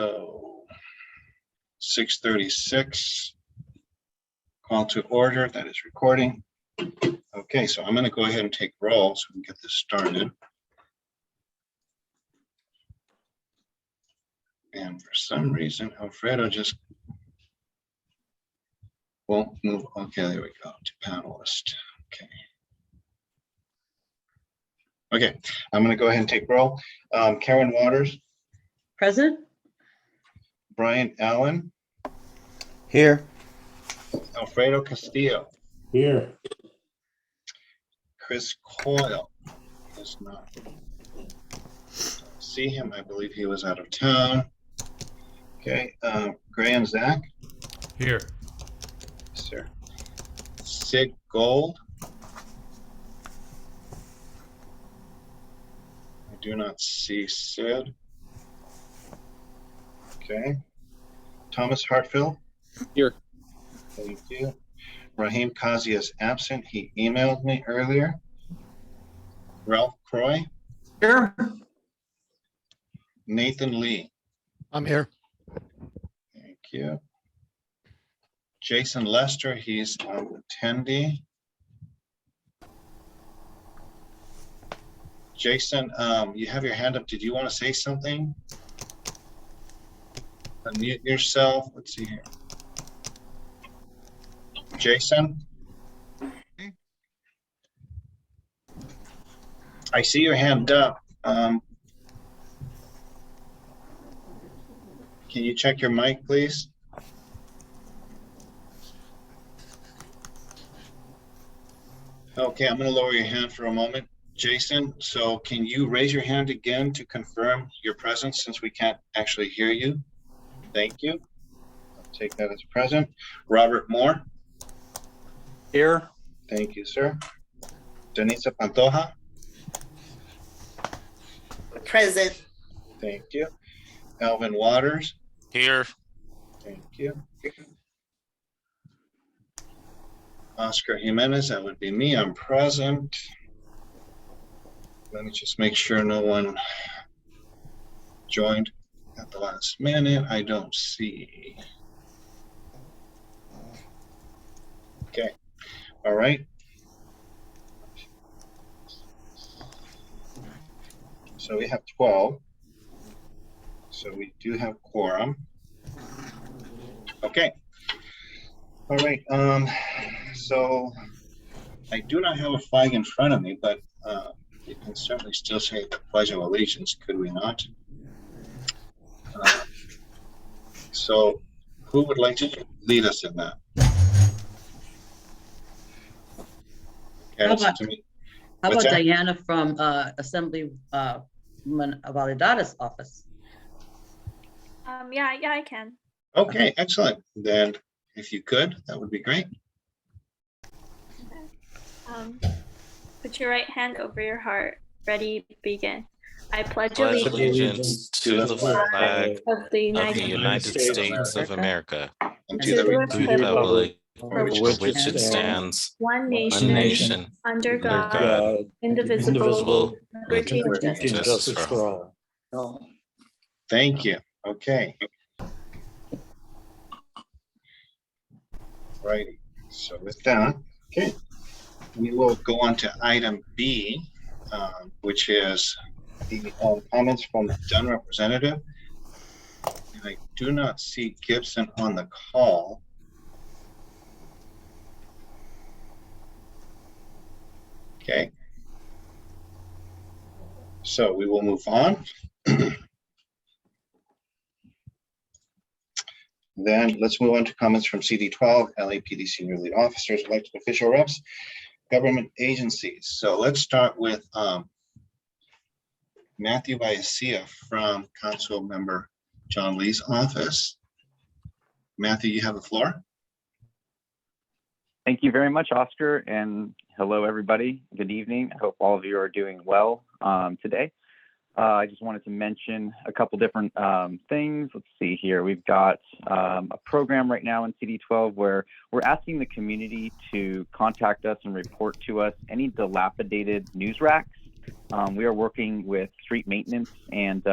So 6:36, call to order, that is recording. Okay, so I'm going to go ahead and take roll so we can get this started. And for some reason, Alfredo just won't move. Okay, there we go, to panelist. Okay. Okay, I'm going to go ahead and take roll. Karen Waters. Present. Brian Allen. Here. Alfredo Castillo. Here. Chris Coyle is not. See him, I believe he was out of town. Okay, Graham Zach. Here. Sir. Sid Gold. I do not see Sid. Okay. Thomas Hartfield. Here. Thank you. Raheem Kazi is absent. He emailed me earlier. Ralph Croy. Here. Nathan Lee. I'm here. Thank you. Jason Lester, he's an attendee. Jason, you have your hand up. Did you want to say something? Unmute yourself. Let's see here. Jason? I see your hand up. Can you check your mic, please? Okay, I'm going to lower your hand for a moment. Jason, so can you raise your hand again to confirm your presence since we can't actually hear you? Thank you. I'll take that as present. Robert Moore. Here. Thank you, sir. Denisa Pantoja. Present. Thank you. Alvin Waters. Here. Thank you. Oscar Jimenez, that would be me. I'm present. Let me just make sure no one joined at the last minute. I don't see. Okay. All right. So we have 12. So we do have quorum. Okay. All right. So I do not have a flag in front of me, but you can certainly still say the Pledge of Allegiance, could we not? So who would like to lead us in that? How about, to me. how What's about that? Diana from Assembly Validata's office? Yeah, I can. Okay, excellent. Then if you could, that would be great. Put your right hand over your heart. Ready, begin. I pledge Pledge allegiance to the flag of the of the United United States of America, And to to the the to the republic republic which for which it stands, one one nation, nation, under under God, God, indivisible, indivisible, liberty and with justice. justice for all. Thank you. Okay. Righty. So with that, okay, we will go on to item B, which is the comments from the Dunn representative. And I do not see Gibson on the call. Okay. So we will move on. Then let's move on to comments from CD12, LAPD senior lead officers, elected official reps, government agencies. So let's start with Matthew Viacia from Council Member John Lee's office. Matthew, you have the floor. Thank you very much, Oscar, and hello, everybody. Good evening. I hope all of you are doing well today. I just wanted to mention a couple different things. Let's see here. We've got a program right now in CD12 where we're asking the community to contact us and report to us any dilapidated news racks We are working with street maintenance and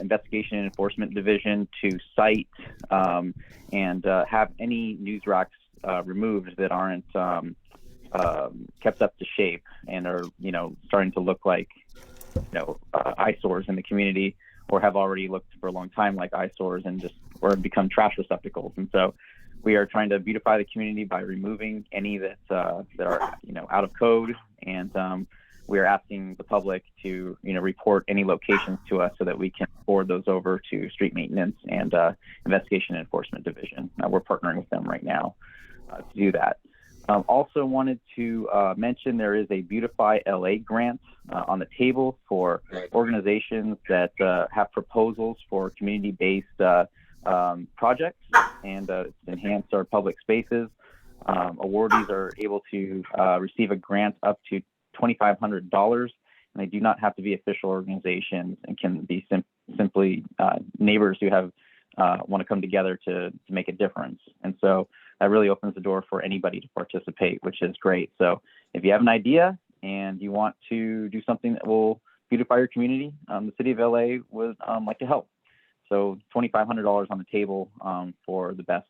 investigation and enforcement division to cite and have any news racks removed that aren't kept up to shape and are, starting to look like, eyesores in the community, or have already looked for a long time like eyesores and or become trash receptacles. And so we are trying to beautify the community by removing any that are, out of code. And we are asking the public to, report any locations to us so that we can forward those over to street maintenance and investigation and enforcement division. We're partnering with them right now to do that. Also wanted to mention there is a Beautify LA grant on the table for organizations that have proposals for community-based projects and enhance our public spaces. Awardees are able to receive a grant up to $2,500, and they do not have to be official organizations and can be simply neighbors who have want to come together to make a difference. And so that really opens the door for anybody to participate, which is great. So if you have an idea and you want to do something that will beautify your community, the city of LA would like to help. So $2,500 on the table for the best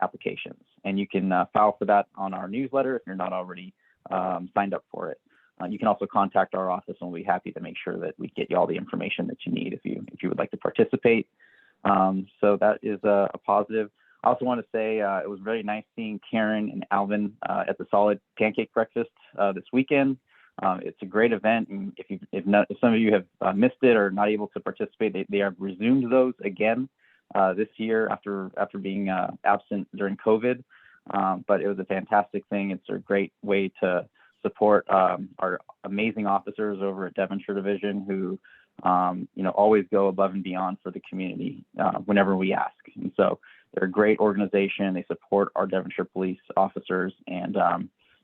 applications. And you can file for that on our newsletter if you're not already signed up for it. You can also contact our office and we'll be happy to make sure that we get you all the information that you need if you would like to participate. So that is a positive. I also want to say it was very nice seeing Karen and Alvin at the Solid Pancake Breakfast this weekend. It's a great event, and if some of you have missed it or not able to participate, they have resumed those again this year after being absent during COVID. But it was a fantastic thing. It's a great way to support our amazing officers over at Devonshire Division who always go above and beyond for the community whenever we ask. And so they're a great organization. They support our Devonshire police officers, and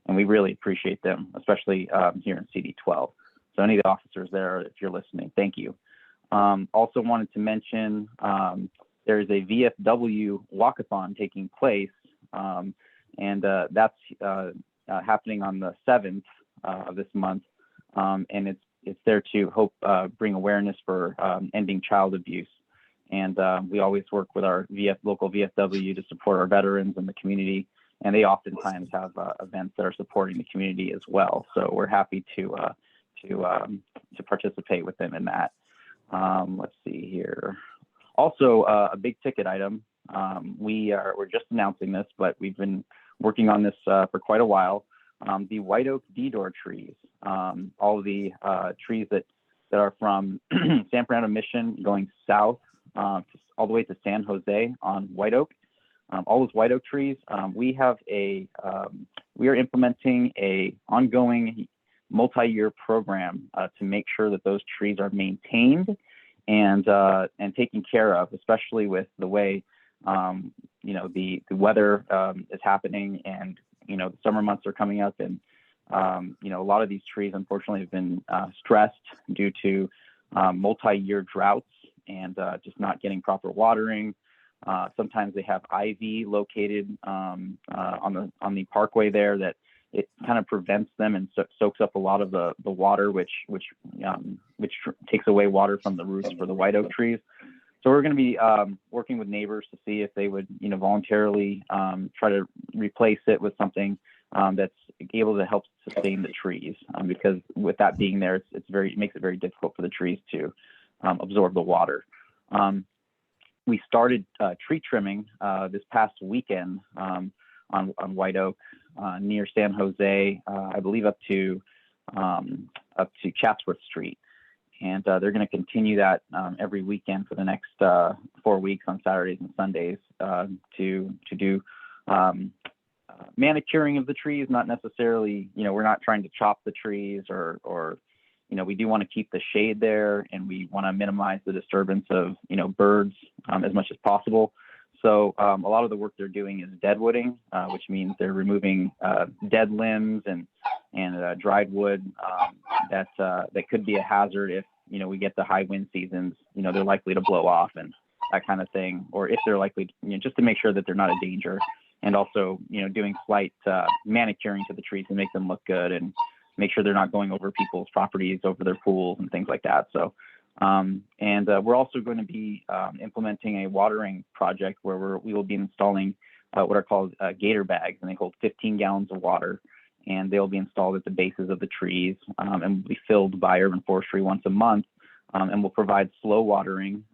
we really appreciate them, especially here in CD12. So any of the officers there, if you're listening, thank you. Also wanted to mention there is a VFW walkathon taking place, and that's happening on the 7th of this month, and it's there to help bring awareness for ending child abuse. And we always work with our local VFW to support our veterans and the community, and they oftentimes have events that are supporting the community as well. So we're happy to participate with them in that. Let's see here. Also, a big ticket item. We're just announcing this, but we've been working on this for quite a while. The white oak D-door trees, all of the trees that are from San Fernando Mission going south all the way to San Jose on white oak. All those white oak trees, we are implementing a ongoing multi-year program to make sure that those trees are maintained and taken care of, especially with the way the weather is happening, and the summer months are coming up, and a lot of these trees unfortunately have been stressed due to multi-year droughts and just not getting proper watering. Sometimes they have ivy located on the parkway there that it kind of prevents them and soaks up a lot of the water, which takes away water from the roots for the white oak trees. So we're going to be working with neighbors to see if they would, voluntarily try to replace it with something that's able to help sustain the trees. Because with that being there, it makes it very difficult for the trees to absorb the water. We started tree trimming this past weekend on white oak near San Jose, I believe up to Chatsworth Street. And they're going to continue that every weekend for the next 4 weeks on Saturdays and Sundays to do manicuring of the trees. Not necessarily, we're not trying to chop the trees or we do want to keep the shade there, and we want to minimize the disturbance of, birds as much as possible. So a lot of the work they're doing is deadwooding, which means they're removing dead limbs and dried wood that could be a hazard if we get the high wind seasons. They're likely to blow off and that kind of thing, or if they're likely, just to make sure that they're not a danger. And also, doing slight manicuring to the trees to make them look good and make sure they're not going over people's properties, over their pools and things like that. So, we're also going to be implementing a watering project where we will be installing what are called gator bags, and they hold 15 gallons of water, and they'll be installed at the bases of the trees and will be filled by urban forestry once a month, and will provide slow watering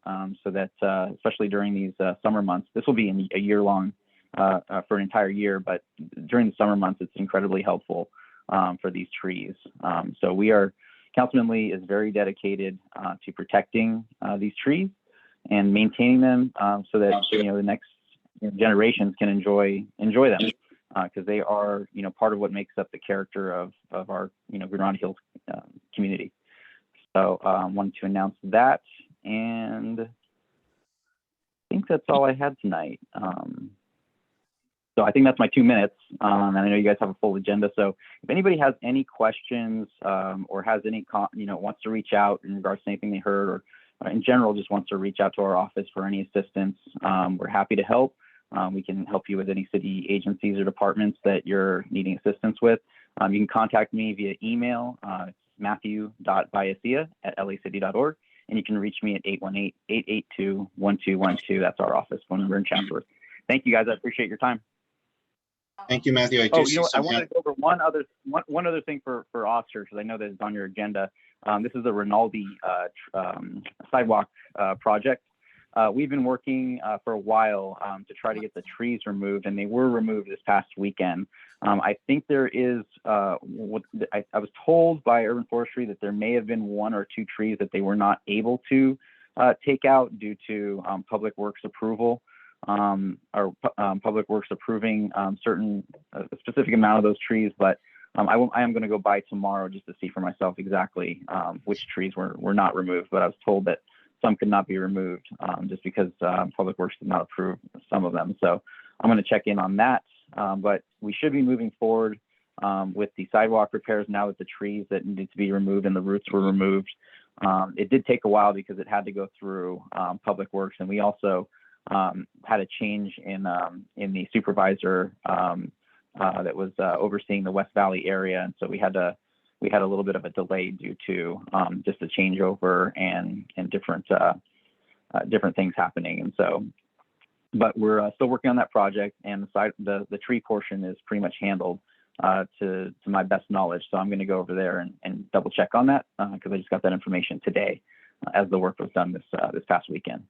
so that especially during these summer months, this will be a year long for an entire year, but during the summer months, it's incredibly helpful for these trees. So Councilman Lee is very dedicated to protecting these trees and maintaining them so that the next generations can enjoy them because they are part of what makes up the character of our Granada Hills community. So wanted to announce that, and I think that's all I had tonight. So I think that's my 2 minutes, and I know you guys have a full agenda. So if anybody has any questions or has any, wants to reach out in regards to anything they heard, or in general just wants to reach out to our office for any assistance, we're happy to help. We can help you with any city agencies or departments that you're needing assistance with. You can contact me via email. It's matthew.biasia@lacity.org, and you can reach me at 818-882-1212. That's our office phone number in Chatsworth. Thank you, guys. I appreciate your time. Thank you, Matthew. I I wanted to go over one other thing for Oscar, because I know that it's on your agenda. This is the Rinaldi sidewalk project. We've been working for a while to try to get the trees removed, and they were removed this past weekend. I think there is, I was told by Urban Forestry that there may have been 1 or 2 trees that they were not able to take out due to Public Works approval. Or Public Works approving a specific amount of those trees, but I am going to go by tomorrow just to see for myself exactly which trees were not removed. But I was told that some could not be removed just because Public Works did not approve some of them. So I'm going to check in on that. But we should be moving forward with the sidewalk repairs now that the trees that needed to be removed and the roots were removed. It did take a while because it had to go through Public Works, and we also had a change in the supervisor that was overseeing the West Valley area, and so we had a little bit of a delay due to just a changeover and different things happening. And so, but we're still working on that project, and the tree portion is pretty much handled to my best knowledge. So I'm going to go over there and double check on that because I just got that information today as the work was done this past weekend.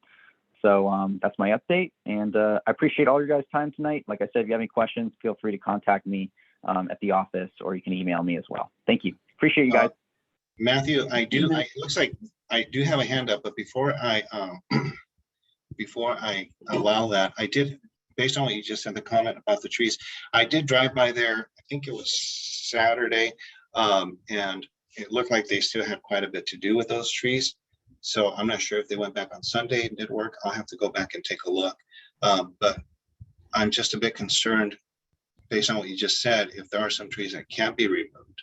So that's my update, and I appreciate all your guys' time tonight. Like I said, if you have any questions, feel free to contact me at the office, or you can email me as well. Thank you. Appreciate you guys. Matthew, it looks like I do have a hand up, but before I allow that, I did, based on what you just said, the comment about the trees, I did drive by there, I think it was Saturday, and it looked like they still had quite a bit to do with those trees. So I'm not sure if they went back on Sunday and did work. I'll have to go back and take a look. But I'm just a bit concerned, based on what you just said, if there are some trees that can't be removed.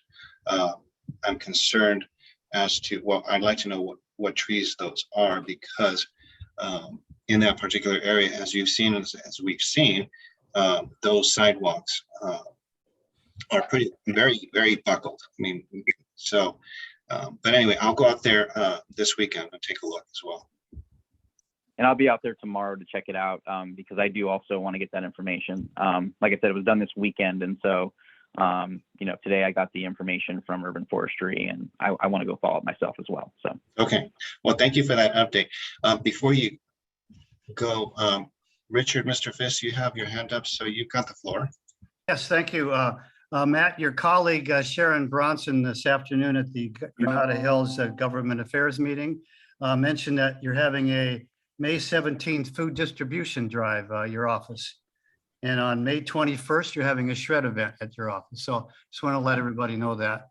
I'm concerned as to, well, I'd like to know what trees those are, because in that particular area, as you've seen, as we've seen, those sidewalks are very, very buckled. I mean, so. But anyway, I'll go out there this weekend and take a look as well. And I'll be out there tomorrow to check it out because I do also want to get that information. Like I said, it was done this weekend. And so, today I got the information from Urban Forestry, and I want to go follow up myself as well. So. Okay. Well, thank you for that update. Before you go, Richard, Mr. Fisk, you have your hand up, so you've got the floor. Yes, thank you. Matt, your colleague Sharon Bronson this afternoon at the Granada Hills Government Affairs meeting mentioned that you're having a May 17th food distribution drive, your office. And on May 21st, you're having a shred event at your office. So just want to let everybody know that.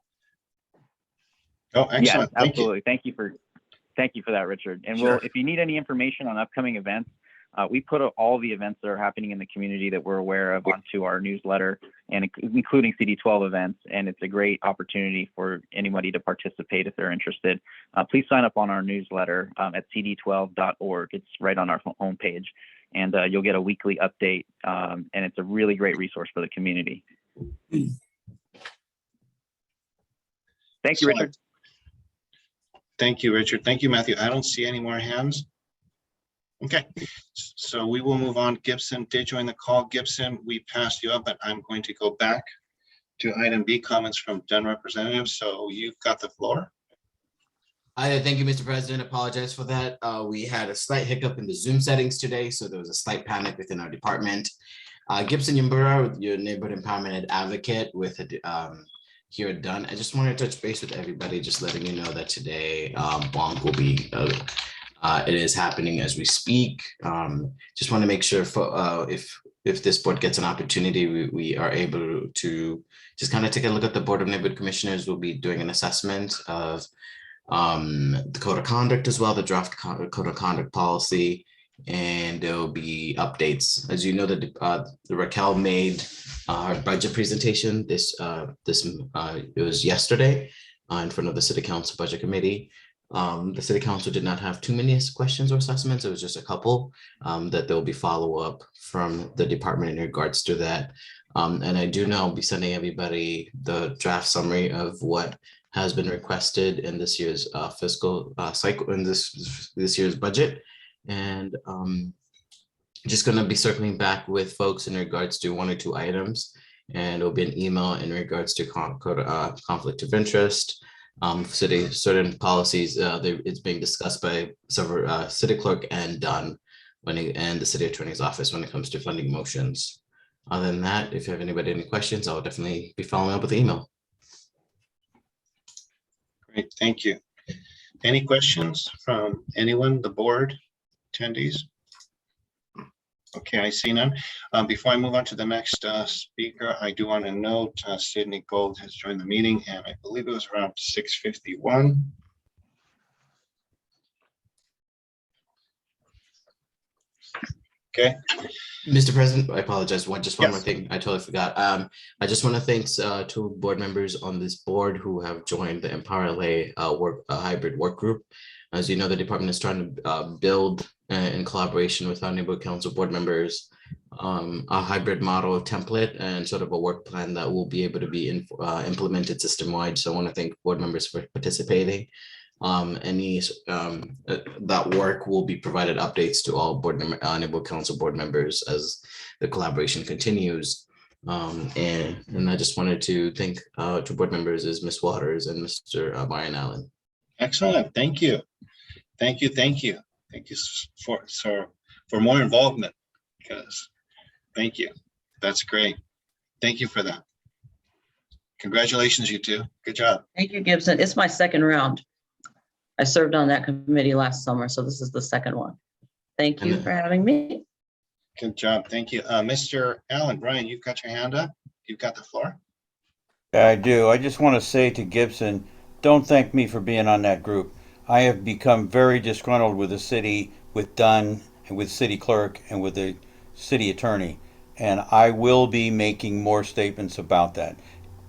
Oh, excellent. Yeah, absolutely. Thank you for that, Richard. And Sure. if you need any information on upcoming events, we put all the events that are happening in the community that we're aware of onto our newsletter, and including CD12 events. And it's a great opportunity for anybody to participate if they're interested. Please sign up on our newsletter at cd12.org. It's right on our homepage, and you'll get a weekly update. And it's a really great resource for the community. Thank you, Richard. Thank you, Richard. Thank you, Matthew. I don't see any more hands. Okay, so we will move on. Gibson did join the call. Gibson, we passed you up, but I'm going to go back to item B, comments from DUN representatives. So you've got the floor. Thank you, Mr. President. Apologize for that. We had a slight hiccup in the Zoom settings today, so there was a slight panic within our department. Gibson Yumbura, your neighborhood empowerment advocate with here at DUN. I just want to touch base with everybody, just letting you know that today Bonk will be, it is happening as we speak. Just want to make sure for if this board gets an opportunity, we are able to just kind of take a look at the Board of Neighborhood Commissioners. Will be doing an assessment of the code of conduct as well, the draft code of conduct policy, and there will be updates. As you know, that Raquel made our budget presentation. It was yesterday in front of the City Council Budget Committee. The City Council did not have too many questions or assessments. It was just a couple that there will be follow-up from the department in regards to that. And I do now be sending everybody the draft summary of what has been requested in this year's fiscal cycle, in this year's budget. And just going to be circling back with folks in regards to 1 or 2 items, and it'll be an email in regards to conflict of interest, certain policies. It's being discussed by several city clerk and DUN and the city attorney's office when it comes to funding motions. Other than that, if you have any questions, I'll definitely be following up with the email. Great, thank you. Any questions from anyone, the board, attendees? Okay, I see none. Before I move on to the next speaker, I do want to note Sydney Gold has joined the meeting, and I believe it was around 6:51. Okay. Mr. President, I apologize. Just one Yes. more thing. I totally forgot. I just want to thank 2 board members on this board who have joined the Empower LA hybrid work group. As you know, the department is trying to build in collaboration with our neighborhood council board members a hybrid model template and sort of a work plan that will be able to be implemented system-wide. So I want to thank board members for participating. That work will be provided updates to all neighborhood council board members as the collaboration continues. And I just wanted to thank 2 board members is Ms. Waters and Mr. Brian Allen. Excellent, thank you. Thank you for more involvement, because thank you. That's great. Thank you for that. Congratulations, you 2. Good job. Thank you, Gibson. It's my second round. I served on that committee last summer, so this is the second one. Thank you for having me. Good job. Thank you. Mr. Allen, Brian, you've got your hand up. You've got the floor. I do. I just want to say to Gibson, don't thank me for being on that group. I have become very disgruntled with the city, with DUN, and with city clerk, and with the city attorney. And I will be making more statements about that.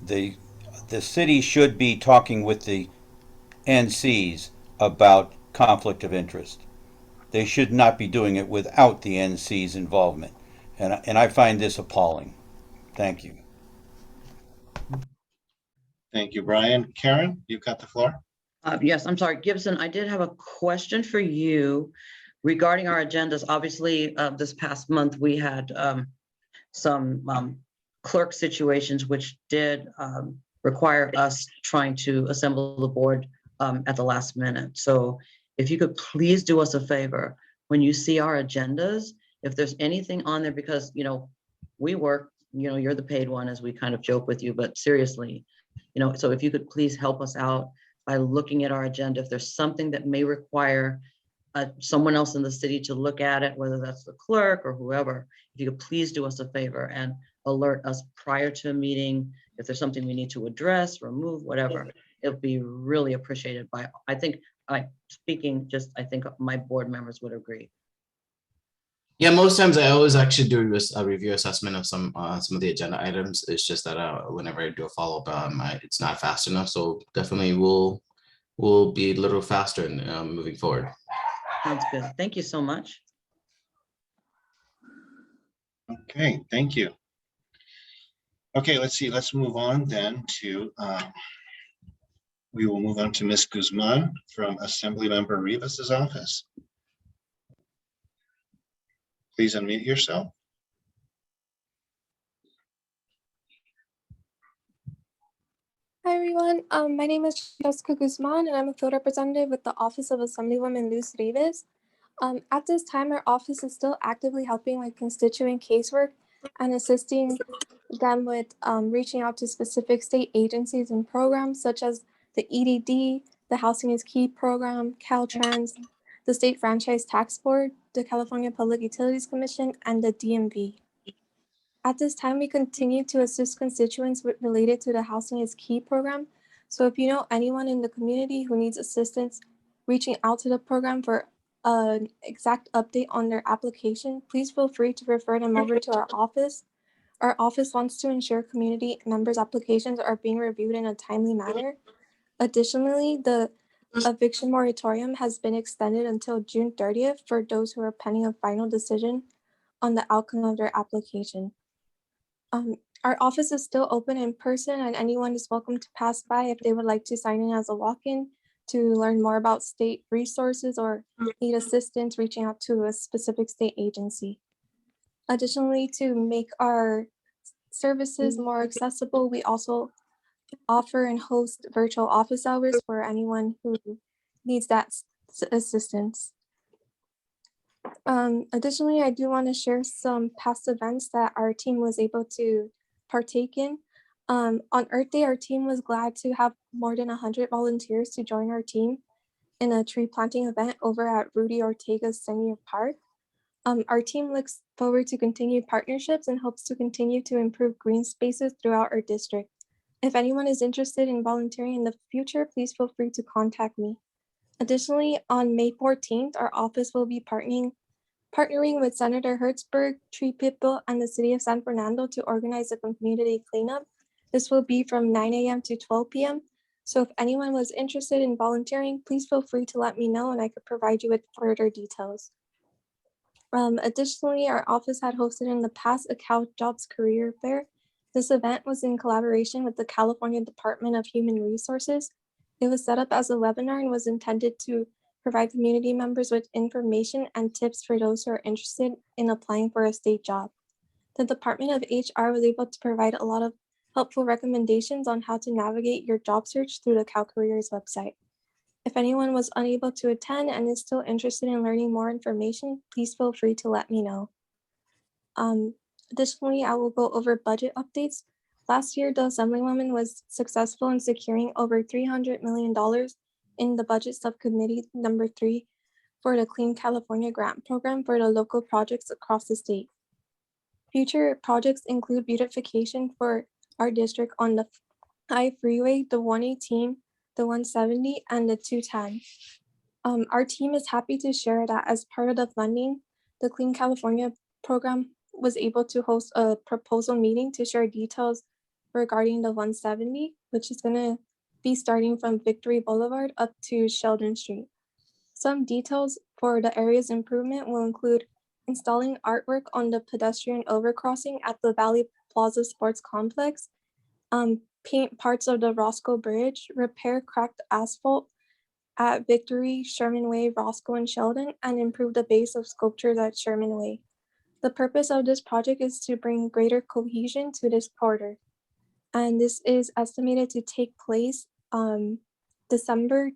The city should be talking with the NCs about conflict of interest. They should not be doing it without the NC's involvement. And I find this appalling. Thank you. Thank you, Brian. Karen, you've got the floor. Yes, I'm sorry, Gibson, I did have a question for you regarding our agendas. Obviously, this past month, we had some clerk situations which did require us trying to assemble the board at the last minute. So if you could please do us a favor, when you see our agendas, if there's anything on there, because, we work, you're the paid one, as we kind of joke with you, but seriously, so if you could please help us out by looking at our agenda, if there's something that may require someone else in the city to look at it, whether that's the clerk or whoever, if you could please do us a favor and alert us prior to a meeting, if there's something we need to address, remove, whatever, it'll be really appreciated by, I think my board members would agree. Yeah, most times I always actually do a review assessment of some of the agenda items. It's just that whenever I do a follow-up, it's not fast enough. So definitely we'll be a little faster in moving forward. Sounds good. Thank you so much. Okay, thank you. Okay, let's see. Let's move on then to We will move on to Ms. Guzman from Assemblymember Rivas's office. Please unmute yourself. Hi everyone, my name is Jessica Guzman and I'm a field representative with the Office of Assemblywoman Luz Rivas. At this time, our office is still actively helping with constituent casework and assisting them with reaching out to specific state agencies and programs such as the EDD, the Housing is Key program, Caltrans, the State Franchise Tax Board, the California Public Utilities Commission, and the DMV. At this time, we continue to assist constituents related to the Housing is Key program. So if you know anyone in the community who needs assistance reaching out to the program for an exact update on their application, please feel free to refer them over to our office. Our office wants to ensure community members' applications are being reviewed in a timely manner. Additionally, the eviction moratorium has been extended until June 30th for those who are pending a final decision on the outcome of their application. Our office is still open in person and anyone is welcome to pass by if they would like to sign in as a walk-in to learn more about state resources or need assistance reaching out to a specific state agency. Additionally, to make our services more accessible, we also offer and host virtual office hours for anyone who needs that assistance. Additionally, I do want to share some past events that our team was able to partake in. On Earth Day, our team was glad to have more than 100 volunteers to join our team in a tree planting event over at Rudy Ortega's Senior Park. Our team looks forward to continued partnerships and hopes to continue to improve green spaces throughout our district. If anyone is interested in volunteering in the future, please feel free to contact me. Additionally, on May 14th, our office will be partnering with Senator Hertzberg, Tree Pitbull, and the City of San Fernando to organize a community cleanup. This will be from 9 a.m. to 12 p.m. So if anyone was interested in volunteering, please feel free to let me know and I could provide you with further details. Additionally, our office had hosted in the past a Cal Jobs Career Fair. This event was in collaboration with the California Department of Human Resources. It was set up as a webinar and was intended to provide community members with information and tips for those who are interested in applying for a state job. The Department of HR was able to provide a lot of helpful recommendations on how to navigate your job search through the Cal Careers website. If anyone was unable to attend and is still interested in learning more information, please feel free to let me know. Additionally, I will go over budget updates. Last year, the Assemblywoman was successful in securing over $300 million in the budget subcommittee number 3 for the Clean California Grant Program for the local projects across the state. Future projects include beautification for our district on the I-Freeway, the 118, the 170, and the 210. Our team is happy to share that as part of the funding, the Clean California program was able to host a proposal meeting to share details regarding the 170, which is going to be starting from Victory Boulevard up to Sheldon Street. Some details for the area's improvement will include installing artwork on the pedestrian overcrossing at the Valley Plaza Sports Complex, paint parts of the Roscoe Bridge, repair cracked asphalt at Victory, Sherman Way, Roscoe, and Sheldon, and improve the base of sculptures at Sherman Way. The purpose of this project is to bring greater cohesion to this corridor, and this is estimated to take place December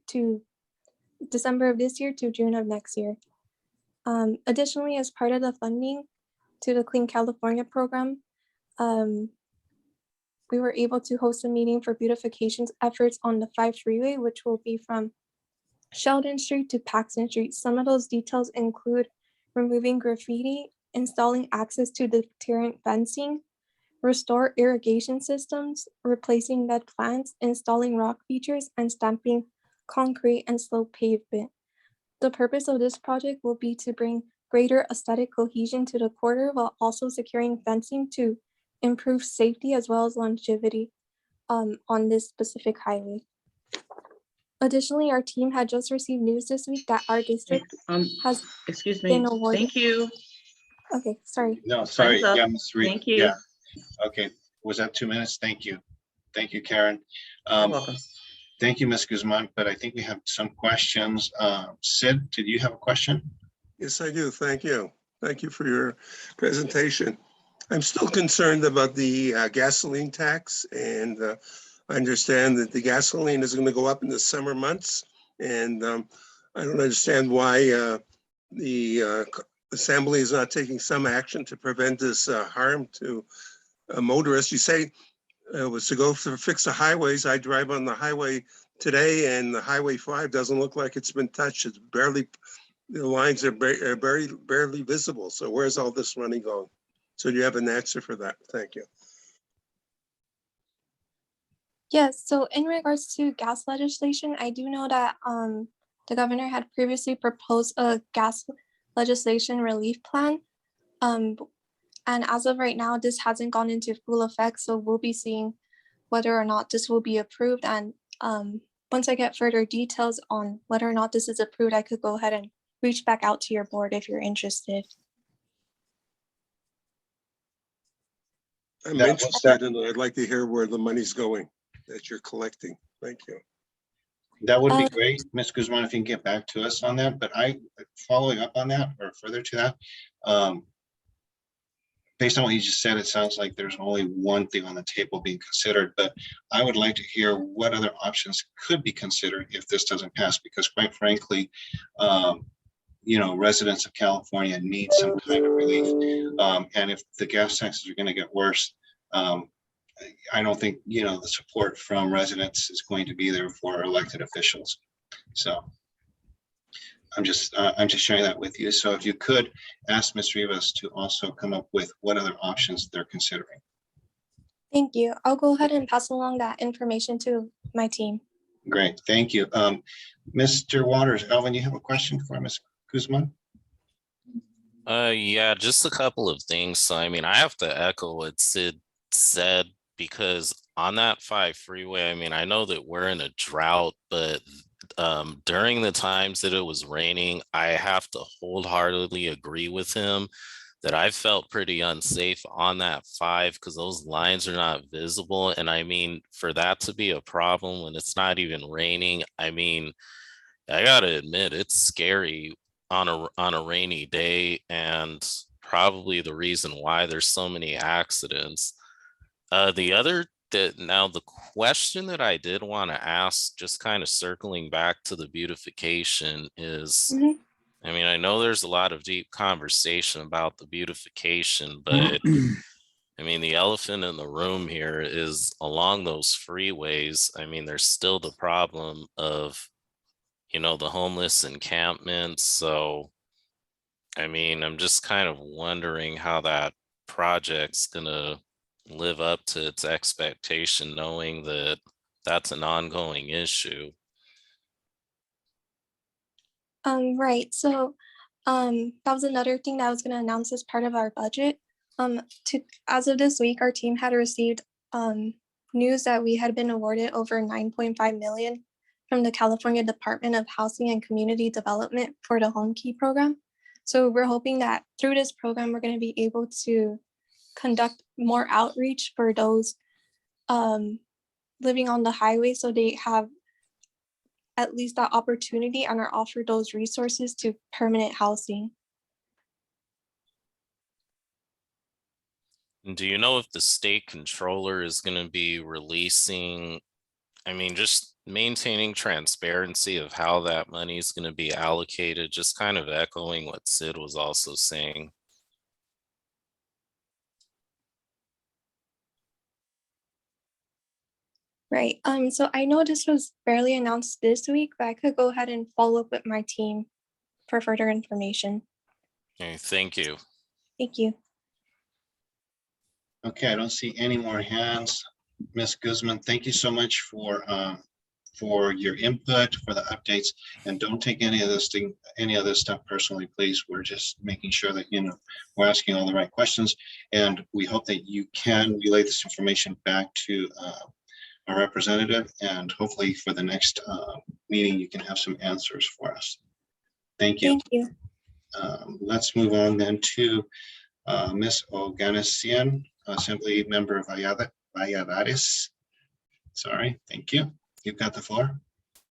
of this year to June of next year. Additionally, as part of the funding to the Clean California program, we were able to host a meeting for beautification efforts on the 5 freeway, which will be from Sheldon Street to Paxton Street. Some of those details include removing graffiti, installing access to deterrent fencing, restore irrigation systems, replacing dead plants, installing rock features, and stamping concrete and slope pavement. The purpose of this project will be to bring greater aesthetic cohesion to the corridor while also securing fencing to improve safety as well as longevity on this specific highway. Additionally, our team had just received news this week that our district has excuse me. been awarded. Thank you. Okay, sorry. No, sorry. Time's up. Yeah, Ms. Reed. Thank you. Yeah. Okay. Was that 2 minutes? Thank you. Thank you, Karen. You're welcome. Thank you, Ms. Guzman, but I think we have some questions. Sid, did you have a question? Yes, I do. Thank you. Thank you for your presentation. I'm still concerned about the gasoline tax, and I understand that the gasoline is going to go up in the summer months. And I don't understand why the assembly is not taking some action to prevent this harm to motorists. You say it was to go fix the highways. I drive on the highway today, and the Highway 5 doesn't look like it's been touched. It's barely, the lines are barely visible. So where's all this money going? So do you have an answer for that? Thank you. Yes, so in regards to gas legislation, I do know that the governor had previously proposed a gas legislation relief plan. And as of right now, this hasn't gone into full effect. So we'll be seeing whether or not this will be approved. And once I get further details on whether or not this is approved, I could go ahead and reach back out to your board if you're interested. I'm interested, and I'd like to hear where the money's going that you're collecting. Thank you. That would be great, Ms. Guzman, if you can get back to us on that. But following up on that or further to that, based on what you just said, it sounds like there's only one thing on the table being considered, but I would like to hear what other options could be considered if this doesn't pass, because quite frankly, residents of California need some kind of relief. And if the gas taxes are going to get worse, I don't think, the support from residents is going to be there for elected officials. So I'm just sharing that with you. So if you could ask Ms. Rivas to also come up with what other options they're considering. Thank you. I'll go ahead and pass along that information to my team. Great, thank you. Mr. Waters, Elvin, you have a question for Ms. Guzman? Yeah, just a couple of things. So, I mean, I have to echo what Sid said, because on that 5 freeway, I mean, I know that we're in a drought, but during the times that it was raining, I have to wholeheartedly agree with him that I felt pretty unsafe on that 5 because those lines are not visible. And I mean, for that to be a problem when it's not even raining, I mean, I gotta admit, it's scary on a rainy day, and probably the reason why there's so many accidents. The question that I did want to ask, just kind of circling back to the beautification, is, I mean, I know there's a lot of deep conversation about the beautification, but I mean, the elephant in the room here is along those freeways. I mean, there's still the problem of, the homeless encampments. So, I mean, I'm just kind of wondering how that project's gonna live up to its expectation, knowing that that's an ongoing issue. Right. So that was another thing that I was going to announce as part of our budget. As of this week, our team had received news that we had been awarded over 9.5 million from the California Department of Housing and Community Development for the Home Key program. So we're hoping that through this program, we're going to be able to conduct more outreach for those living on the highway, so they have at least that opportunity and are offered those resources to permanent housing. Do you know if the state controller is going to be releasing, I mean, just maintaining transparency of how that money is going to be allocated, just kind of echoing what Sid was also saying? Right. So I know this was barely announced this week, but I could go ahead and follow up with my team for further information. Okay, thank you. Thank you. Okay, I don't see any more hands. Ms. Guzman, thank you so much for your input, for the updates, and don't take any of this stuff personally, please. We're just making sure that we're asking all the right questions, and we hope that you can relay this information back to our representative, and hopefully for the next meeting you can have some answers for us. Thank you. Thank you. Let's move on then to Ms. Oganessian, Assembly Member Valladares. Sorry, thank you. you've got the floor.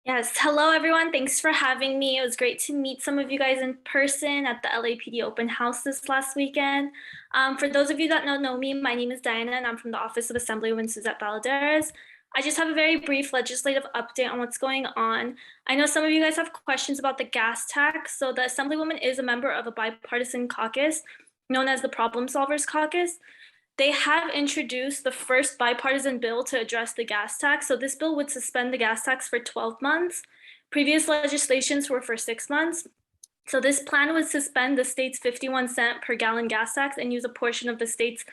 Yes, hello everyone. Thanks for having me. It was great to meet some of you guys in person at the LAPD open house this last weekend. For those of you that don't know me, my name is Diana and I'm from the Office of Assemblywoman Suzette Valadares. I just have a very brief legislative update on what's going on. I know some of you guys have questions about the gas tax. So the Assemblywoman is a member of a bipartisan caucus known as the Problem Solvers Caucus. They have introduced the first bipartisan bill to address the gas tax. So this bill would suspend the gas tax for 12 months. Previous legislations were for 6 months. So this plan would suspend the state's 51-cent per gallon gas tax and use a portion of the state's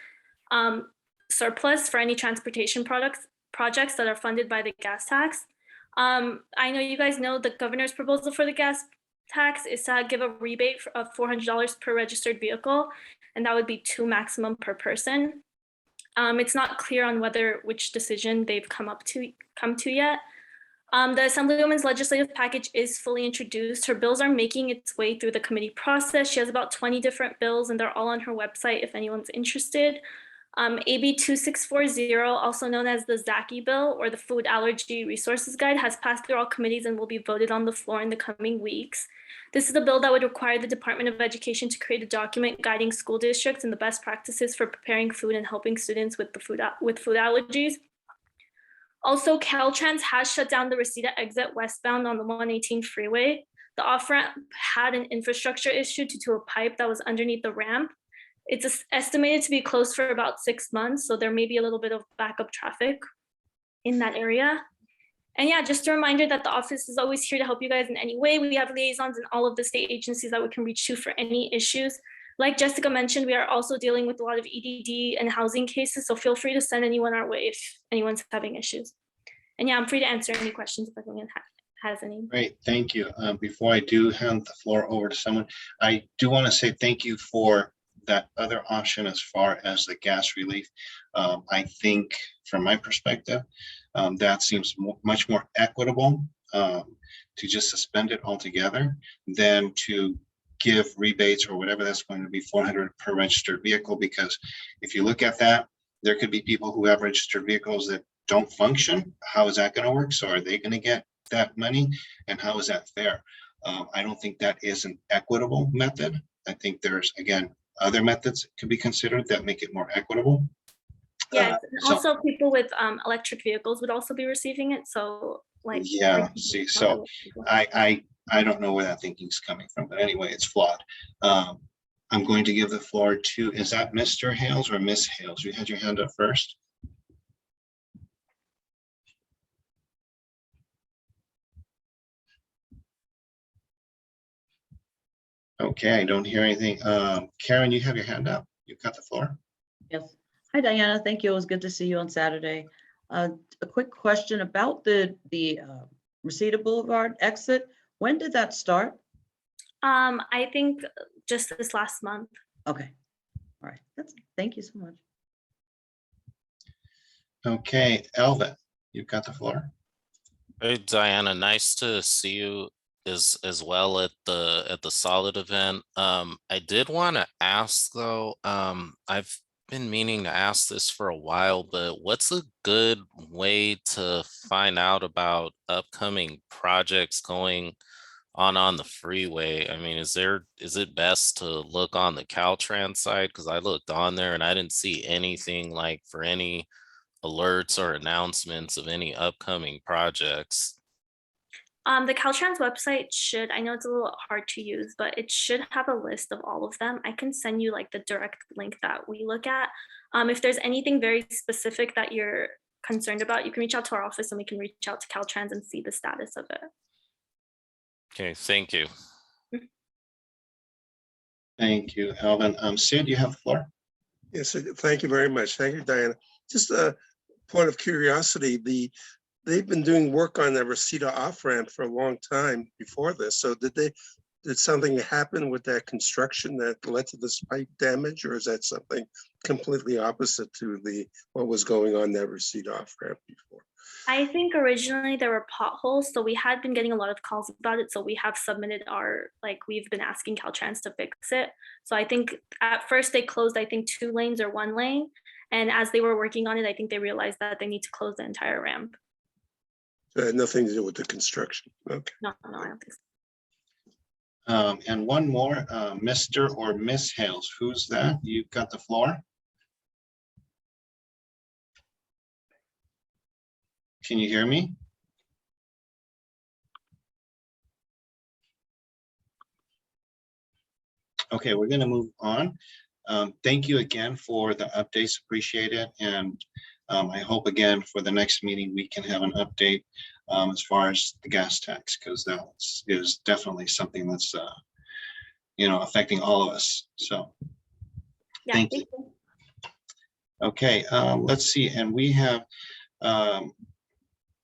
surplus for any transportation projects that are funded by the gas tax. I know you guys know the governor's proposal for the gas tax is to give a rebate of $400 per registered vehicle, and that would be $2 maximum per person. It's not clear on which decision they've come to yet. The Assemblywoman's legislative package is fully introduced. Her bills are making its way through the committee process. She has about 20 different bills, and they're all on her website if anyone's interested. AB 2640, also known as the ZACI bill or the Food Allergy Resources Guide, has passed through all committees and will be voted on the floor in the coming weeks. This is a bill that would require the Department of Education to create a document guiding school districts and the best practices for preparing food and helping students with food allergies. Also, Caltrans has shut down the Reseda exit westbound on the 118 freeway. The off-ramp had an infrastructure issue due to a pipe that was underneath the ramp. It's estimated to be closed for about 6 months, so there may be a little bit of backup traffic in that area. And yeah, just a reminder that the office is always here to help you guys in any way. We have liaisons in all of the state agencies that we can reach to for any issues. Like Jessica mentioned, we are also dealing with a lot of EDD and housing cases, so feel free to send anyone our way if anyone's having issues. And yeah, I'm free to answer any questions if anyone has any. Great, thank you. Before I do hand the floor over to someone, I do want to say thank you for that other option as far as the gas relief. I think from my perspective, that seems much more equitable to just suspend it altogether than to give rebates or whatever that's going to be $400 per registered vehicle, because if you look at that, there could be people who have registered vehicles that don't function. How is that going to work? So are they going to get that money? And how is that fair? I don't think that is an equitable method. I think there's, again, other methods could be considered that make it more equitable. Yes, and also people with electric vehicles would also be receiving it. So like, yeah, see, so I don't know where that thinking is coming from, but anyway, it's flawed. I'm going to give the floor to, is that Mr. Hales or Miss Hales? You had your hand up first. Okay, I don't hear anything. Karen, you have your hand up. You've got the floor. Yes. Hi, Diana. Thank you. It was good to see you on Saturday. A quick question about the Reseda Boulevard exit. When did that start? I think just this last month. Okay. All right. Thank you so much. Okay, Elvin, you've got the floor. Hey Diana, nice to see you as well at the Solid event. I did want to ask though, I've been meaning to ask this for a while, but what's a good way to find out about upcoming projects going on the freeway? I mean, is it best to look on the Caltrans site? Because I looked on there and I didn't see anything like for any alerts or announcements of any upcoming projects. The Caltrans website should, I know it's a little hard to use, but it should have a list of all of them. I can send you like the direct link that we look at. If there's anything very specific that you're concerned about, you can reach out to our office and we can reach out to Caltrans and see the status of it. Okay, thank you. Thank you, Alvin. Sid, you have the floor. Yes, thank you very much. Thank you, Diana. Just a point of curiosity, they've been doing work on the Reseda off-ramp for a long time before this. So did something happen with that construction that led to this pipe damage, or is that something completely opposite to what was going on that Reseda off-ramp before? I think originally there were potholes, so we had been getting a lot of calls about it. So we have submitted we've been asking Caltrans to fix it. So I think at first they closed, I think 2 lanes or 1 lane. And as they were working on it, I think they realized that they need to close the entire ramp. So it had nothing to do with the construction. Okay. No, I don't think so. And one more, Mr. or Miss Hales, who's that? You've got the floor. Can you hear me? Okay, we're gonna move on. Thank you again for the updates, appreciate it. And I hope again for the next meeting, we can have an update as far as the gas tax, because that is definitely something that's affecting all of us. So Yeah, thank you. Okay, let's see, and we have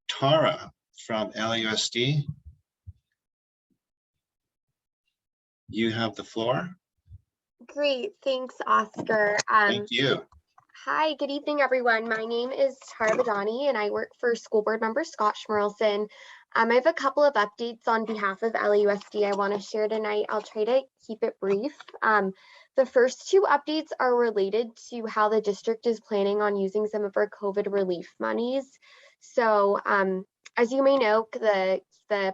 Tara from LAUSD. You have the floor. Great, thanks, Oscar. Thank you. Hi, good evening, everyone. My name is Tara Badani, and I work for School Board Member Scott Schmerlson. I have a couple of updates on behalf of LAUSD I want to share tonight. I'll try to keep it brief. The first two updates are related to how the district is planning on using some of our COVID relief monies. So as you may know, the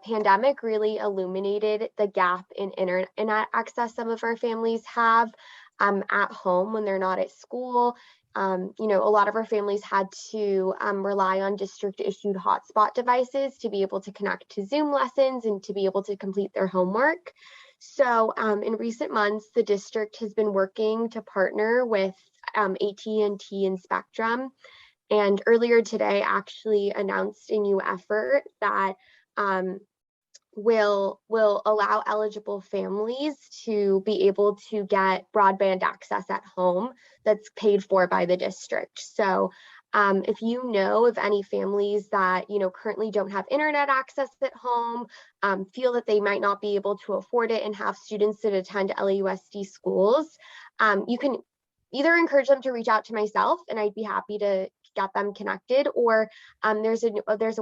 pandemic really illuminated the gap in internet access some of our families have at home when they're not at school. A lot of our families had to rely on district issued hotspot devices to be able to connect to Zoom lessons and to be able to complete their homework. So in recent months, the district has been working to partner with AT&T and Spectrum. And earlier today actually announced a new effort that will allow eligible families to be able to get broadband access at home that's paid for by the district. So if you know of any families that currently don't have internet access at home, feel that they might not be able to afford it and have students that attend LAUSD schools, you can either encourage them to reach out to myself and I'd be happy to get them connected, or there's a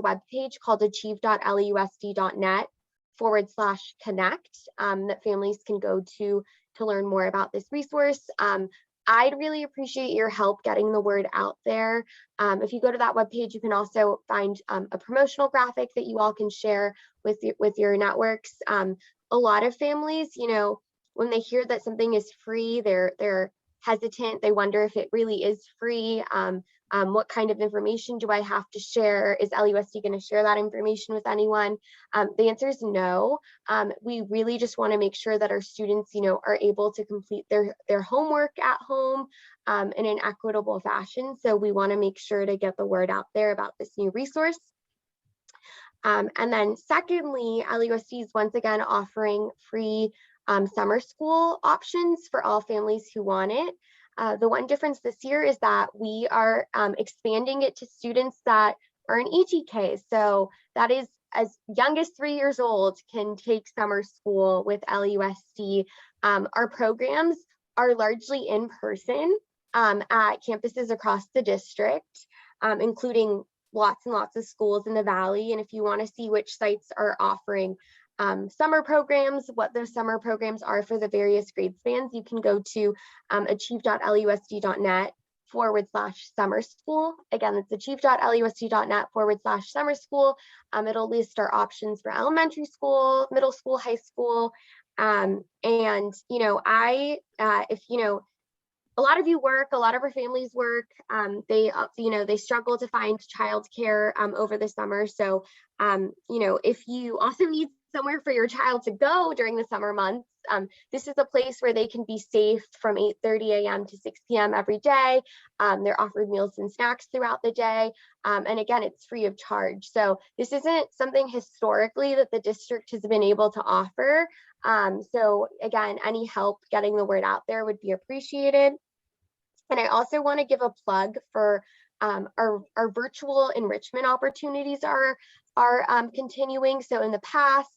web page called achieve.lausd.net/connect that families can go to learn more about this resource. I'd really appreciate your help getting the word out there. If you go to that webpage, you can also find a promotional graphic that you all can share with your networks. A lot of families, when they hear that something is free, they're hesitant. They wonder if it really is free. What kind of information do I have to share? Is LAUSD going to share that information with anyone? The answer is no. We really just want to make sure that our students, are able to complete their homework at home in an equitable fashion. So we want to make sure to get the word out there about this new resource. And then secondly, LAUSD is once again offering free summer school options for all families who want it. The one difference this year is that we are expanding it to students that are in ETK. So that is as young as 3 years old can take summer school with LAUSD. Our programs are largely in person at campuses across the district, including lots and lots of schools in the Valley. And if you want to see which sites are offering summer programs, what those summer programs are for the various grade spans, you can go to achieve.lausd.net/summer school. Again, it's achieve.lausd.net/summer school. It'll list our options for elementary school, middle school, high school. A lot of you work, a lot of our families work. They struggle to find childcare over the summer. So, if you also need somewhere for your child to go during the summer months, this is a place where they can be safe from 8:30 a.m. to 6 p.m. every day. They're offered meals and snacks throughout the day. And again, it's free of charge. So this isn't something historically that the district has been able to offer. So again, any help getting the word out there would be appreciated. And I also want to give a plug for our virtual enrichment opportunities are continuing. So in the past,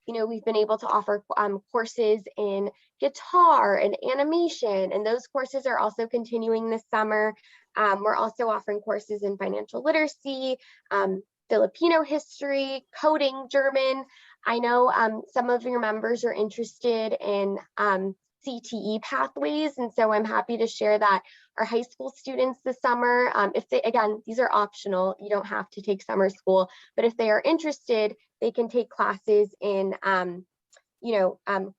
we've been able to offer courses in guitar and animation, and those courses are also continuing this summer. We're also offering courses in financial literacy, Filipino history, coding, German. I know some of your members are interested in CTE pathways. And so I'm happy to share that our high school students this summer, if they, again, these are optional, you don't have to take summer school, but if they are interested, they can take classes in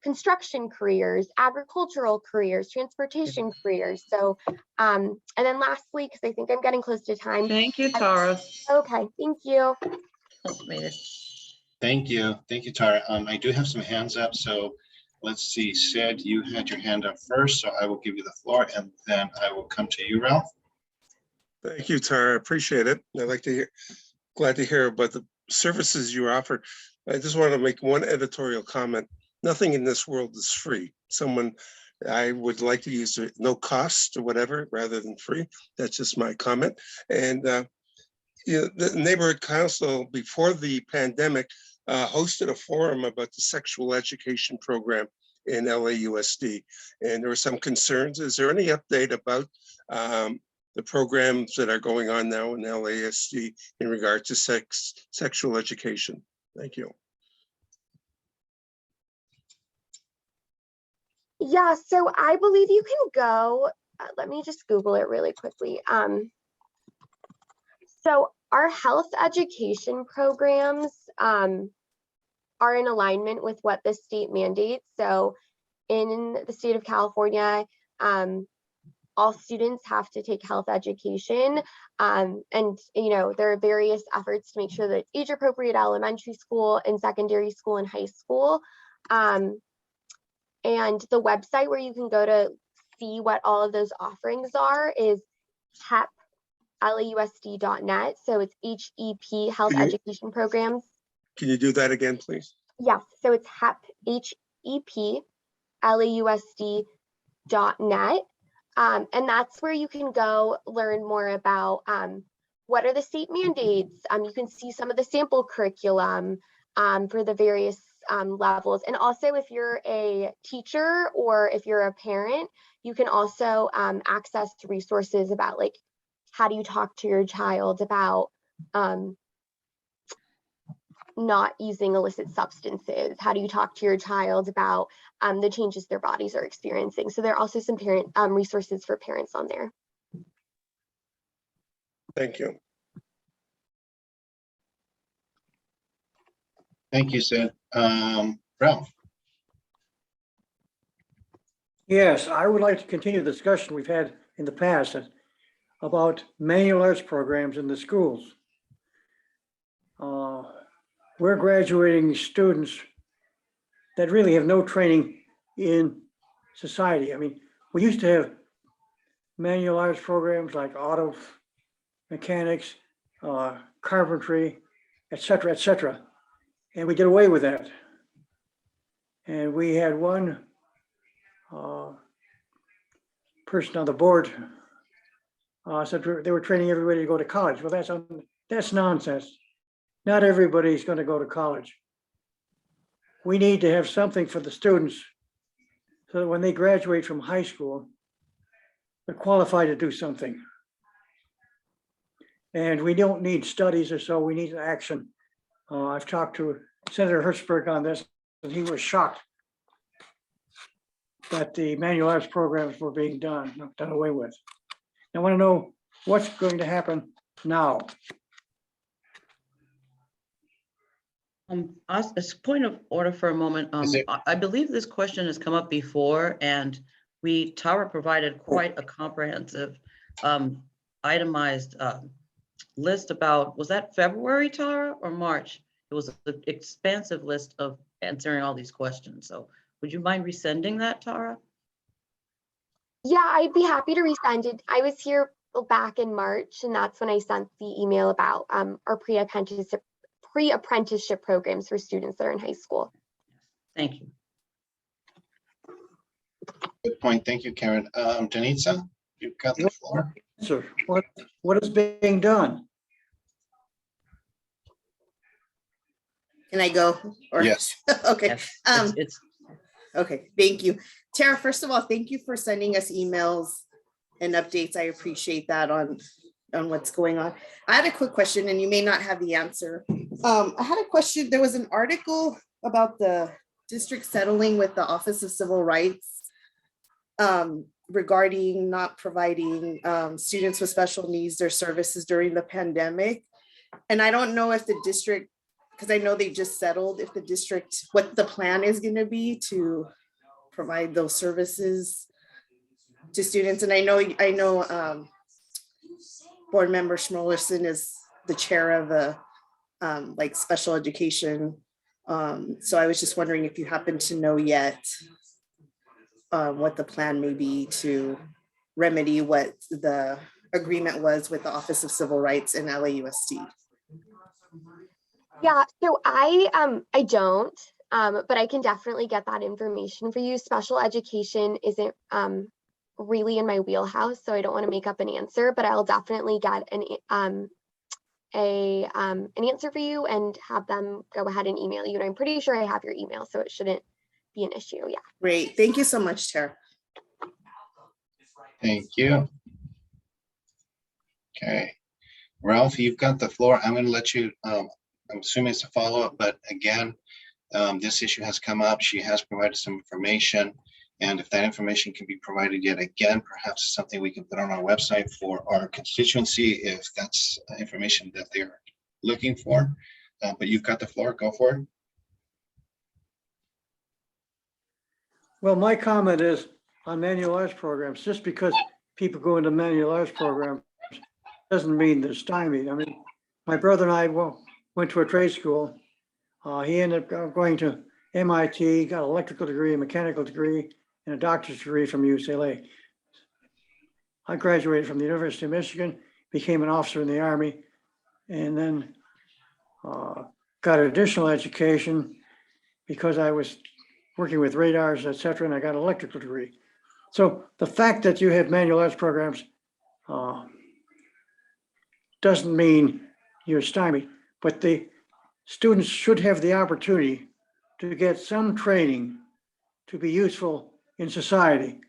construction careers, agricultural careers, transportation careers. So, and then lastly, because I think I'm getting close to time. Thank you, Tara. Okay, thank you. Thank you, Tara. I do have some hands up, so let's see. Sid, you had your hand up first, so I will give you the floor, and then I will come to you, Ralph. Thank you, Tara. Appreciate it. I'd like to hear, glad to hear about the services you offer. I just want to make one editorial comment. Nothing in this world is free. I would like to use no cost or whatever rather than free. That's just my comment. And the neighborhood council before the pandemic hosted a forum about the sexual education program in LAUSD. And there were some concerns. Is there any update about the programs that are going on now in LAUSD in regard to sexual education? Thank you. Yeah, so I believe you can go, let me just Google it really quickly. So our health education programs are in alignment with what the state mandates. So in the state of California, all students have to take health education. And, there are various efforts to make sure that it's age appropriate elementary school and secondary school and high school. And the website where you can go to see what all of those offerings are is HEP.lausd.net. So it's HEP, Health Education Programs. Can you do that again, please? Yes, so it's HEP, HEP, LAUSD.net. And that's where you can go learn more about what are the state mandates. You can see some of the sample curriculum for the various levels. And also if you're a teacher or if you're a parent, you can also access resources about like, how do you talk to your child about not using illicit substances? How do you talk to your child about the changes their bodies are experiencing? So there are also some parent resources for parents on there. Thank you. Thank you, Sid. Ralph. Yes, I would like to continue the discussion we've had in the past about manual arts programs in the schools. We're graduating students that really have no training in society. I mean, we used to have manual arts programs like auto mechanics, carpentry, et cetera, and we did away with that. And we had one person on the board said they were training everybody to go to college. Well, that's nonsense. Not everybody's going to go to college. We need to have something for the students so that when they graduate from high school, they're qualified to do something. And we don't need studies or so, we need action. I've talked to Senator Hertzberg on this, and he was shocked that the manual arts programs were being done away with. I want to know what's going to happen now. As a point of order for a moment, I believe this question has come up before, and Tara provided quite a comprehensive itemized list about, was that February, Tara, or March? It was an expansive list of answering all these questions. So would you mind resending that, Tara? Yeah, I'd be happy to resend it. I was here back in March, and that's when I sent the email about our pre-apprenticeship programs for students that are in high school. Thank you. Good point. Thank you, Karen. Danitza, you've got the floor. Sir, what is being done? Can I go? Or? Yes. Okay. Yes. Okay, thank you. Tara, first of all, thank you for sending us emails and updates. I appreciate that on what's going on. I had a quick question, and you may not have the answer. I had a question. There was an article about the district settling with the Office of Civil Rights regarding not providing students with special needs their services during the pandemic. And I don't know if the district, because I know they just settled, if the district, what the plan is going to be to provide those services to students. And I know board member Schmolerson is the chair of the like special education. So I was just wondering if you happen to know yet what the plan may be to remedy what the agreement was with the Office of Civil Rights and LAUSD. Yeah, so I don't, but I can definitely get that information for you. Special education isn't really in my wheelhouse, so I don't want to make up an answer, but I'll definitely get an answer for you and have them go ahead and email you. And I'm pretty sure I have your email, so it shouldn't be an issue. Yeah. Great. Thank you so much, Tara. Thank you. Okay. Ralph, you've got the floor. I'm going to let you, I'm assuming it's a follow-up, but again, this issue has come up. She has provided some information. And if that information can be provided yet again, perhaps something we can put on our website for our constituency, if that's information that they're looking for. But you've got the floor. Go for it. Well, my comment is on manual arts programs, just because people go into manual arts programs doesn't mean they're stymied. I mean, my brother and I went to a trade school. He ended up going to MIT, got an electrical degree, a mechanical degree, and a doctor's degree from UCLA. I graduated from the University of Michigan, became an officer in the Army, and then got additional education because I was working with radars, et cetera, and I got an electrical degree. So the fact that you have manual arts programs doesn't mean you're stymied, but the students should have the opportunity to get some training to be useful in society.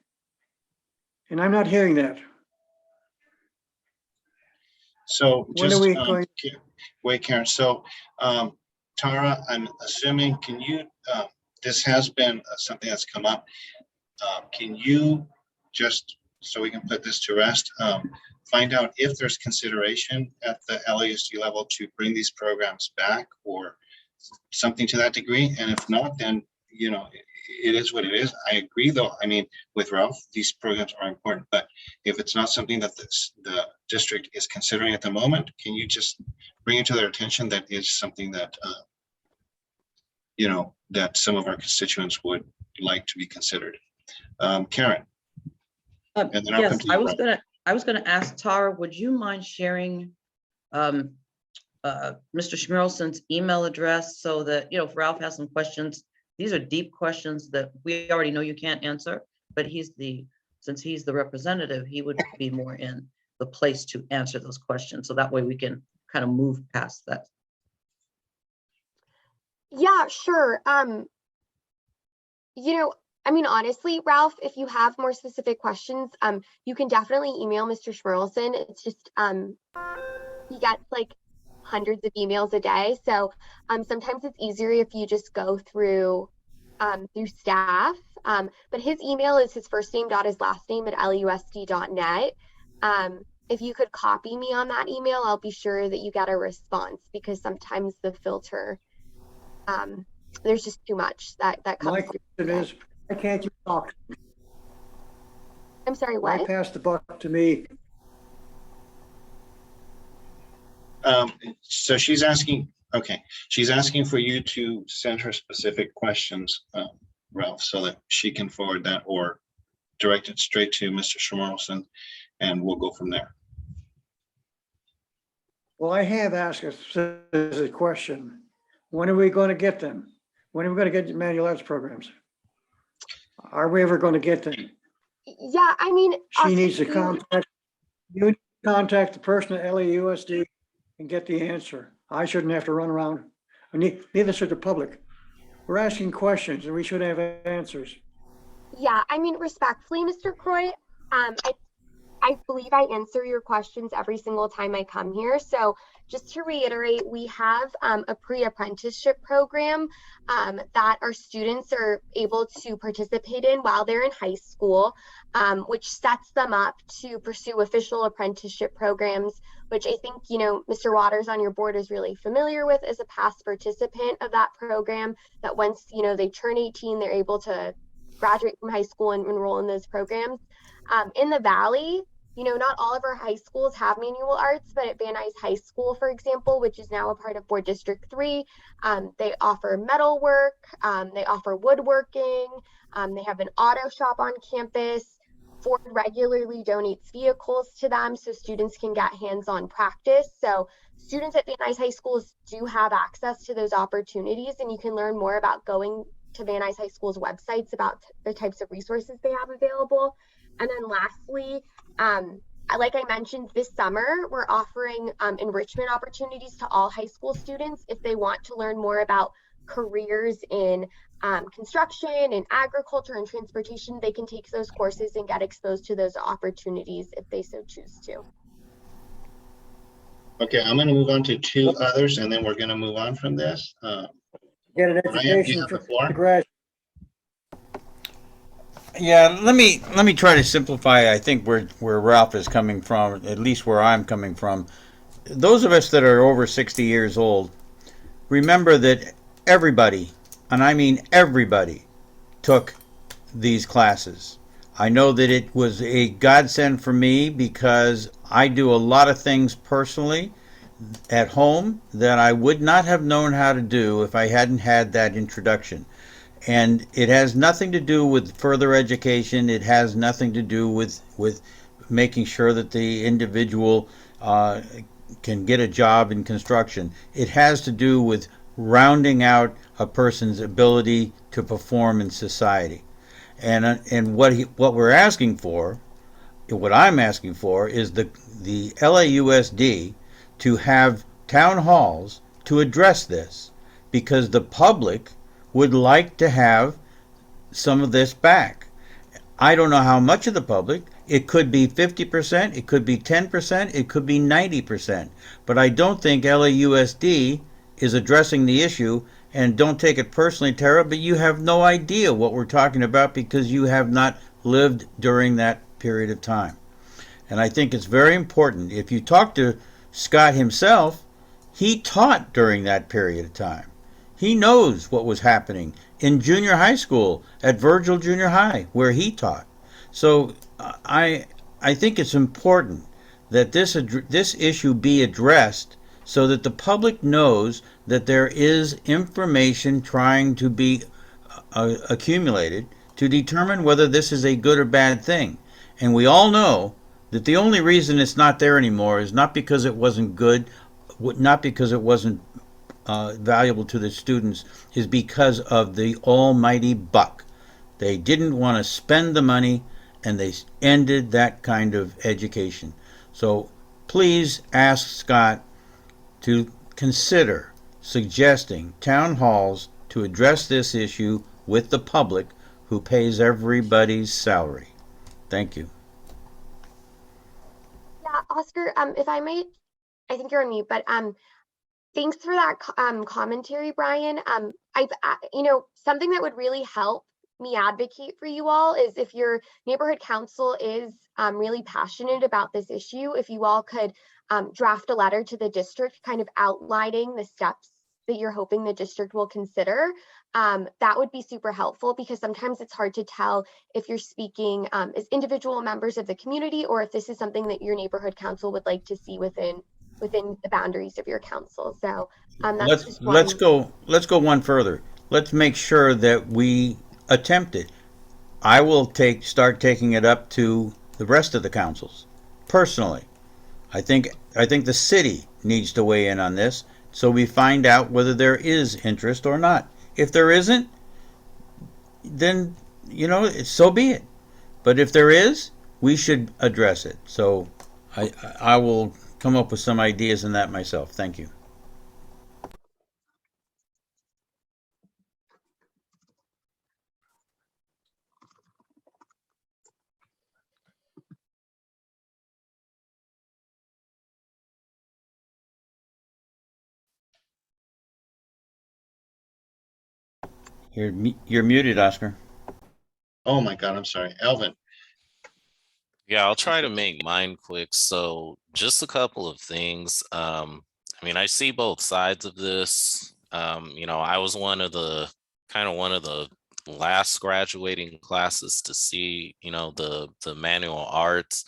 And I'm not hearing that. So When just are we going? wait, Karen. So Tara, I'm assuming, can you, this has been something that's come up. Can you just, so we can put this to rest, find out if there's consideration at the LAUSD level to bring these programs back or something to that degree? And if not, then, you know, it is what it is. I agree though. I mean, with Ralph, these programs are important, but if it's not something that the district is considering at the moment, can you just bring it to their attention that is something that, you know, that some of our constituents would like to be considered? Karen. And then I'll come Yes, to you, I was gonna ask Tara, would you mind sharing Mr. Schmirlson's email address so that, you know, if Ralph has some questions, these are deep questions that we already know you can't answer, but since he's the representative, he would be more in the place to answer those questions. So that way we can kind of move past that. Yeah, sure. You know, I mean, honestly, Ralph, if you have more specific questions, you can definitely email Mr. Schmirlson. It's just, he gets like hundreds of emails a day. So sometimes it's easier if you just go through staff. But his email is his first name dot his last name at lausd.net. If you could copy me on that email, I'll be sure that you get a response, because sometimes the filter, there's just too much that comes My through. question is, why can't you talk? I'm sorry, Why what? pass the buck to me? So she's asking, okay, she's asking for you to send her specific questions, Ralph, so that she can forward that or direct it straight to Mr. Schmirlson, and we'll go from there. Well, I have asked a specific question. When are we going to get them? When are we going to get manual arts programs? Are we ever going to get them? Yeah, I mean, She needs to contact, you need to contact the person at LAUSD and get the answer. I shouldn't have to run around. Neither should the public. We're asking questions and we should have answers. yeah, I mean, respectfully, Mr. Croy, I believe I answer your questions every single time I come here. So just to reiterate, we have a pre-apprenticeship program that our students are able to participate in while they're in high school, which sets them up to pursue official apprenticeship programs, which I think, Mr. Waters on your board is really familiar with as a past participant of that program, that once, they turn 18, they're able to graduate from high school and enroll in those programs. In the Valley, not all of our high schools have manual arts, but at Van Nuys High School, for example, which is now a part of Board District 3, they offer metal work, they offer woodworking, they have an auto shop on campus. Ford regularly donates vehicles to them so students can get hands-on practice. So students at Van Nuys High Schools do have access to those opportunities, and you can learn more about going to Van Nuys High School's websites about the types of resources they have available. And then lastly, like I mentioned, this summer, we're offering enrichment opportunities to all high school students if they want to learn more about careers in construction and agriculture and transportation. They can take those courses and get exposed to those opportunities if they so choose to. Okay, I'm going to move on to two others, and then we're going to move on from this. Get an Ryan, education you have the for floor. graduate. Yeah, let me try to simplify. I think where Ralph is coming from, at least where I'm coming from. Those of us that are over 60 years old, remember that everybody, and I mean everybody, took these classes. I know that it was a godsend for me because I do a lot of things personally at home that I would not have known how to do if I hadn't had that introduction. And it has nothing to do with further education. It has nothing to do with making sure that the individual can get a job in construction. It has to do with rounding out a person's ability to perform in society. And what we're asking for, what I'm asking for, is the LAUSD to have town halls to address this, because the public would like to have some of this back. I don't know how much of the public. It could be 50%, it could be 10%, it could be 90%. But I don't think LAUSD is addressing the issue. And don't take it personally, Tara, but you have no idea what we're talking about because you have not lived during that period of time. And I think it's very important. If you talk to Scott himself, he taught during that period of time. He knows what was happening in junior high school at Virgil Junior High, where he taught. So I think it's important that this issue be addressed so that the public knows that there is information trying to be accumulated to determine whether this is a good or bad thing. And we all know that the only reason it's not there anymore is not because it wasn't good, not because it wasn't valuable to the students, is because of the almighty buck. They didn't want to spend the money, and they ended that kind of education. So please ask Scott to consider suggesting town halls to address this issue with the public who pays everybody's salary. Thank you. Yeah, Oscar, if I might, I think you're on mute, but thanks for that commentary, Brian. Something that would really help me advocate for you all is if your neighborhood council is really passionate about this issue, if you all could draft a letter to the district kind of outlining the steps that you're hoping the district will consider, that would be super helpful, because sometimes it's hard to tell if you're speaking as individual members of the community or if this is something that your neighborhood council would like to see within the boundaries of your council. So that's just one. Let's go one further. Let's make sure that we attempt it. I will start taking it up to the rest of the councils personally. I think the city needs to weigh in on this so we find out whether there is interest or not. If there isn't, then so be it. But if there is, we should address it. So I will come up with some ideas in that myself. Thank you. You're muted, Oscar. Oh my God, I'm sorry. Elvin. Yeah, I'll try to make mine quick. So just a couple of things. I mean, I see both sides of this. I was one of the last graduating classes to see, the manual arts.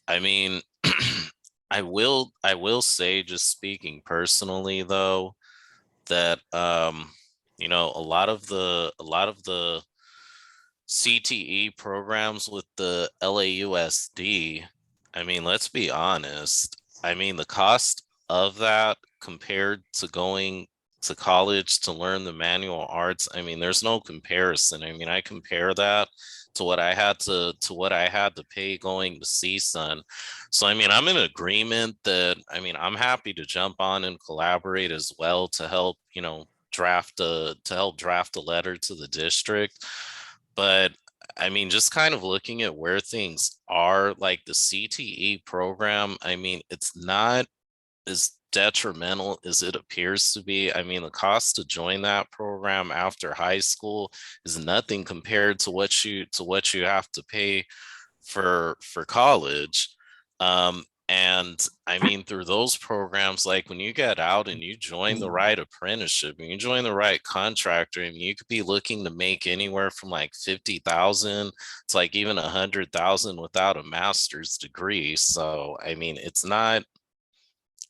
I mean, I will say, just speaking personally though, that a lot of the CTE programs with the LAUSD, I mean, let's be honest. I mean, the cost of that compared to going to college to learn the manual arts, I mean, there's no comparison. I mean, I compare that to what I had to pay going to CSUN. So I mean, I'm in agreement that, I mean, I'm happy to jump on and collaborate as well to help, draft a letter to the district. But I mean, just kind of looking at where things are, like the CTE program, I mean, it's not as detrimental as it appears to be. I mean, the cost to join that program after high school is nothing compared to what you have to pay for college. And I mean, through those programs, like when you get out and you join the right apprenticeship and you join the right contractor, I mean, you could be looking to make anywhere from like 50,000 to like even 100,000 without a master's degree. So I mean, it's not.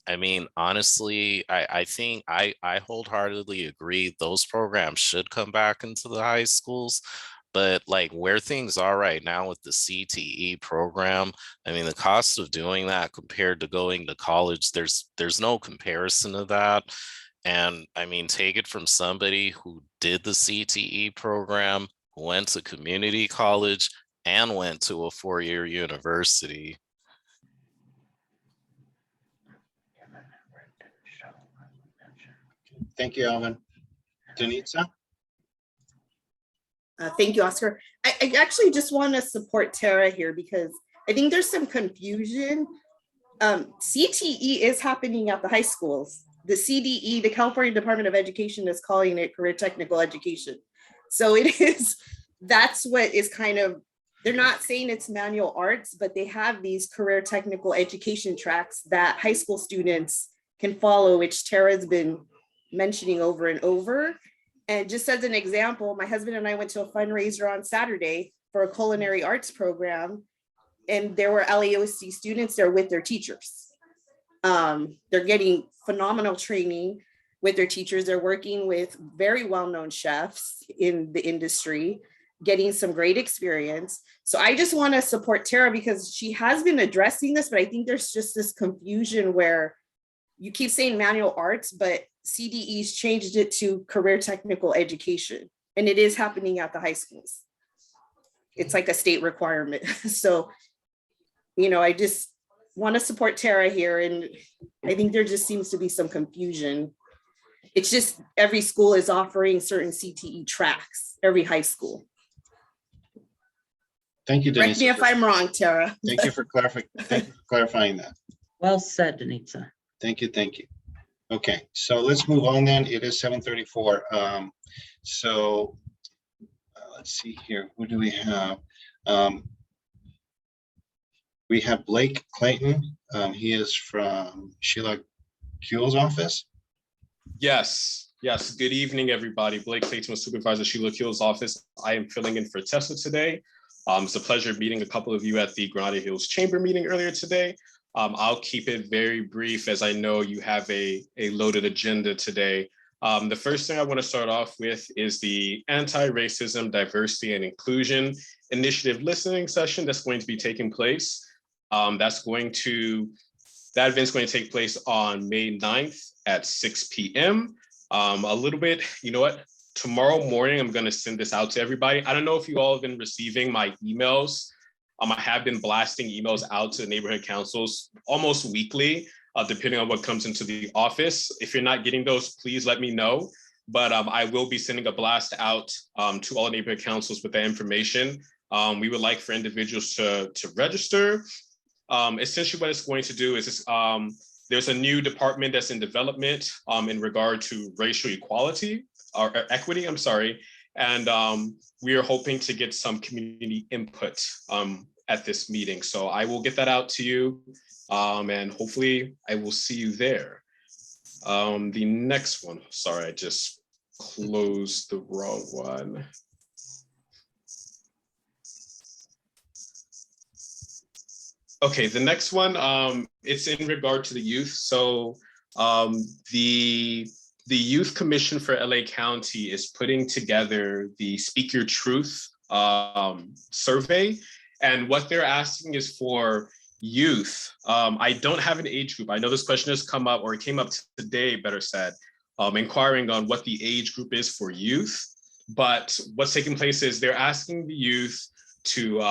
I mean, honestly, I think I wholeheartedly agree those programs should come back into the high schools. But like where things are right now with the CTE program, I mean, the cost of doing that compared to going to college, there's no comparison to that. And I mean, take it from somebody who did the CTE program, who went to community college, and went to a four-year university. Thank you, Alvin. Denitza? Thank you, Oscar. I actually just want to support Tara here because I think there's some confusion. CTE is happening at the high schools. The CDE, the California Department of Education, is calling it career technical education. So it is, that's what is kind of, they're not saying it's manual arts, but they have these career technical education tracks that high school students can follow, which Tara's been mentioning over and over. And just as an example, my husband and I went to a fundraiser on Saturday for a culinary arts program, and there were LAOC students there with their teachers. They're getting phenomenal training with their teachers. They're working with very well-known chefs in the industry, getting some great experience. So I just want to support Tara because she has been addressing this, but I think there's just this confusion where you keep saying manual arts, but CDE's changed it to career technical education, and it is happening at the high schools. It's like a state requirement. So, I just want to support Tara here, and I think there just seems to be some confusion. It's just every school is offering certain CTE tracks, every high school. Thank you, Correct Denitza. me if I'm wrong, Tara. Thank you for clarifying that. Well said, Denitza. Thank you. Okay, so let's move on then. It is 7:34. Let's see here. Who do we have? We have Blake Clayton. He is from Sheila Kuehl's office. Yes. Good evening, everybody. Blake Clayton, Supervisor Sheila Kuehl's office. I am filling in for Tessa today. It's a pleasure meeting a couple of you at the Granada Hills Chamber meeting earlier today. I'll keep it very brief as I know you have a loaded agenda today. The first thing I want to start off with is the Anti-Racism, Diversity, and Inclusion Initiative listening session that's going to be taking place. That event's going to take place on May 9th at 6 p.m. A little bit, tomorrow morning, I'm going to send this out to everybody. I don't know if you all have been receiving my emails. I have been blasting emails out to the neighborhood councils almost weekly, depending on what comes into the office. If you're not getting those, please let me know. But I will be sending a blast out to all neighborhood councils with that information. We would like for individuals to register. Essentially what it's going to do is there's a new department that's in development in regard to racial equality. or equity, I'm sorry. And we are hoping to get some community input at this meeting. So I will get that out to you, and hopefully I will see you there. The next one, sorry, I just closed the wrong one. Okay, the next one, it's in regard to the youth. So the Youth Commission for LA County is putting together the Speak Your Truth survey. And what they're asking is for youth. I don't have an age group. I know this question has come up, or it came up today, better said, inquiring on what the age group is for youth. But what's taking place is they're asking the youth to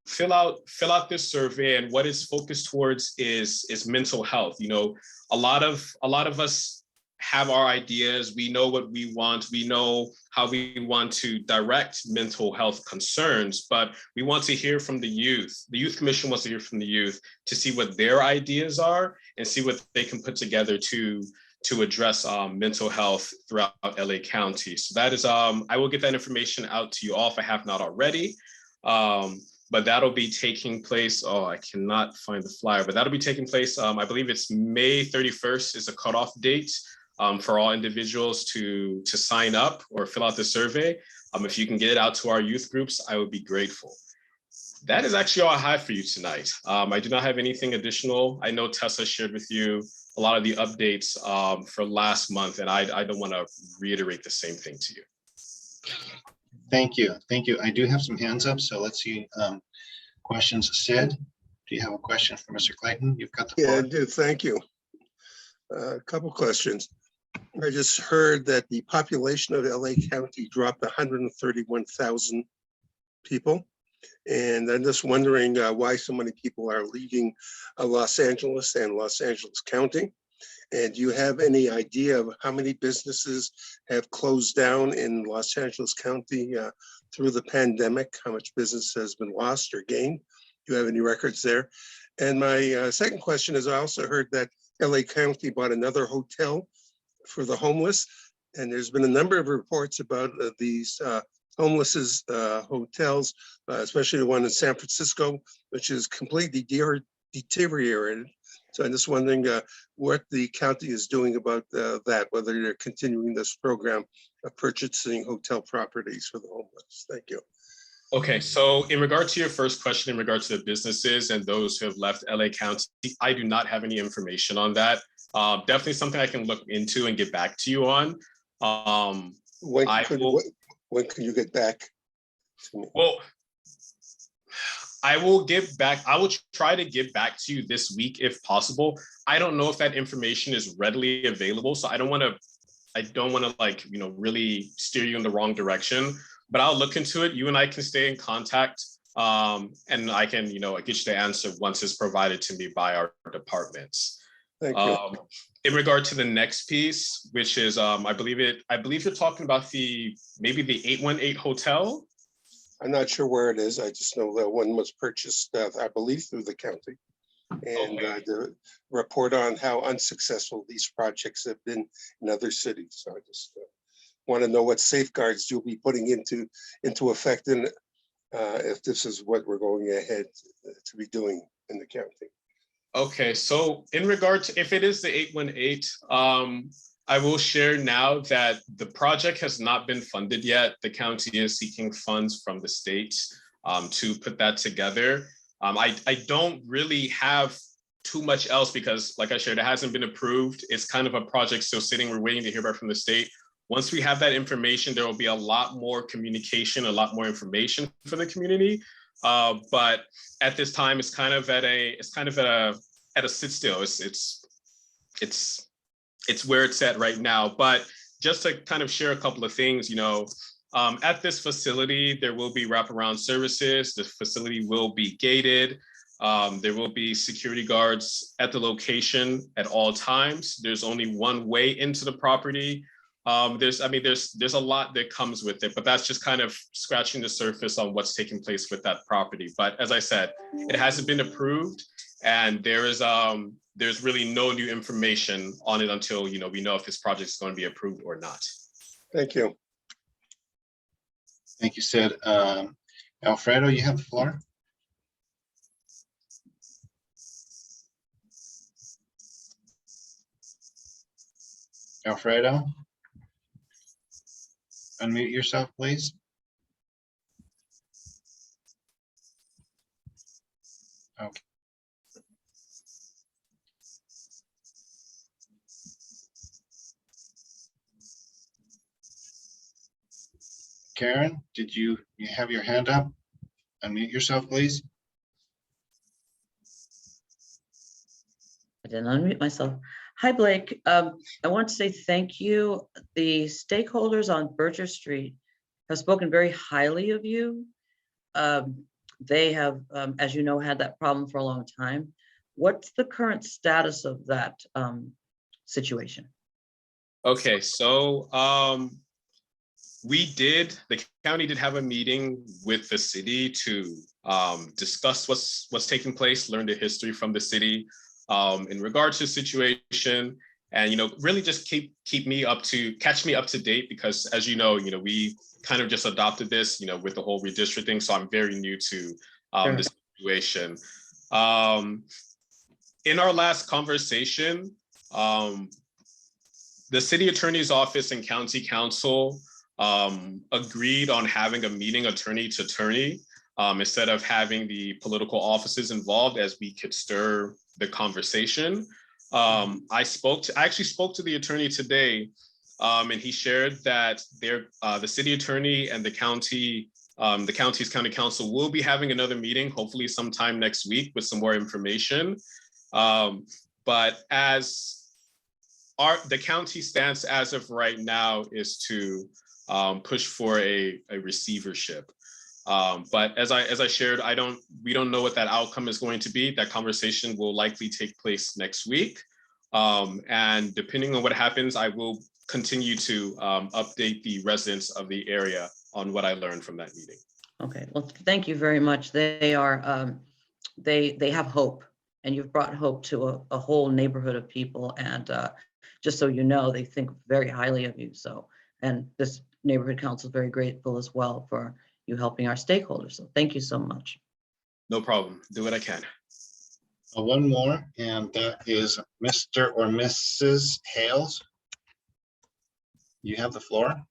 fill out this survey, and what it's focused towards is mental health. You know, a lot of us have our ideas. We know what we want. We know how we want to direct mental health concerns, but we want to hear from the youth. The Youth Commission wants to hear from the youth to see what their ideas are and see what they can put together to address mental health throughout LA County. So that is, I will get that information out to you all if I have not already. But that'll be taking place. Oh, I cannot find the flyer, but that'll be taking place. I believe it's May 31st is a cutoff date for all individuals to sign up or fill out the survey. If you can get it out to our youth groups, I would be grateful. That is actually all I have for you tonight. I do not have anything additional. I know Tessa shared with you a lot of the updates for last month, and I don't want to reiterate the same thing to you. Thank you. Thank you. I do have some hands up, so let's see. Questions. Sid, do you have a question for Mr. Clayton? You've got the floor. Yeah, I do. Thank you. A couple questions. I just heard that the population of LA County dropped 131,000 people. And I'm just wondering why so many people are leaving Los Angeles and Los Angeles County. And do you have any idea of how many businesses have closed down in Los Angeles County through the pandemic? How much business has been lost or gained? Do you have any records there? And my second question is, I also heard that LA County bought another hotel for the homeless. And there's been a number of reports about these homeless hotels, especially the one in San Francisco, which is completely deteriorated. So I'm just wondering what the county is doing about that, whether they're continuing this program of purchasing hotel properties for the homeless. Thank you. Okay, so in regard to your first question, in regard to the businesses and those who have left LA County, I do not have any information on that. Definitely something I can look into and get back to you on. When can you get back to me? Well, I will get back. I will try to get back to you this week if possible. I don't know if that information is readily available, so I don't want to like, you know, really steer you in the wrong direction, but I'll look into it. You and I can stay in contact, and I can, you know, get you the answer once it's provided to me by our departments. Thank you. In regard to the next piece, which is, I believe you're talking about maybe the 818 hotel. I'm not sure where it is. I just know that one was purchased, I believe, through the county. And Okay. the report on how unsuccessful these projects have been in other cities. So I just want to know what safeguards you'll be putting into effect in if this is what we're going ahead to be doing in the county. Okay, so in regard to, if it is the 818, I will share now that the project has not been funded yet. The county is seeking funds from the state to put that together. I don't really have too much else because, like I shared, it hasn't been approved. It's kind of a project still sitting. We're waiting to hear back from the state. Once we have that information, there will be a lot more communication, a lot more information for the community. But at this time, it's kind of at a sit still. It's where it's at right now. But just to kind of share a couple of things, you know, at this facility, there will be wraparound services. The facility will be gated. There will be security guards at the location at all times. There's only one way into the property. There's a lot that comes with it, but that's just kind of scratching the surface on what's taking place with that property. But as I said, it hasn't been approved, and there's really no new information on it until, you know, we know if this project is going to be approved or not. Thank you. Thank you, Sid. Alfredo, you have the floor. Alfredo? Unmute yourself, please. Okay. Karen, did you have your hand up? Unmute yourself, please. I didn't unmute myself. Hi, Blake. I want to say thank you. The stakeholders on Berger Street have spoken very highly of you. They have, as you know, had that problem for a long time. What's the current status of that situation? Okay, so the county did have a meeting with the city to discuss what's taking place, learn the history from the city in regards to the situation, and really just catch me up to date, because as you know, we kind of just adopted this, with the whole redistricting, so I'm very new to this situation. In our last conversation, the city attorney's office and county council agreed on having a meeting attorney to attorney instead of having the political offices involved, as we could stir the conversation. I actually spoke to the attorney today, and he shared that the city attorney and the county's county council will be having another meeting, hopefully sometime next week, with some more information. But as the county stance as of right now is to push for a receivership. But as I shared, we don't know what that outcome is going to be. That conversation will likely take place next week. And depending on what happens, I will continue to update the residents of the area on what I learned from that meeting. Okay, well, thank you very much. They are, they have hope, and you've brought hope to a whole neighborhood of people. And just so you know, they think very highly of you. So, and this neighborhood council is very grateful as well for you helping our stakeholders. So thank you so much. No problem. Do what I can. One more, and that is Mr. or Mrs. Hales. You have the floor.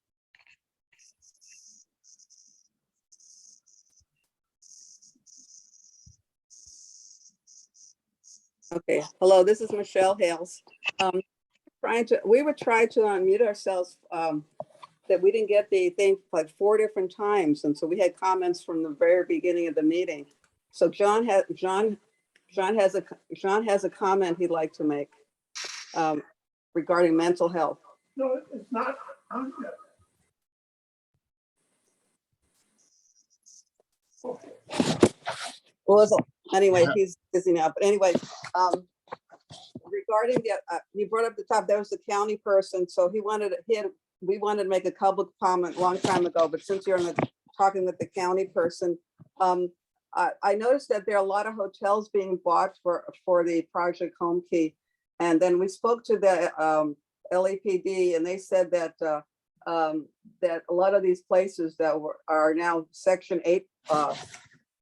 Okay, hello, this is Michelle Hales. We were trying to unmute ourselves, that we didn't get the thing like 4 different times. And so we had comments from the very beginning of the meeting. So John has a comment he'd like to make regarding mental health. No, it's not. Well, anyway, he's busy now, but anyway, regarding he brought up the top, that was the county person, so we wanted to make a public comment a long time ago, but since you're talking with the county person, I noticed that there are a lot of hotels being bought for the Project Home Key, and then we spoke to the LAPD, and they said that that a lot of these places that are now Section 8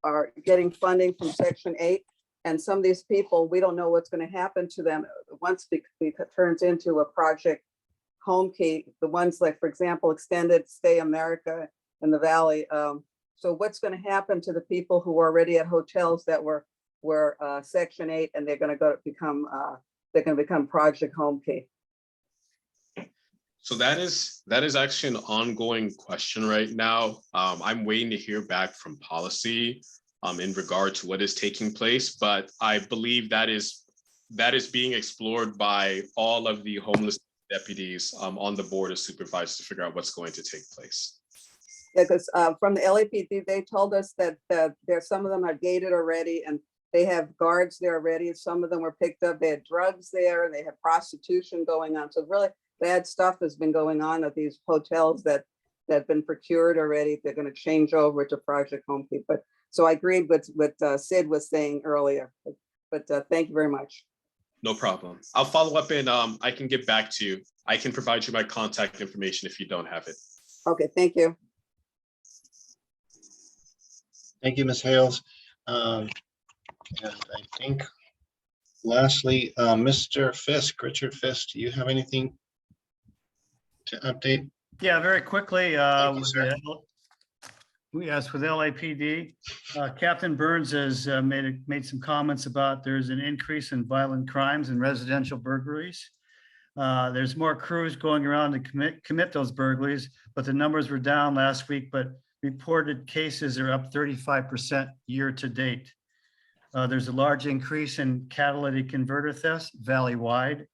are getting funding from Section 8. And some of these people, we don't know what's going to happen to them once it turns into a Project Home Key. The ones like, for example, Extended Stay America in the Valley. So what's going to happen to the people who are already at hotels that were Section 8, and they're going to become Project Home Key? So that is actually an ongoing question right now. I'm waiting to hear back from policy in regard to what is taking place, but I believe that is being explored by all of the homeless deputies on the board of supervisors to figure out what's going to take place. Yeah, because from the LAPD, they told us that some of them are gated already, and they have guards there already. Some of them were picked up. They had drugs there, and they had prostitution going on. So really bad stuff has been going on at these hotels that have been procured already. They're going to change over to Project Home Key. But so I agreed with what Sid was saying earlier. But thank you very much. No problem. I'll follow up and I can get back to you. I can provide you my contact information if you don't have it. Okay, thank you. Thank you, Ms. Hales. And I think lastly, Mr. Fisk, Richard Fisk, do you have anything to update? Yeah, very quickly, Thank you, with sir. yes, with LAPD, Captain Burns has made some comments about there's an increase in violent crimes and residential burglaries. There's more crews going around to commit those burglaries, but the numbers were down last week, but reported cases are up 35% year to date. There's a large increase in catalytic converter thefts valley-wide,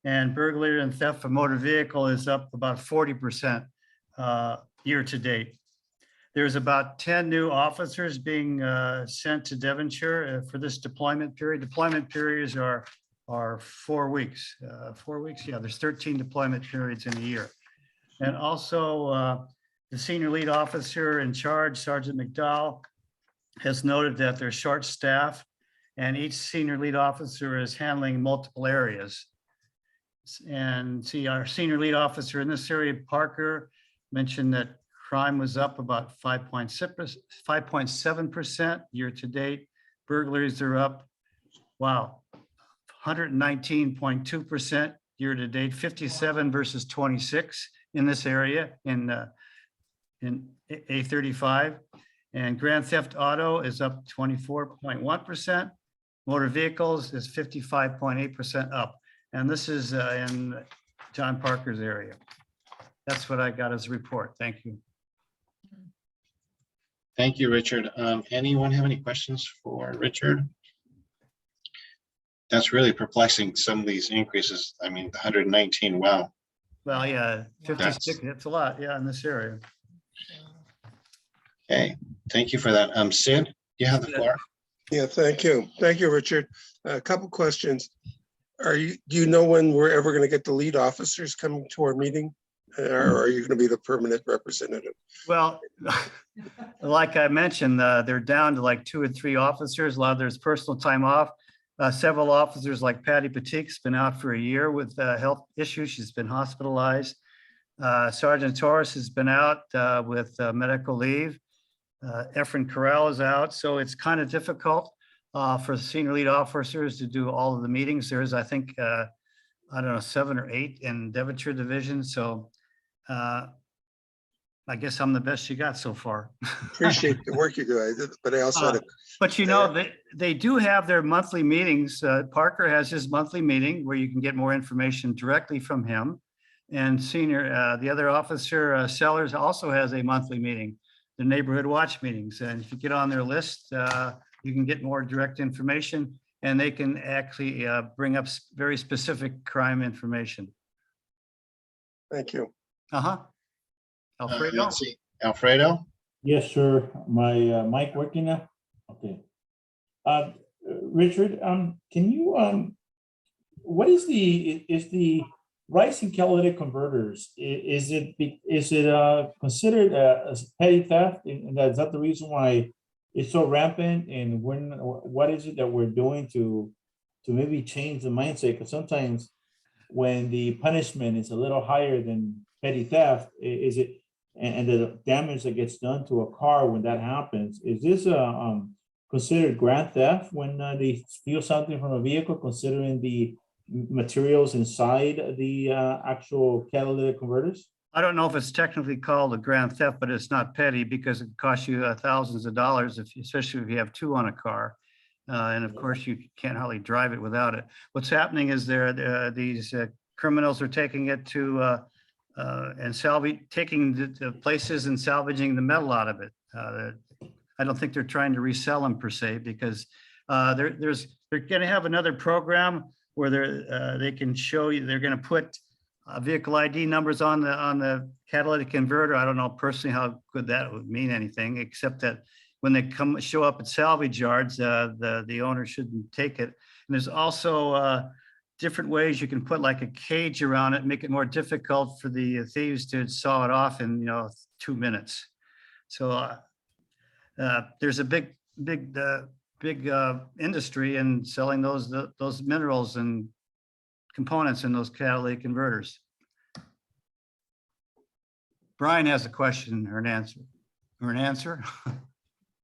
and burglary and theft of motor vehicle is up about 40% year to date. There's about 10 new officers being sent to Devonshire for this deployment period. Deployment periods are 4 weeks. 4 weeks, yeah, there's 13 deployment periods in a year. And also the senior lead officer in charge, Sergeant McDowell, has noted that they're short staff and each senior lead officer is handling multiple areas. And see, our senior lead officer in this area, Parker, mentioned that crime was up about 5.7% year to date. Burglaries are up, wow, 119.2% year to date, 57 versus 26 in this area in A35. And grand theft auto is up 24.1%. Motor vehicles is 55.8% up. And this is in John Parker's area. That's what I got as a report. Thank you. Thank you, Richard. Anyone have any questions for Richard? That's really perplexing, some of these increases. I mean, 119, wow. Well, yeah, 56, that's a lot, yeah, in this area. Okay, thank you for that. Sid, you have the floor. Yeah, thank you. Thank you, Richard. A couple questions. Do you know when we're ever going to get the lead officers coming to our meeting? Or are you going to be the permanent representative? Well, like I mentioned, they're down to like 2 or 3 officers. A lot of there's personal time off. Several officers like Patty Patik's been out for a year with health issues. She's been hospitalized. Sergeant Torres has been out with medical leave. Efren Corral is out. So it's kind of difficult for the senior lead officers to do all of the meetings. There's, I think, I don't know, 7 or 8 in Devonshire Division. So I guess I'm the best you got so far. Appreciate the work you do, but I also had a. But you know, they do have their monthly meetings. Parker has his monthly meeting where you can get more information directly from him. And the other officer, Sellers, also has a monthly meeting, the neighborhood watch meetings. And if you get on their list, you can get more direct information and they can actually bring up very specific crime information. Thank you. Alfredo? Let's see. Alfredo? Yes, sir. My mic working now? Okay. Richard, can you, what is the rise in catalytic converters? Is it considered as petty theft? And is that the reason why it's so rampant? And what is it that we're doing to maybe change the mindset? Because sometimes when the punishment is a little higher than petty theft, is it, and the damage that gets done to a car when that happens, is this considered grand theft when they steal something from a vehicle, considering the materials inside the actual catalytic converters? I don't know if it's technically called a grand theft, but it's not petty because it costs you thousands of dollars, especially if you have 2 on a car. And of course, you can't hardly drive it without it. What's happening is these criminals are taking it to and taking the places and salvaging the metal out of it. I don't think they're trying to resell them per se, because they're going to have another program where they can show you. They're going to put vehicle ID numbers on the catalytic converter. I don't know personally how good that would mean anything, except that when they show up at salvage yards, the owner shouldn't take it. And there's also different ways you can put like a cage around it, make it more difficult for the thieves to saw it off in 2 minutes. So there's a big big industry in selling those minerals and components in those catalytic converters. Brian has a question or an answer. Yes,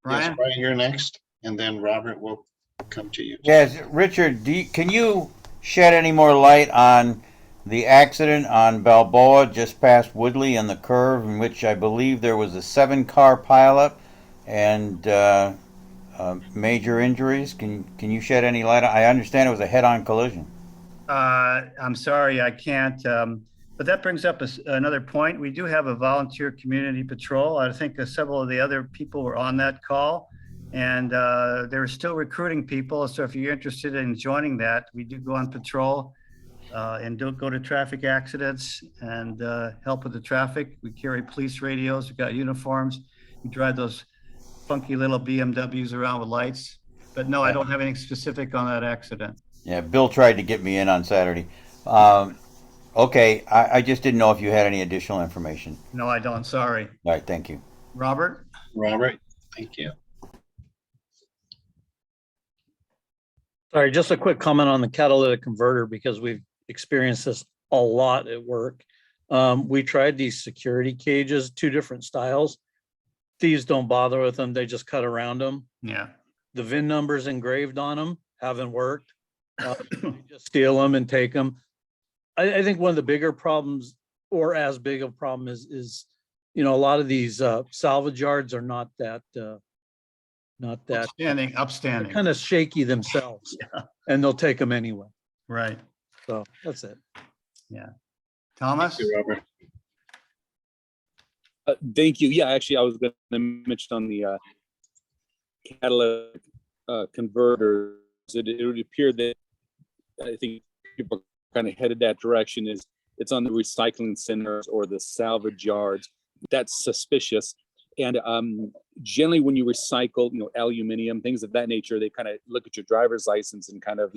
Brian? Brian, you're next, and then Robert will come to you. Yes, Richard, can you shed any more light on the accident on Balboa just past Woodley and the curve, in which I believe there was a 7-car pileup and major injuries? Can you shed any light? I understand it was a head-on collision. I'm sorry, I can't. But that brings up another point. We do have a volunteer community patrol. I think several of the other people were on that call, and they're still recruiting people. So if you're interested in joining that, we do go on patrol and don't go to traffic accidents and help with the traffic. We carry police radios. We've got uniforms. We drive those funky little BMWs around with lights. But no, I don't have anything specific on that accident. Yeah, Bill tried to get me in on Saturday. Okay, I just didn't know if you had any additional information. No, I don't. Sorry. All right, thank you. Robert? Robert, thank you. Sorry, just a quick comment on the catalytic converter, because we've experienced this a lot at work. We tried these security cages, 2 different styles. Thieves don't bother with them. They just cut around them. Yeah. The VIN numbers engraved on them haven't worked. They just steal them and take them. I think one of the bigger problems, or as big of a problem, is a lot of these salvage yards are not that upstanding, kind of shaky themselves. Yeah. And they'll take them anyway. Right. So that's it. Yeah. Thomas? Thank you, Robert. Thank you. Yeah, actually, I was going to mention on the catalytic converters, it would appear that I think people kind of headed that direction. Is it's on the recycling centers or the salvage yards. That's suspicious. And generally, when you recycle, aluminum, things of that nature, they kind of look at your driver's license and kind of,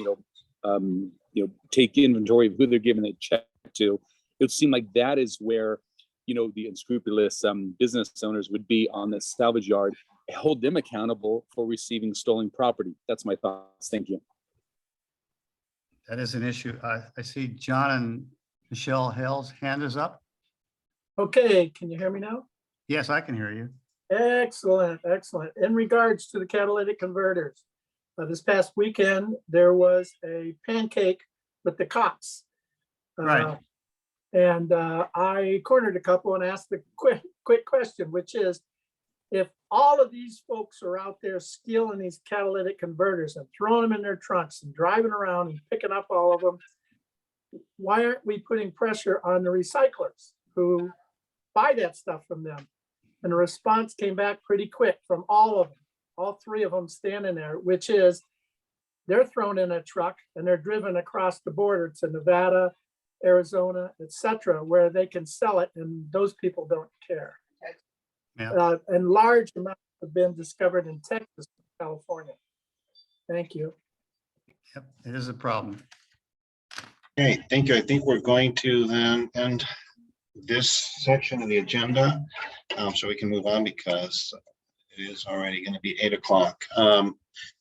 take inventory of who they're giving a check to. It would seem like that is where, the unscrupulous business owners would be on the salvage yard, hold them accountable for receiving stolen property. That's my thoughts. Thank you. That is an issue. I see John and Michelle Hale's hand is up. Okay, can you hear me now? Yes, I can hear you. Excellent, excellent. In regards to the catalytic converters, this past weekend, there was a pancake with the cops. Right. And I cornered a couple and asked the quick question, which is, if all of these folks are out there stealing these catalytic converters and throwing them in their trunks and driving around and picking up all of them, why aren't we putting pressure on the recyclers who buy that stuff from them? And the response came back pretty quick from all of them, all 3 of them standing there, which is they're thrown in a truck and they're driven across the border to Nevada, Arizona, etc., where they can sell it, and those people don't care. Yeah. And large amounts have been discovered in Texas and California. Thank you. Yep, it is a problem. Okay, thank you. I think we're going to then end this section of the agenda, so we can move on because it is already going to be 8 o'clock.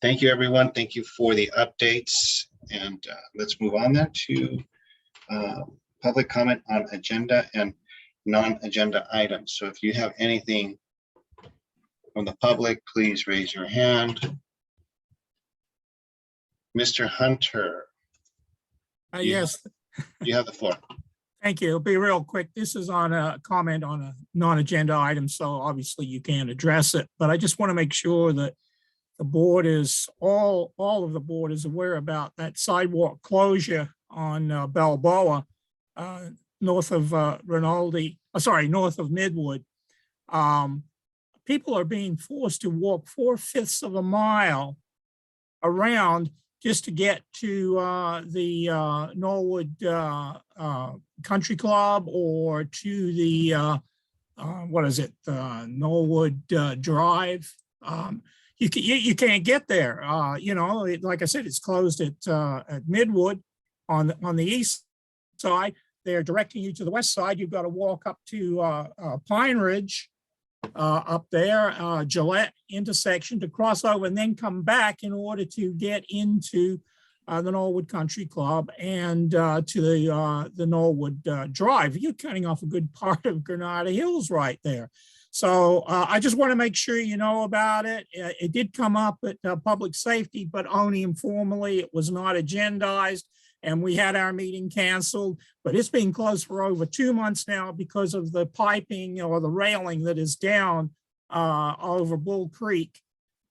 Thank you, everyone. Thank you for the updates, and let's move on then to public comment on agenda and non-agenda items. So if you have anything from the public, please raise your hand. Mr. Hunter. Yes. You have the floor. Thank you. It'll be real quick. This is on a comment on a non-agenda item, so obviously you can't address it, but I just want to make sure that the board is, all of the board is aware about that sidewalk closure on Balboa, north of north of Midwood. People are being forced to walk 4/5 of a mile around just to get to the Norwood Country Club or to the Norwood Drive. You can't get there. Like I said, it's closed at Midwood on the east side. They're directing you to the west side. You've got to walk up to Pine Ridge up there, Gillette intersection, to cross over and then come back in order to get into the Norwood Country Club and to the Norwood Drive. You're cutting off a good part of Granada Hills right there. So I just want to make sure you know about it. It did come up at public safety, but only informally. It was not agendized, and we had our meeting canceled, but it's been closed for over 2 months now because of the piping or the railing that is down over Bull Creek.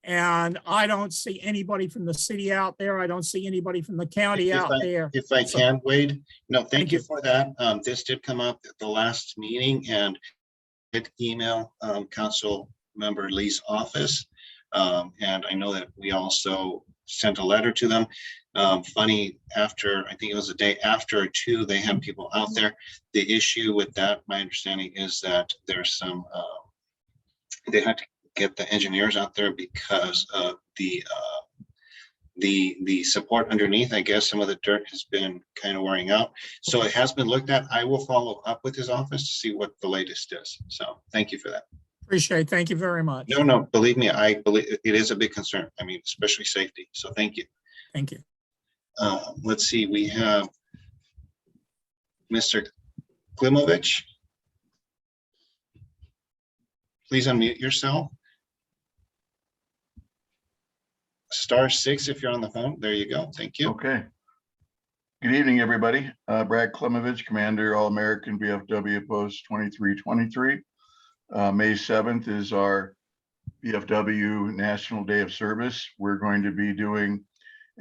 And I don't see anybody from the city out there. I don't see anybody from the county out there. If I So- can, Wade, no, thank you for that. This did come up at the last meeting, and did email Council Member Lee's office. And I know that we also sent a letter to them. Funny, after, I think it was the day after too, they had people out there. The issue with that, my understanding is that there's some, they had to get the engineers out there because of the support underneath. I guess some of the dirt has been kind of wearing out. So it has been looked at. I will follow up with his office to see what the latest is. So thank you for that. Appreciate it. Thank you very much. No, believe me, I believe it is a big concern. I mean, especially safety. So thank you. Thank you. Let's see, we have Mr. Klimovich. Please unmute yourself. *6 if you're on the phone. There you go. Thank you. Okay. Good evening, everybody. Brad Klimovich, Commander, All-American VFW Post 2323. May 7th is our VFW National Day of Service. We're going to be doing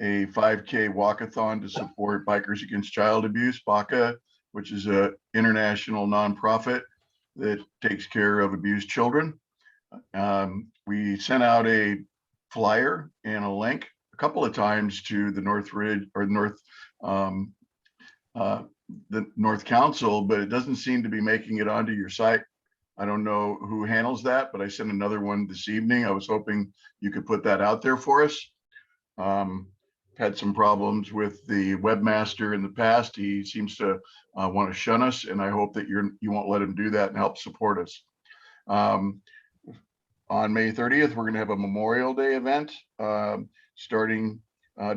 a 5K walkathon to support Bikers Against Child Abuse, BACA, which is an international nonprofit that takes care of abused children. We sent out a flyer and a link a couple of times to the the North Council, but it doesn't seem to be making it onto your site. I don't know who handles that, but I sent another one this evening. I was hoping you could put that out there for us. Had some problems with the webmaster in the past. He seems to want to shun us, and I hope that you won't let him do that and help support us. On May 30th, we're going to have a Memorial Day event. Starting,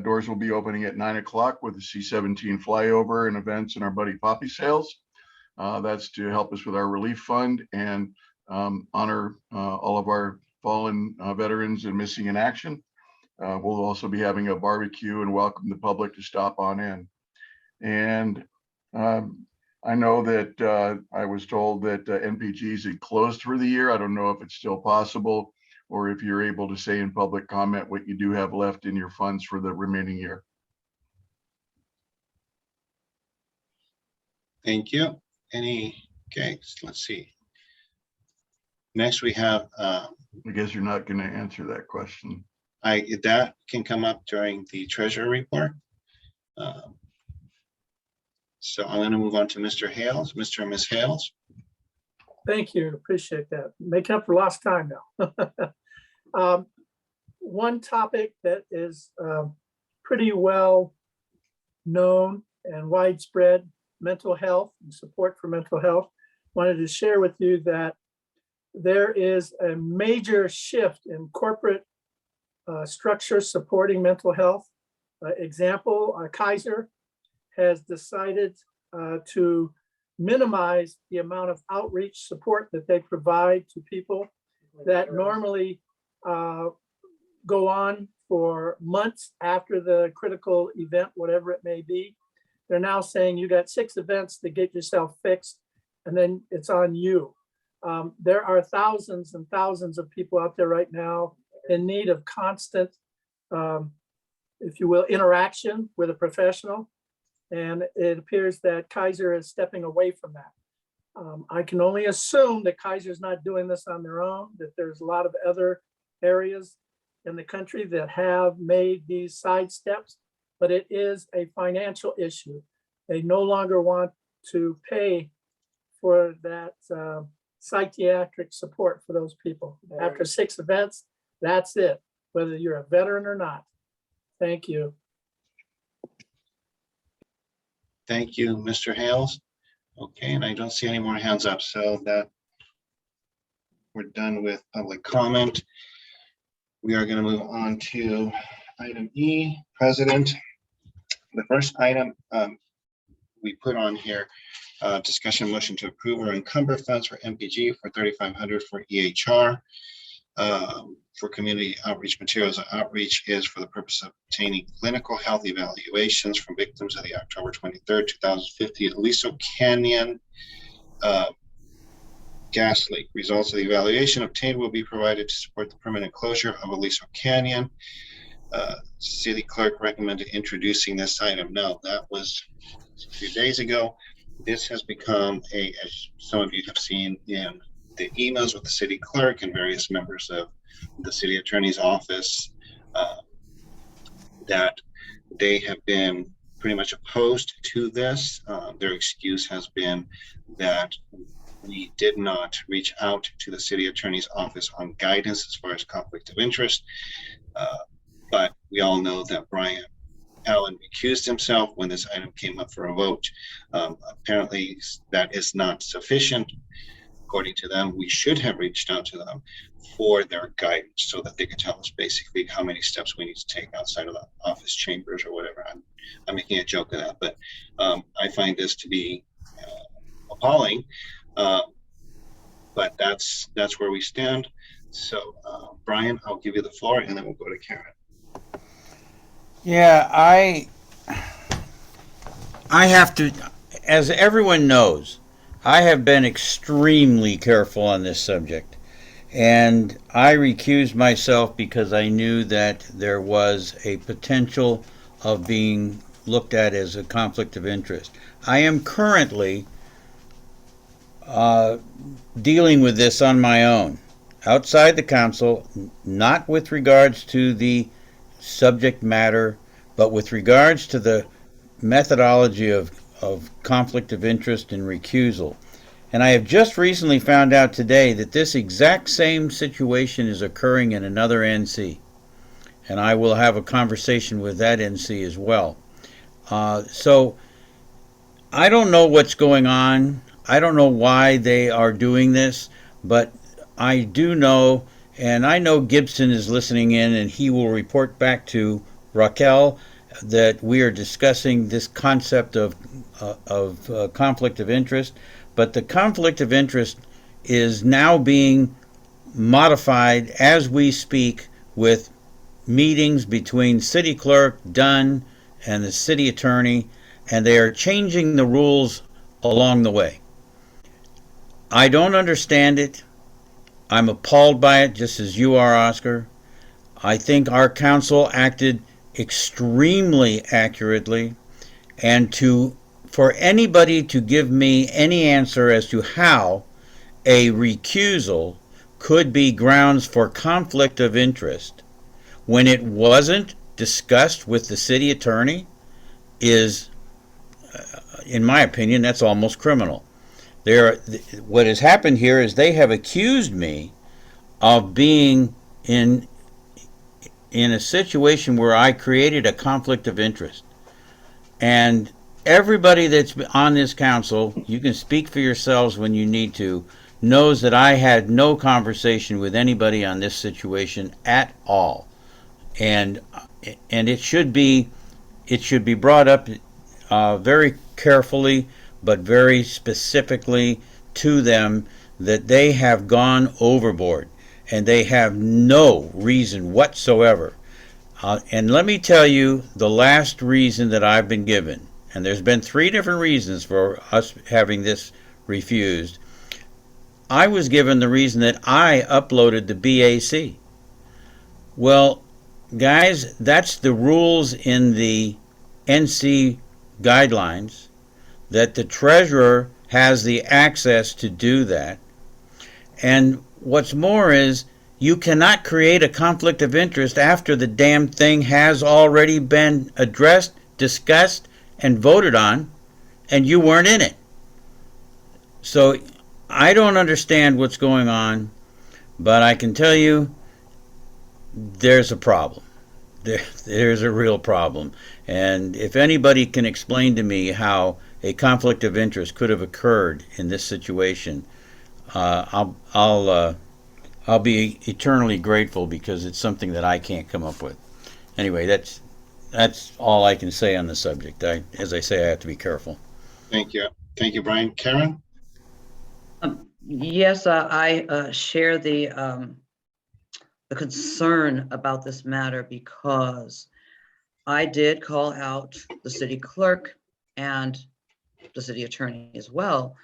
doors will be opening at 9 o'clock with the C-17 flyover and events and our Buddy Poppy sales. That's to help us with our relief fund and honor all of our fallen veterans and missing in action. We'll also be having a barbecue and welcome the public to stop on in. And I know that I was told that NPGs had closed for the year. I don't know if it's still possible or if you're able to say in public comment what you do have left in your funds for the remaining year. Thank you. Okay, let's see. Next we have, I guess you're not going to answer that question. That can come up during the treasurer report. So I'm going to move on to Mr. Hales, Mr. and Ms. Hales. Thank you. Appreciate that. Making up for lost time now. One topic that is pretty well known and widespread, mental health and support for mental health. Wanted to share with you that there is a major shift in corporate structure supporting mental health. Example, Kaiser has decided to minimize the amount of outreach support that they provide to people that normally go on for months after the critical event, whatever it may be. They're now saying you got 6 events to get yourself fixed, and then it's on you. There are thousands and thousands of people out there right now in need of constant, if you will, interaction with a professional. And it appears that Kaiser is stepping away from that. I can only assume that Kaiser's not doing this on their own, that there's a lot of other areas in the country that have made these side steps, but it is a financial issue. They no longer want to pay for that psychiatric support for those people. After 6 events, that's it, whether you're a veteran or not. Thank you. Thank you, Mr. Hales. Okay, and I don't see any more hands up, so that we're done with public comment. We are going to move on to item E, President. The first item we put on here, discussion motion to approve or encumber funds for MPG for 3,500 for EHR. For community outreach materials. Outreach is for the purpose of obtaining clinical health evaluations from victims of the October 23rd, 2050 Aliso Canyon gas leak. Results of the evaluation obtained will be provided to support the permanent closure of Aliso Canyon. City clerk recommended introducing this item. No, that was a few days ago. This has become as some of you have seen in the emails with the city clerk and various members of the city attorney's office, that they have been pretty much opposed to this. Their excuse has been that we did not reach out to the city attorney's office on guidance as far as conflict of interest. But we all know that Brian Allen recused himself when this item came up for a vote. Apparently that is not sufficient. According to them, we should have reached out to them for their guidance so that they could tell us basically how many steps we need to take outside of the office chambers or whatever. I'm making a joke of that, but I find this to be appalling. But that's where we stand. So Brian, I'll give you the floor and then we'll go to Karen. Yeah, I have to, as everyone knows, I have been extremely careful on this subject, and I recused myself because I knew that there was a potential of being looked at as a conflict of interest. I am currently dealing with this on my own, outside the council, not with regards to the subject matter, but with regards to the methodology of conflict of interest and recusal. And I have just recently found out today that this exact same situation is occurring in another NC. And I will have a conversation with that NC as well. So I don't know what's going on. I don't know why they are doing this, but I do know, and I know Gibson is listening in and he will report back to Raquel that we are discussing this concept of conflict of interest, but the conflict of interest is now being modified as we speak with meetings between city clerk Dunn and the city attorney, and they are changing the rules along the way. I don't understand it. I'm appalled by it, just as you are, Oscar. I think our council acted extremely accurately, and for anybody to give me any answer as to how a recusal could be grounds for conflict of interest when it wasn't discussed with the city attorney is, in my opinion, that's almost criminal. What has happened here is they have accused me of being in a situation where I created a conflict of interest. And everybody that's on this council, you can speak for yourselves when you need to, knows that I had no conversation with anybody on this situation at all. And it should be brought up very carefully, but very specifically to them, that they have gone overboard and they have no reason whatsoever. And let me tell you the last reason that I've been given, and there's been 3 different reasons for us having this refused. I was given the reason that I uploaded the BAC. Well, guys, that's the rules in the NC guidelines, that the treasurer has the access to do that. And what's more is, you cannot create a conflict of interest after the damn thing has already been addressed, discussed, and voted on, and you weren't in it. So I don't understand what's going on, but I can tell you there's a problem. There's a real problem. And if anybody can explain to me how a conflict of interest could have occurred in this situation, I'll I'll be eternally grateful because it's something that I can't come up with. Anyway, that's all I can say on the subject. As I say, I have to be careful. Thank you. Thank you, Brian. Karen? Yes, I share the concern about this matter because I did call out the city clerk and the city attorney as well,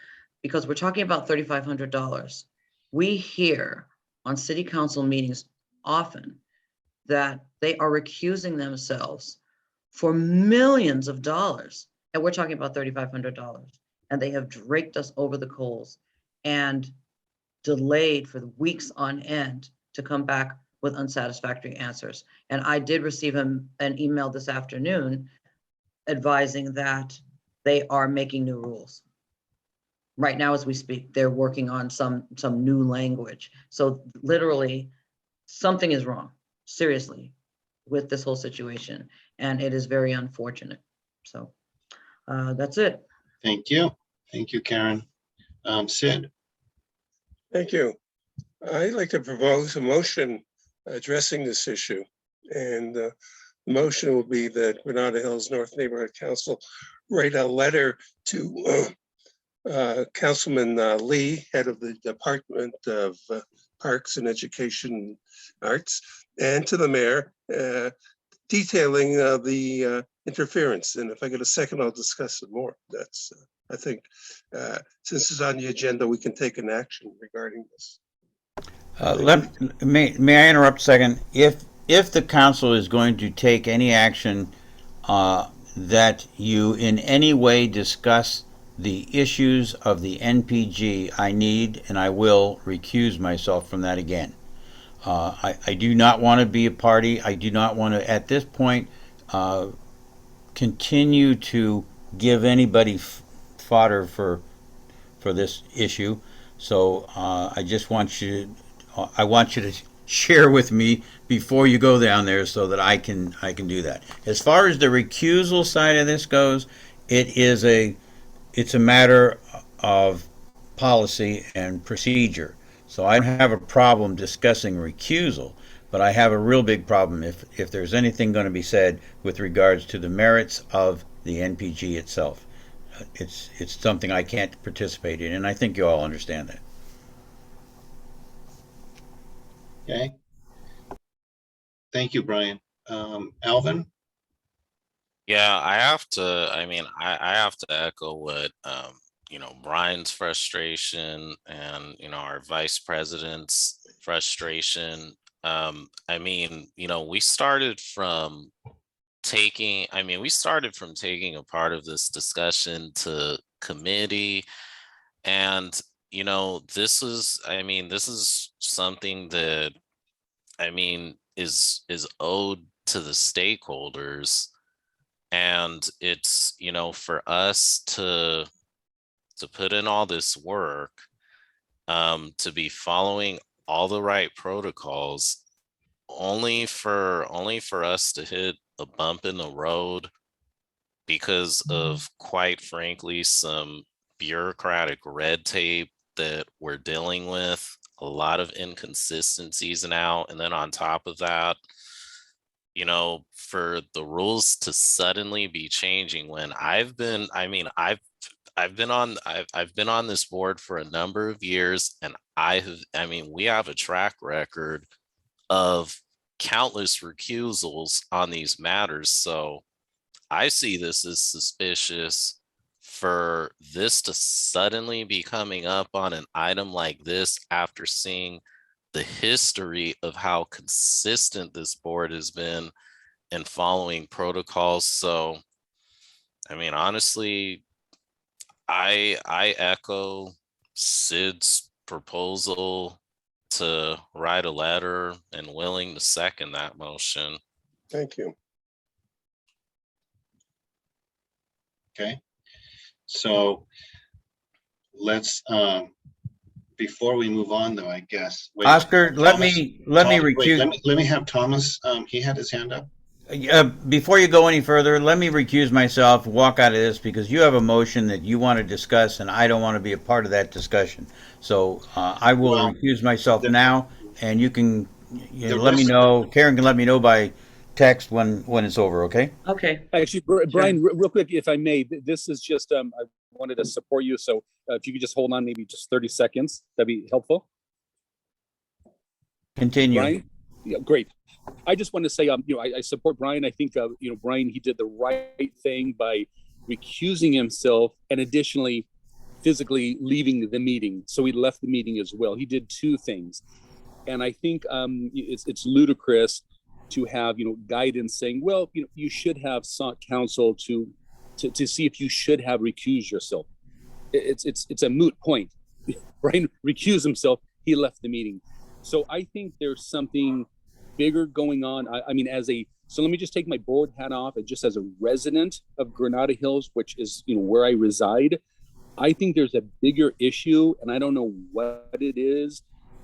because we're talking about $3,500. We hear on city council meetings often that they are recusing themselves for millions of dollars, and we're talking about $3,500, and they have raked us over the coals and delayed for weeks on end to come back with unsatisfactory answers. And I did receive an email this afternoon advising that they are making new rules. Right now, as we speak, they're working on some new language. So literally, something is wrong, seriously, with this whole situation, and it is very unfortunate. So that's it. Thank you. Thank you, Karen. Sid? Thank you. I'd like to propose a motion addressing this issue. And the motion will be that Granada Hills North Neighborhood Council write a letter to Councilman Lee, head of the Department of Parks and Education Arts, and to the mayor detailing the interference. And if I get a second, I'll discuss it more. That's, I think, since it's on the agenda, we can take an action regarding this. May I interrupt a second? If the council is going to take any action that you in any way discuss the issues of the NPG, I need and I will recuse myself from that again. I do not want to be a party. I do not want to, at this point, continue to give anybody fodder for this issue. So I just want you to share with me before you go down there so that I can do that. As far as the recusal side of this goes, it's a matter of policy and procedure. So I don't have a problem discussing recusal, but I have a real big problem if there's anything going to be said with regards to the merits of the NPG itself. It's something I can't participate in, and I think you all understand that. Okay. Thank you, Brian. Alvin? Yeah, I have to, I have to echo what, Brian's frustration and, our vice president's frustration. We started from taking a part of this discussion to committee. And, this is something that, is owed to the stakeholders. And it's, for us to put in all this work, to be following all the right protocols, only for us to hit a bump in the road because of, quite frankly, some bureaucratic red tape that we're dealing with, a lot of inconsistencies now. And then on top of that, for the rules to suddenly be changing when I've been on this board for a number of years, and we have a track record of countless recusals on these matters. So I see this as suspicious for this to suddenly be coming up on an item like this after seeing the history of how consistent this board has been in following protocols. So, honestly, I echo Sid's proposal to write a letter and willing to second that motion. Thank you. Okay. So let's, before we move on though, I guess. Wait, Oscar, let Thomas, me Tom- recuse. wait, let me have Thomas, he had his hand up. Before you go any further, let me recuse myself, walk out of this, because you have a motion that you want to discuss, and I don't want to be a part of that discussion. So I will recuse myself now, and you can, The let me rest- know, Karen can let me know by text when it's over, okay? Okay. Actually, Brian, real quick, if I may, this is just, I wanted to support you. So if you could just hold on maybe just 30 seconds, that'd be helpful. Continue. Brian? Yeah, great. I just want to say, I support Brian. I think, Brian, he did the right thing by recusing himself and additionally physically leaving the meeting. So he left the meeting as well. He did two things. And I think it's ludicrous to have, guidance saying, well, you should have sought counsel to see if you should have recused yourself. It's a moot point. Brian recused himself. He left the meeting. So I think there's something bigger going on. I mean, so let me just take my board hat off. And just as a resident of Granada Hills, which is, where I reside, I think there's a bigger issue, and I don't know what it is,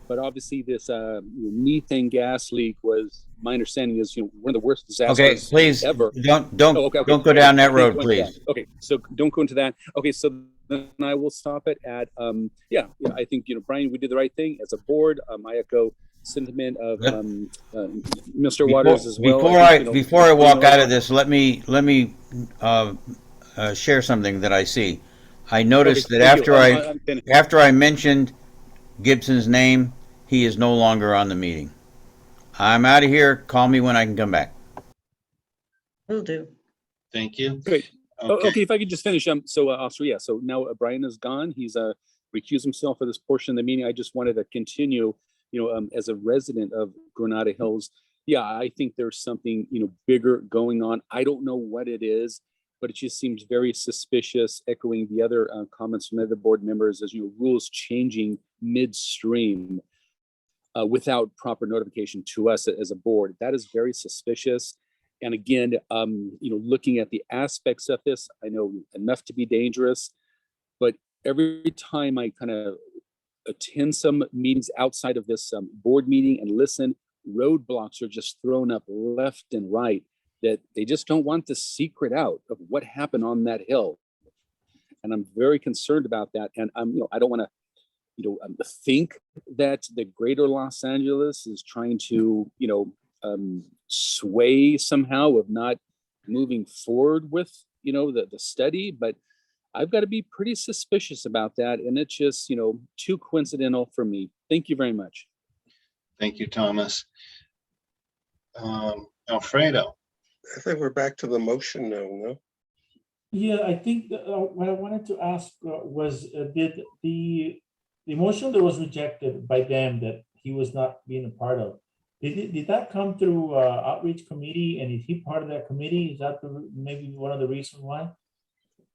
but obviously this methane gas leak was, my understanding is, one of the worst disasters Okay, please, ever. don't Okay. go down that I can't road, go into please. that. Okay, so don't go into that. Okay, so then I will stop it at, I think, Brian, we did the right thing as a board. I echo sentiment of Mr. Waters as well. Before I walk out of this, let me share something that I see. I noticed that after I mentioned Gibson's name, he is no longer on the meeting. I'm out of here. Call me when I can come back. Will do. Thank you. Great. Okay. Okay, if I could just finish. So now Brian is gone. He's recused himself for this portion of the meeting. I just wanted to continue, as a resident of Granada Hills. Yeah, I think there's something, bigger going on. I don't know what it is, but it just seems very suspicious, echoing the other comments from other board members as, rules changing midstream without proper notification to us as a board. That is very suspicious. And again, looking at the aspects of this, I know enough to be dangerous, but every time I kind of attend some meetings outside of this board meeting and listen, roadblocks are just thrown up left and right, that they just don't want the secret out of what happened on that hill. And I'm very concerned about that. And I don't want to, think that the greater Los Angeles is trying to, sway somehow of not moving forward with, the study, but I've got to be pretty suspicious about that. And it's just, too coincidental for me. Thank you very much. Thank you, Thomas. Alfredo. I think we're back to the motion now, no? Yeah, I think what I wanted to ask was, did the motion that was rejected by them that he was not being a part of, did that come through outreach committee, and is he part of that committee? Is that maybe one of the reasons why?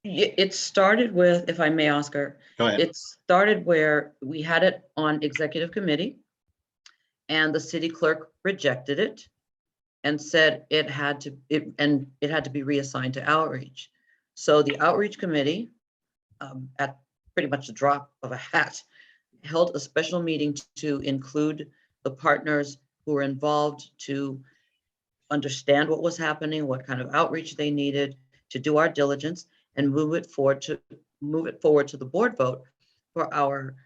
It started with, if I may, Oscar, Go ahead. it started where we had it on executive committee and the city clerk rejected it and said it had to be reassigned to outreach. So the outreach committee, at pretty much the drop of a hat, held a special meeting to include the partners who were involved to understand what was happening, what kind of outreach they needed, to do our diligence and move it forward to the board vote for our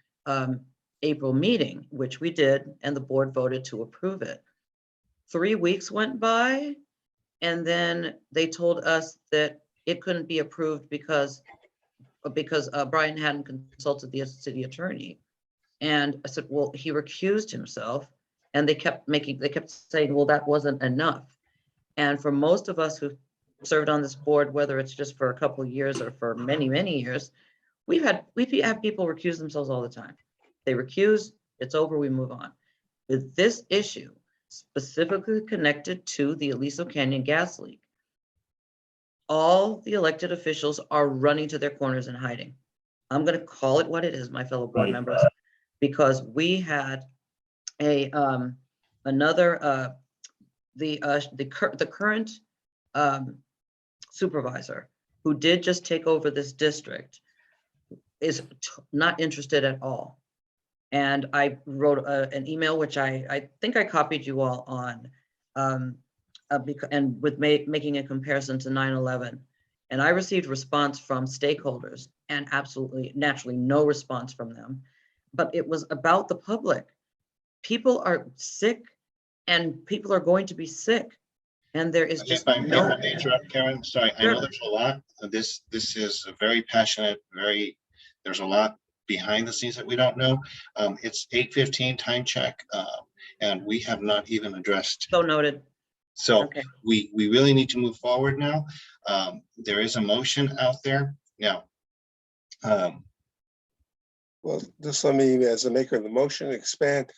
April meeting, which we did, and the board voted to approve it. 3 weeks went by, and then they told us that it couldn't be approved because Brian hadn't consulted the city attorney. And I said, well, he recused himself, and they kept saying, well, that wasn't enough. And for most of us who served on this board, whether it's just for a couple of years or for many, many years, we have people recuse themselves all the time. They recuse, it's over, we move on. With this issue, specifically connected to the Aliso Canyon gas leak, all the elected officials are running to their corners and hiding. I'm going to call it what it is, my fellow board members, because we had the current supervisor who did just take over this district is not interested at all. And I wrote an email, which I think I copied you all on, and with making a comparison to 9/11. And I received response from stakeholders and absolutely, naturally, no response from them. But it was about the public. people are sick and people are going to be sick. And there is just If I no. may interrupt, Karen, sorry, I know there's a lot. This is a very passionate, there's a lot behind the scenes that we don't know. It's 8:15 time check, and we have not even addressed. So noted. So Okay. we really need to move forward now. There is a motion out there now. Well, just let me, as a maker of the motion, expand.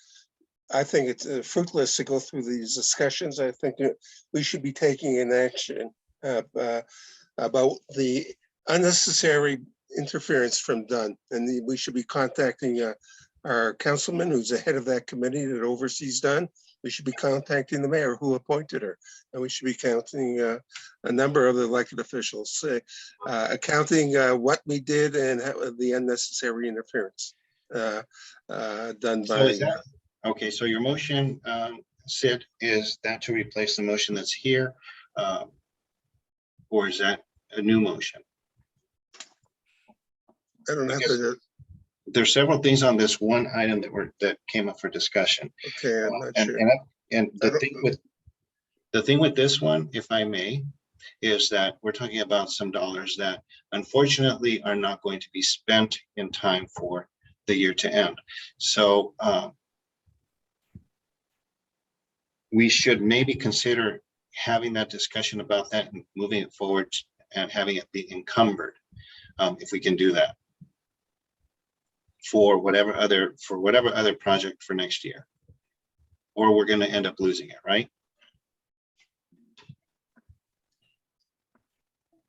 I think it's fruitless to go through these discussions. I think that we should be taking an action about the unnecessary interference from Dunn. And we should be contacting our councilman who's the head of that committee that oversees Dunn. We should be contacting the mayor who appointed her. And we should be counting a number of the elected officials, accounting what we did and the unnecessary interference done So by. is that, okay, so your motion, Sid, is that to replace the motion that's here? Or is that a new motion? I don't have Because to. there's several things on this one item that came up for discussion. Okay, I'm not And, sure. and the thing with this one, if I may, is that we're talking about some dollars that unfortunately are not going to be spent in time for the year to end. So we should maybe consider having that discussion about that and moving it forward and having it be encumbered, if we can do that, for whatever other project for next year, or we're going to end up losing it, right?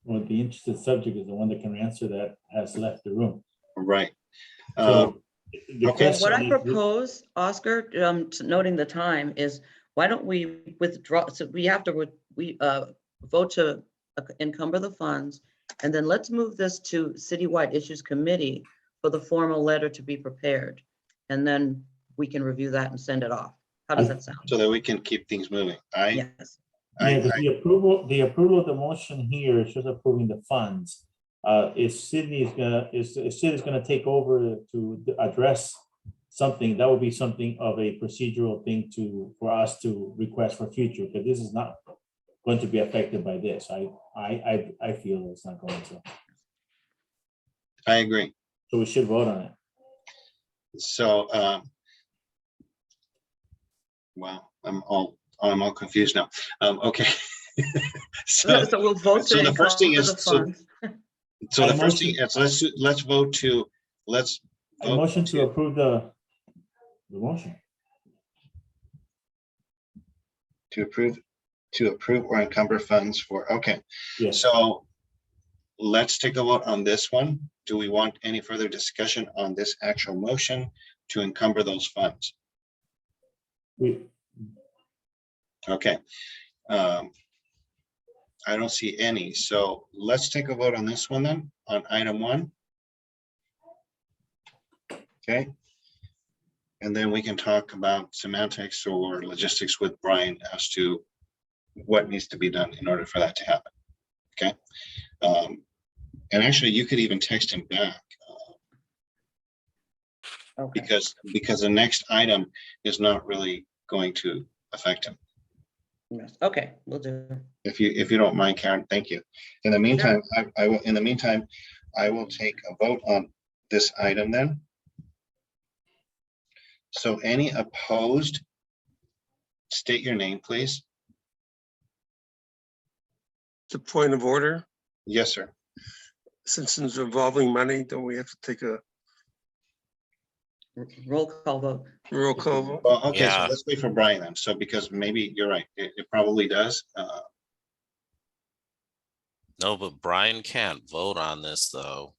Well, the interested subject is the one that can answer that has left the room. Right. So the okay. Well, what I question is- propose, Oscar, noting the time, is why don't we withdraw? So we have to vote to encumber the funds, and then let's move this to Citywide Issues Committee for the formal letter to be prepared, and then we can review that and send it off. How does that sound? So that we can keep things moving. Yes. Yeah, because the approval of the motion here is just approving the funds. If Sid is gonna take over to address something, that would be something of a procedural thing for us to request for future, because this is not going to be affected by this. I feel it's not going to. I agree. So we should vote on it. So, wow, I'm all confused now. Okay. So we'll vote to the first thing encumber is, the funds. so the first thing is let's vote to A motion to approve the motion. To approve or encumber funds for, okay. Yes. So let's take a vote on this one. Do we want any further discussion on this actual motion to encumber those funds? Okay. I don't see any. So let's take a vote on this one then, on item 1. Okay. And then we can talk about semantics or logistics with Brian as to what needs to be done in order for that to happen. Okay. And actually, you could even text him back, because the next item is not really going to affect him. Yes. Okay, we'll do. If you don't mind, Karen, thank you. In the meantime, I will. In the meantime, I will take a vote on this item then. So, any opposed? State your name, please. The point of order. Yes, sir. Since it's involving money, don't we have to take a roll call vote? Roll call vote. Well, okay, Yeah. so let's wait for Brian then. So, because maybe you're right, it probably does. No, but Brian can't vote on this though.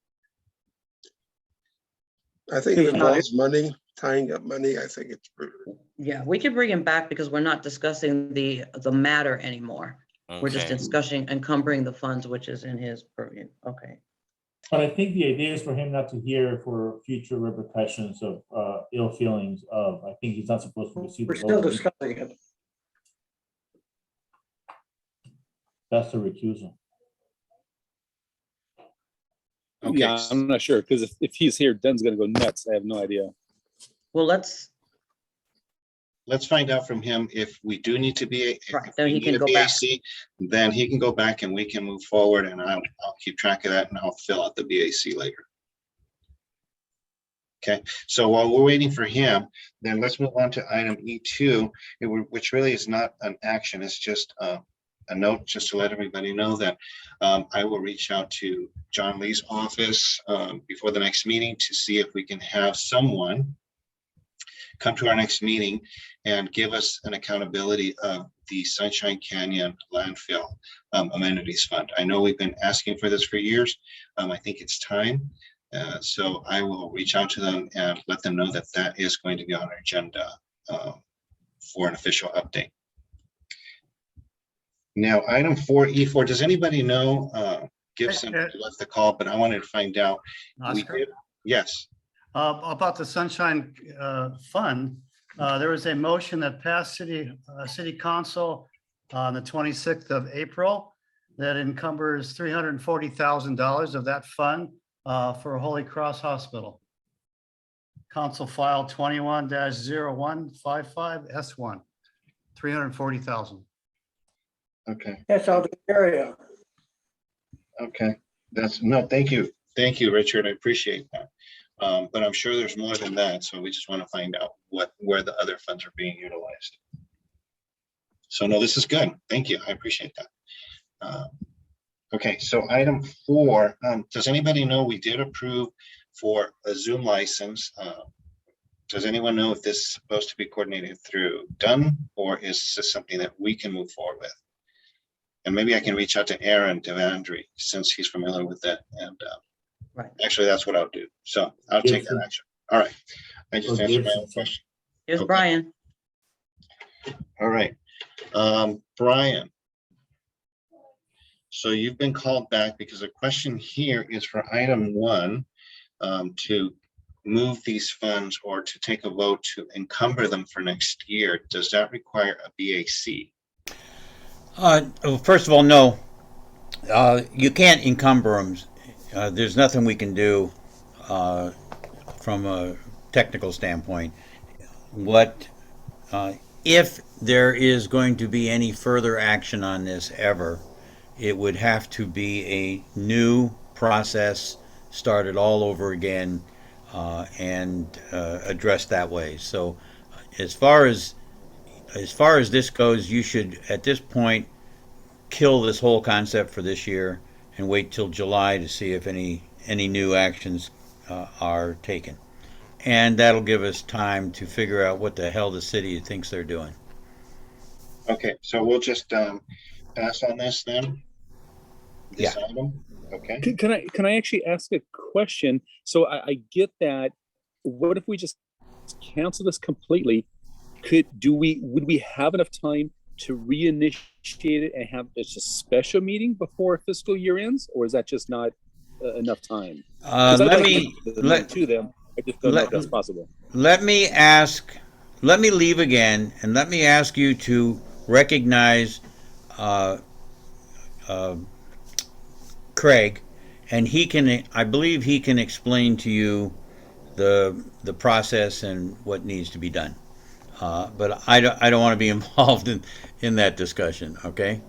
I think it involves money, tying up money. I think it's prudent. Yeah, we can bring him back because we're not discussing the matter anymore. We're just Okay. discussing encumbering the funds, which is in his purview. Okay. But I think the idea is for him not to hear for future repercussions of ill feelings of, I think he's not supposed to receive. We're the still vote. discussing it. That's the recusal. Okay. Yeah, I'm not sure, because if he's here, Dunn's gonna go nuts. I have no idea. Well, let's let's find out from him if we do need to be, Right, if then we he need can a go back. BAC, then he can go back and we can move forward, and I'll keep track of that, and I'll fill out the BAC later. Okay, so while we're waiting for him, then let's move on to item E2, which really is not an action. It's just a note just to let everybody know that I will reach out to John Lee's office before the next meeting to see if we can have someone come to our next meeting and give us an accountability of the Sunshine Canyon landfill amenities fund. I know we've been asking for this for years. I think it's time. So I will reach out to them and let them know that that is going to be on our agenda for an official update. Now, item 4E4, does anybody know, Gibson left the call, but I wanted to find out. Oscar? Yes. About the Sunshine Fund, there was a motion that passed City Council on the 26th of April that encumbers $340,000 of that fund for Holy Cross Hospital. Council file 21-0155S1, 340,000. Okay. That's out of the area. Okay. Thank you. Thank you, Richard. I appreciate that. But I'm sure there's more than that. So we just want to find out where the other funds are being utilized. So no, this is good. Thank you. I appreciate that. Okay, so item 4, does anybody know we did approve for a Zoom license? Does anyone know if this is supposed to be coordinated through Dunn, or is this something that we can move forward with? And maybe I can reach out to Aaron Devandry since he's familiar with that. And right. Actually, that's what I'll do. So I'll take that action. All right. I just answered my own question. Here's Brian. All right. Brian. So you've been called back because the question here is for item 1, to move these funds or to take a vote to encumber them for next year. Does that require a BAC? First of all, no. You can't encumber them. There's nothing we can do from a technical standpoint. If there is going to be any further action on this ever, it would have to be a new process started all over again and addressed that way. So as far as this goes, you should at this point kill this whole concept for this year and wait till July to see if any new actions are taken. And that'll give us time to figure out what the hell the city thinks they're doing. Okay, so we'll just pass on this then? This item? Okay. Can I actually ask a question? So I get that. What if we just cancel this completely? Would we have enough time to reinitiate it and have just a special meeting before fiscal year ends, or is that just not enough time? Let me to them. I just don't know if that's possible. Let me leave again, and let me ask you to recognize Craig, and I believe he can explain to you the process and what needs to be done. But I don't want to be involved in that discussion. Okay.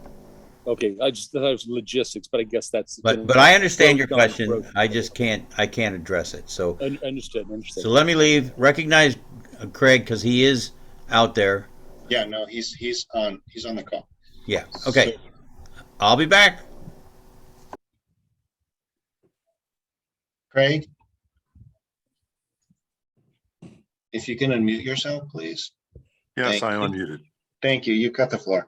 Okay, I just thought it was logistics, but I guess that's. But I understand your question. I just can't address it. So. Understood. So let me leave. Recognize Craig because he is out there. Yeah. No, he's on the call. Yeah. Okay. So, I'll be back. Craig, if you can unmute yourself, please. Yes, I unmuted. Thank you. You cut the floor.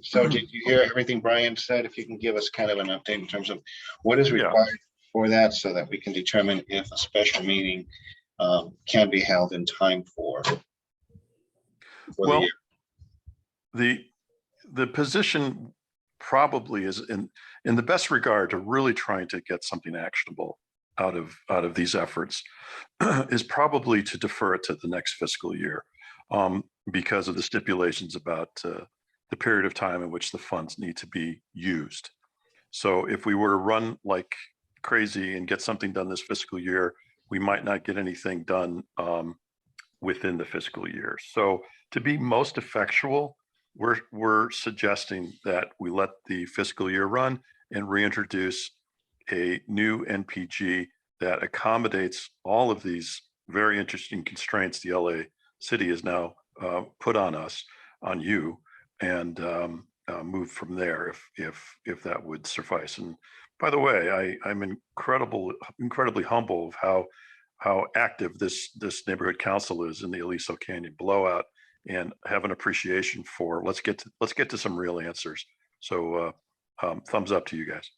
So did you hear everything Brian said? If you can give us kind of an update in terms of what is required for that so that we can determine if a special meeting can be held in time for the year. The position probably is in the best regard to really trying to get something actionable out of these efforts is probably to defer it to the next fiscal year because of the stipulations about the period of time in which the funds need to be used. So if we were to run like crazy and get something done this fiscal year, we might not get anything done within the fiscal year. So to be most effectual, we're suggesting that we let the fiscal year run and reintroduce a new NPG that accommodates all of these very interesting constraints the LA city has now put on us, on you, and move from there if that would suffice. And by the way, I'm incredibly humble of how active this neighborhood council is in the Aliso Canyon blowout, and have an appreciation for let's get to some real answers. So thumbs up to you guys.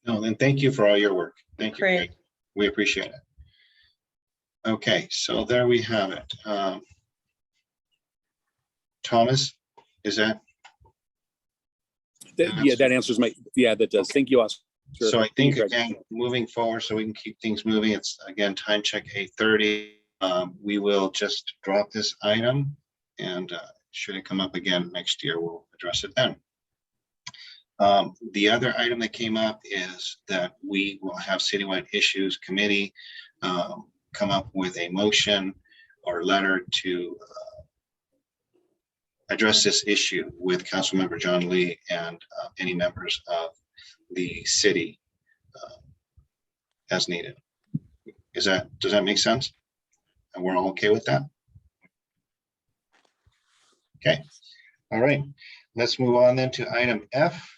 No, then thank you for all your work. Thank you, Great. Greg. We appreciate it. Okay, so there we have it. Thomas, is that? Yeah, that answers that does. Thank you, Oscar. So I Thank think, you, Greg. again, moving forward, so we can keep things moving, it's again, time check 8:30. We will just drop this item, and should it come up again next year, we'll address it then. The other item that came up is that we will have Citywide Issues Committee come up with a motion or letter to address this issue with Councilmember John Lee and any members of the city as needed. Does that make sense? And we're all okay with that? Okay, all right. Let's move on then to item F.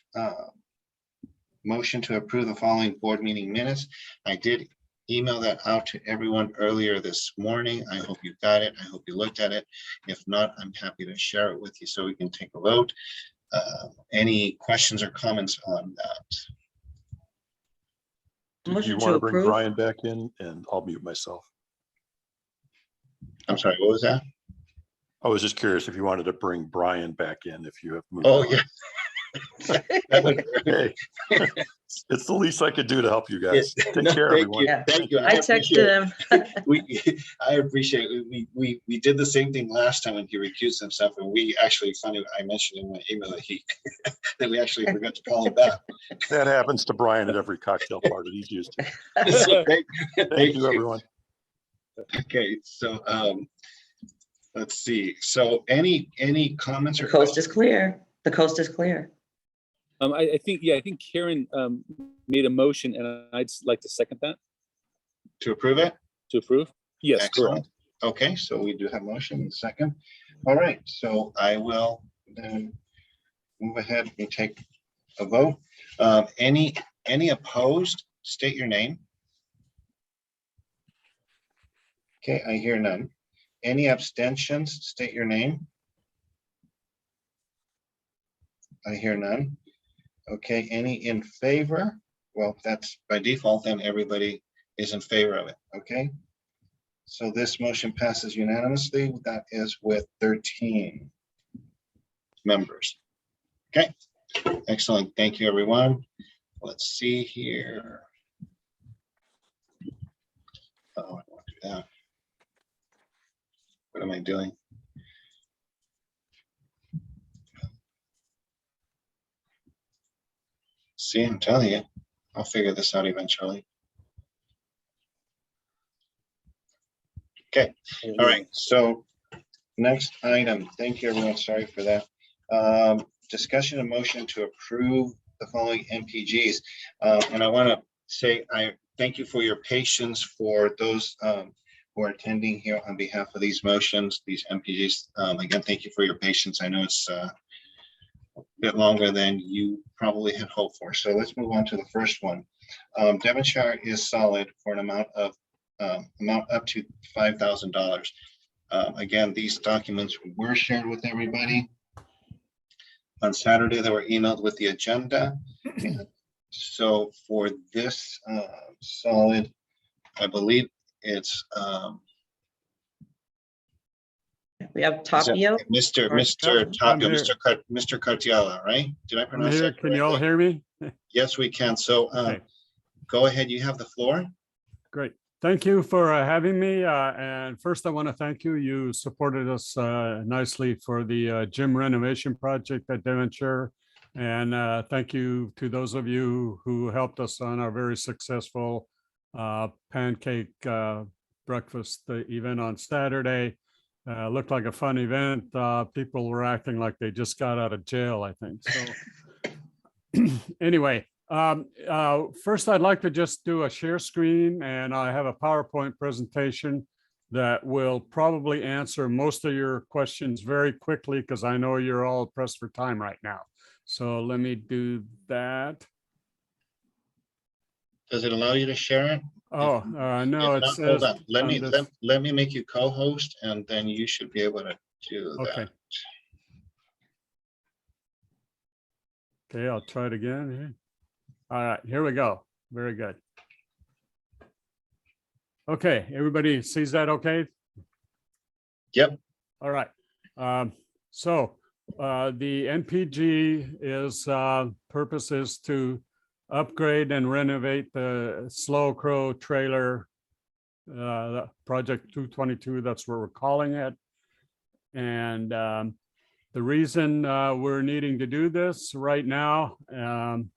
Motion to approve the following board meeting minutes. I did email that out to everyone earlier this morning. I hope you got it. I hope you looked at it. If not, I'm happy to share it with you so we can take a vote. Any questions or comments on that? Do you Motion to want to bring approve. Brian back in, and I'll mute myself? I'm sorry, what was that? I was just curious if you wanted to bring Brian back in, if you have moved Oh, on. yeah. Hey, it's the least I could do to help you guys. Take No, care, thank everyone. you. Thank you. I texted him. I appreciate it. We did the same thing last time when he recused himself, and we actually I mentioned in my email that that we actually forgot to call him back. That happens to Brian at every cocktail party he's used to. So Thank you, everyone. Okay, so let's see. So any comments or The coast is clear. The coast is clear. I think Karen made a motion, and I'd like to second that. to approve it? To approve? Yes, Excellent. correct. Okay, so we do have motion and second. All right, so I will then move ahead and take a vote. Any opposed, state your name. Okay, I hear none. Any abstentions, state your name. I hear none. Okay, any in favor? Well, that's by default, then everybody is in favor of it, okay? So this motion passes unanimously. That is with 13 members. Okay, excellent. Thank you, everyone. Let's see here. Oh, I don't want to do that. What am I doing? See, I'm telling you, I'll figure this out eventually. Okay, all right, so next item, thank you everyone, sorry for that. Discussion and motion to approve the following MPGs. And I wanna say, I thank you for your patience for those who are attending here on behalf of these motions, these MPGs. Again, thank you for your patience. I know it's a bit longer than you probably had hoped for. So let's move on to the first one. Devonshire is solid for an amount of amount up to $5,000. Again, these documents were shared with everybody. On Saturday, they were emailed with the agenda. So for this solid, I believe it's We have Tapio. Mr. Cartiala, right? Did I I'm pronounce here. that Can you all correctly? hear me? Yes, we can. So Okay. go ahead, you have the floor. Great. Thank you for having me. And first, I want to thank you. You supported us nicely for the gym renovation project at Devonshire. And thank you to those of you who helped us on our very successful pancake breakfast event on Saturday. Looked like a fun event. People were acting like they just got out of jail, I think. So anyway, first I'd like to just do a share screen, and I have a PowerPoint presentation that will probably answer most of your questions very quickly because I know you're all pressed for time right now. So let me do that. Does it allow you to share it? Oh, no, If it not, says. hold on. Let on me this- let me make you co-host, and then you should be able to do Okay. that. Okay, I'll try it again. All right, here we go. Very good. Okay, everybody sees that okay? Yep. All right. So the NPG is purpose is to upgrade and renovate the Slow Crow trailer, project 222, that's what we're calling it. And the reason we're needing to do this right now, and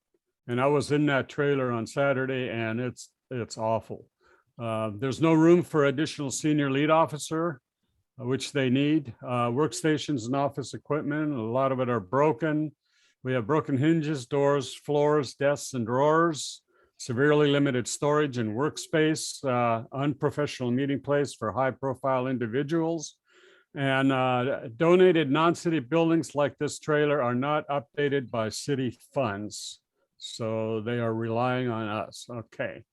I was in that trailer on Saturday, and it's awful. There's no room for additional senior lead officer, which they need. Workstations and office equipment, a lot of it are broken. We have broken hinges, doors, floors, desks, and drawers, severely limited storage and workspace, unprofessional meeting place for high-profile individuals. And donated non-city buildings like this trailer are not updated by city funds. So they are relying on us. Okay.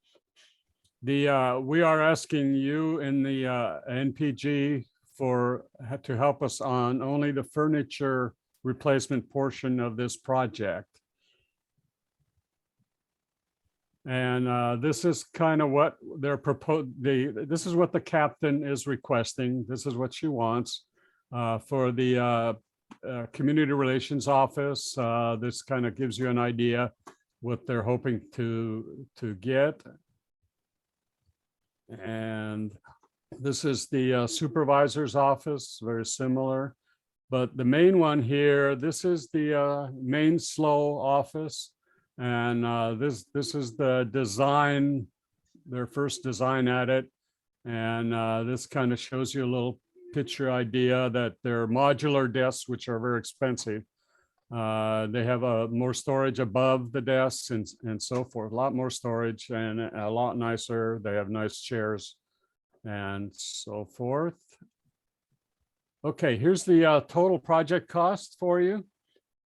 We are asking you in the NPG to help us on only the furniture replacement portion of this project. And this is kind of what they're proposing. This is what the captain is requesting. This is what she wants for the community relations office. This kind of gives you an idea what they're hoping to get. And this is the supervisor's office, very similar. But the main one here, this is the main SLO office. And this is the design, their first design at it. And this kind of shows you a little picture idea that they're modular desks, which are very expensive. They have more storage above the desks and so forth, a lot more storage and a lot nicer. They have nice chairs and so forth. Okay, here's the total project cost for you.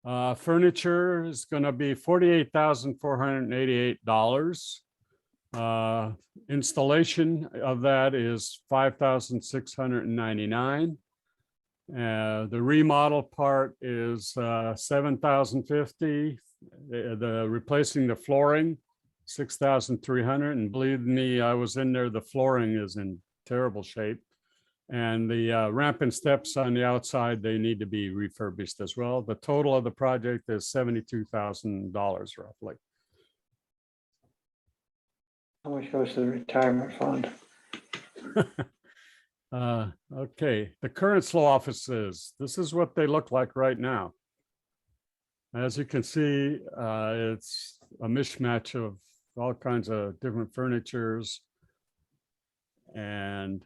Furniture is going to be $48,488. Installation of that is $5,699. The remodel part is $7,050. The replacing the flooring, $6,300. And believe me, I was in there. The flooring is in terrible shape. And the ramp and steps on the outside, they need to be refurbished as well. The total of the project is $72,000 roughly. How much goes to the retirement fund? Okay, the current SLO offices, this is what they look like right now. As you can see, it's a mishmash of all kinds of different furnitures, and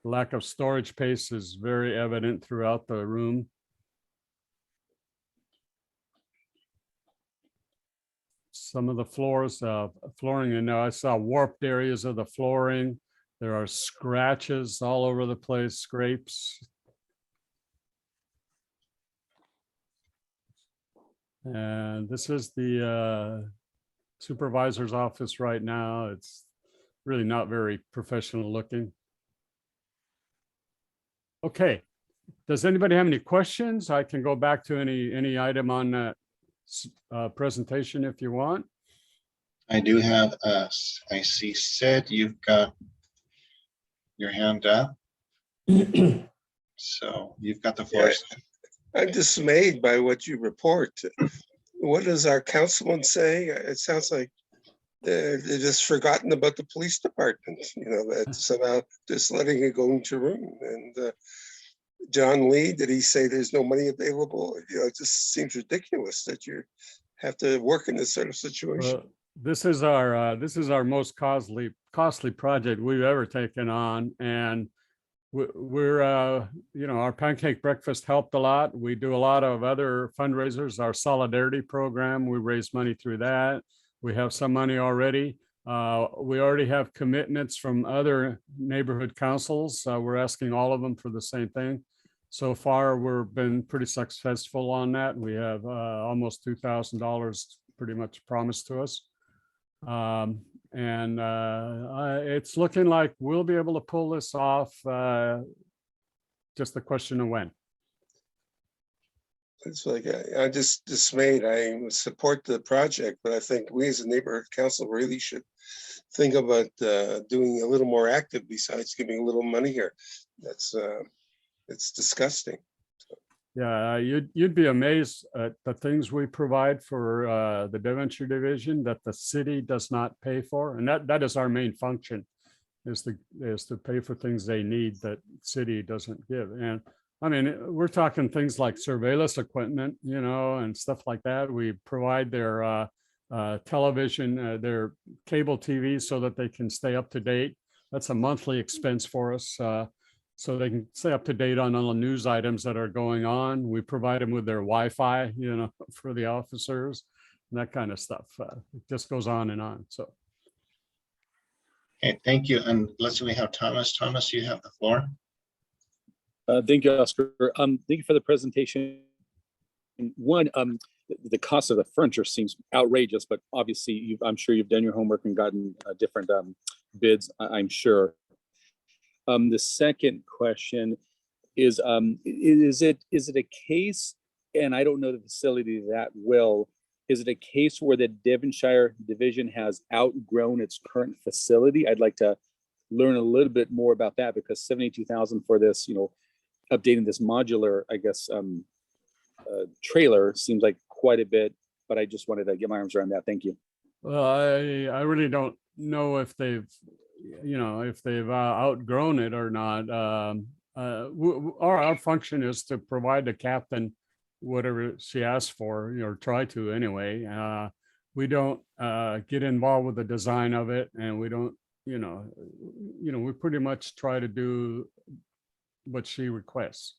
lack of storage space is very evident throughout the room. Some of the flooring, and now I saw warped areas of the flooring. There are scratches all over the place, scrapes. And this is the supervisor's office right now. It's really not very professional looking. Okay, does anybody have any questions? I can go back to any item on that presentation if you want. I do have, I see Sid, you've got your hand up. So you've got the floor. Yeah, I'm dismayed by what you report. What does our councilman say? It sounds like they're just forgotten about the police department, that somehow just letting it go into room. And John Lee, did he say there's no money available? It just seems ridiculous that you have to work in this sort of situation. This is our most costly project we've ever taken on, and we're our pancake breakfast helped a lot. We do a lot of other fundraisers. Our solidarity program, we raise money through that. We have some money already. We already have commitments from other neighborhood councils. We're asking all of them for the same thing. So far, we've been pretty successful on that. We have almost $2,000 pretty much promised to us. It's looking like we'll be able to pull this off. Just a question of when. It's like, I'm just dismayed. I support the project, but I think we as a neighborhood council really should think about doing a little more active besides giving a little money here. That's it's disgusting. Yeah, you'd be amazed at the things we provide for the Devonshire division that the city does not pay for, and that is our main function, is to pay for things they need that city doesn't give. And I mean, we're talking things like surveillance equipment, and stuff like that. We provide their television, their cable TV, so that they can stay up to date. That's a monthly expense for us. So they can stay up to date on all the news items that are going on. We provide them with their Wi-Fi, for the officers, and that kind of stuff. It just goes on and on. So. Okay, thank you. And let's see, we have Thomas. Thomas, you have the floor. Thank you, Oscar. Thank you for the presentation. One, the cost of the furniture seems outrageous, but obviously, I'm sure you've done your homework and gotten different bids, I'm sure. The second question is it a case, and I don't know the facility that well, is it a case where the Devonshire division has outgrown its current facility? I'd like to learn a little bit more about that, because 72,000 for this, updating this modular, I guess, trailer seems like quite a bit, but I just wanted to get my arms around that. Thank you. Well, I really don't know if they've outgrown it or not. Our function is to provide the captain whatever she asks for, or try to anyway. We don't get involved with the design of it, and we don't, we pretty much try to do what she requests.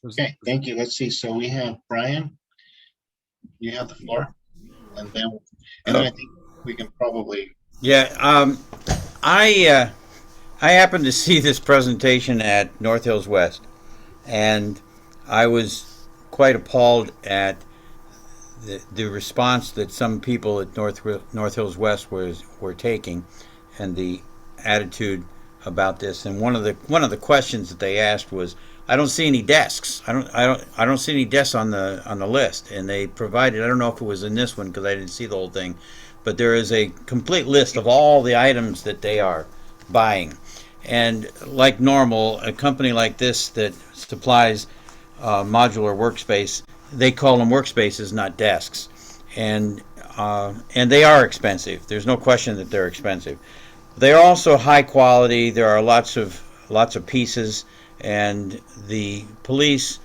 Okay, thank you. Let's see. So we have Brian. You have the floor, and then I think we can probably. Yeah, I happened to see this presentation at North Hills West, and I was quite appalled at the response that some people at North Hills West were taking, and the attitude about this. And one of the questions that they asked was, I don't see any desks. I don't see any desks on the list. And they provided, I don't know if it was in this one because I didn't see the whole thing, but there is a complete list of all the items that they are buying. And like normal, a company like this that supplies modular workspace, they call them workspaces, not desks. And they are expensive. There's no question that they're expensive. They are also high quality. There are lots of pieces, and the police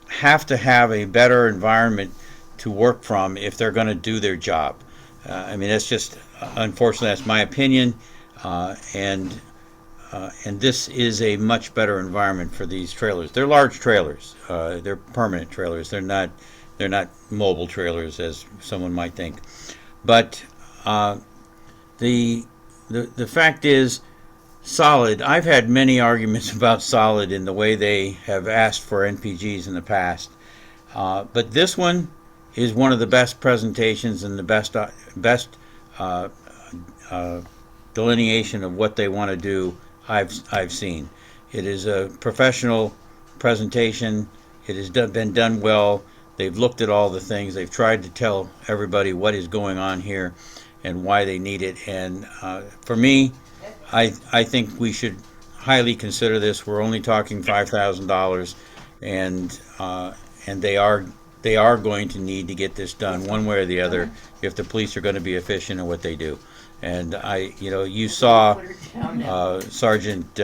have to have a better environment to work from if they're going to do their job. I mean, that's just, unfortunately, that's my opinion, and this is a much better environment for these trailers. They're large trailers. They're permanent trailers. They're not mobile trailers, as someone might think. But the fact is, Solid, I've had many arguments about Solid in the way they have asked for NPGs in the past. But this one is one of the best presentations and the best delineation of what they want to do I've seen. It is a professional presentation. It has been done well. They've looked at all the things. They've tried to tell everybody what is going on here and why they need it. And for me, I think we should highly consider this. We're only talking $5,000, and they are going to need to get this done one way or the other if the police are going to be efficient in what they do. And you saw Sergeant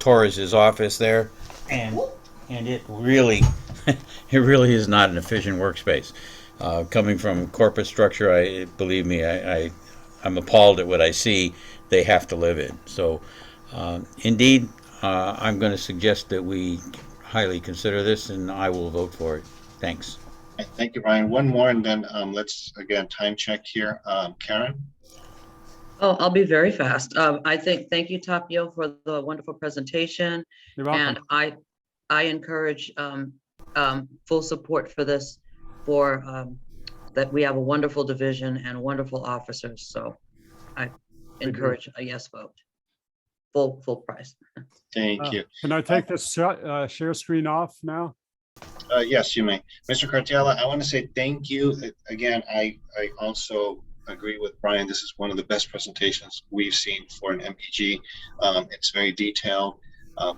Torres's office there, and it really it really is not an efficient workspace. Coming from corporate structure, believe me, I'm appalled at what I see they have to live in. So, indeed, I'm going to suggest that we highly consider this, and I will vote for it. Thanks. Thank you, Brian. One more, and then let's again time check here. Karen. Oh, I'll be very fast. Thank you, Tapio, for the wonderful presentation. You're welcome. And I encourage full support for this, that we have a wonderful division and wonderful officers. So I encourage a yes vote. Full price. Thank you. Can I take this share screen off now? Yes, you may. Mr. Cartiella, I want to say thank you. Again, I also agree with Brian. This is one of the best presentations we've seen for an MPG. It's very detailed.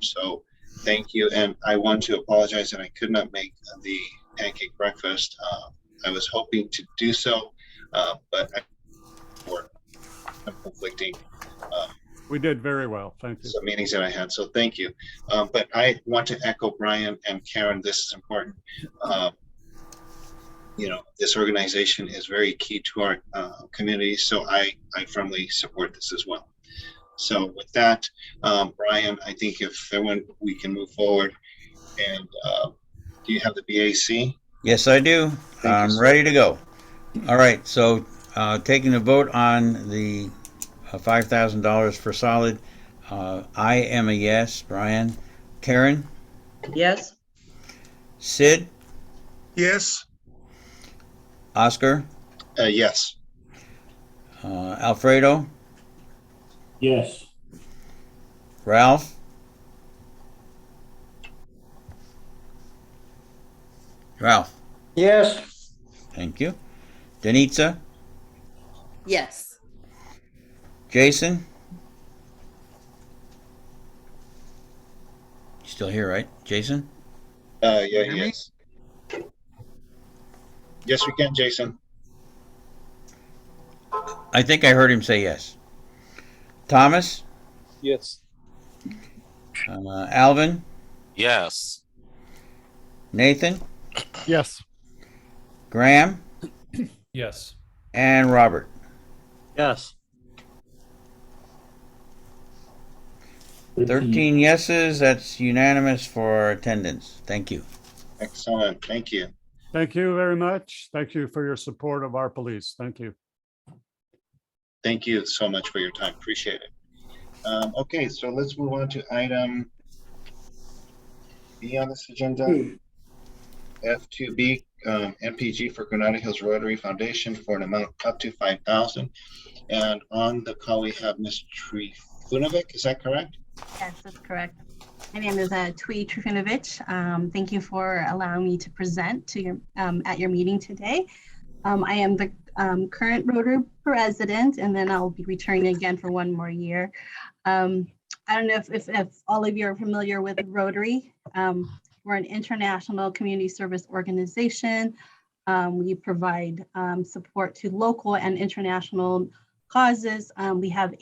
So thank you. And I want to apologize that I could not make the pancake breakfast. I was hoping to do so, but for conflicting We did very well. Thank you. some meetings that I had. So thank you. But I want to echo Brian and Karen. This is important. This organization is very key to our community. So I firmly support this as well. So with that, Brian, I think if everyone, we can move forward. And do you have the BAC? Yes, I do. I'm ready to go. All right. So taking the vote on the $5,000 for solid, I am a yes. Brian. Karen? Yes. Sid? Yes. Oscar? Yes. Alfredo? Yes. Ralph? Ralph? Yes. Thank you. Denitza? Yes. Jason? You still here, right? Jason? Yes. Yes, we can, Jason. I think I heard him say yes. Thomas? Yes. Alvin? Yes. Nathan? Yes. Graham? Yes. And Robert? Yes. 13 yeses. That's unanimous for attendance. Thank you. Excellent. Thank you. Thank you very much. Thank you for your support of our police. Thank you. Thank you so much for your time. Appreciate it. Okay, so let's move on to item B on this agenda. F2B, MPG for Granada Hills Rotary Foundation for an amount up to $5,000. And on the call, we have Ms. Trifunovic. Is that correct? Yes, that's correct. My name is Tui Trifunovic. Thank you for allowing me to present to your at your meeting today. I am the current Rotary president, and then I'll be returning again for one more year. I don't know if all of you are familiar with Rotary. We're an international community service organization. We provide support to local and international causes. We have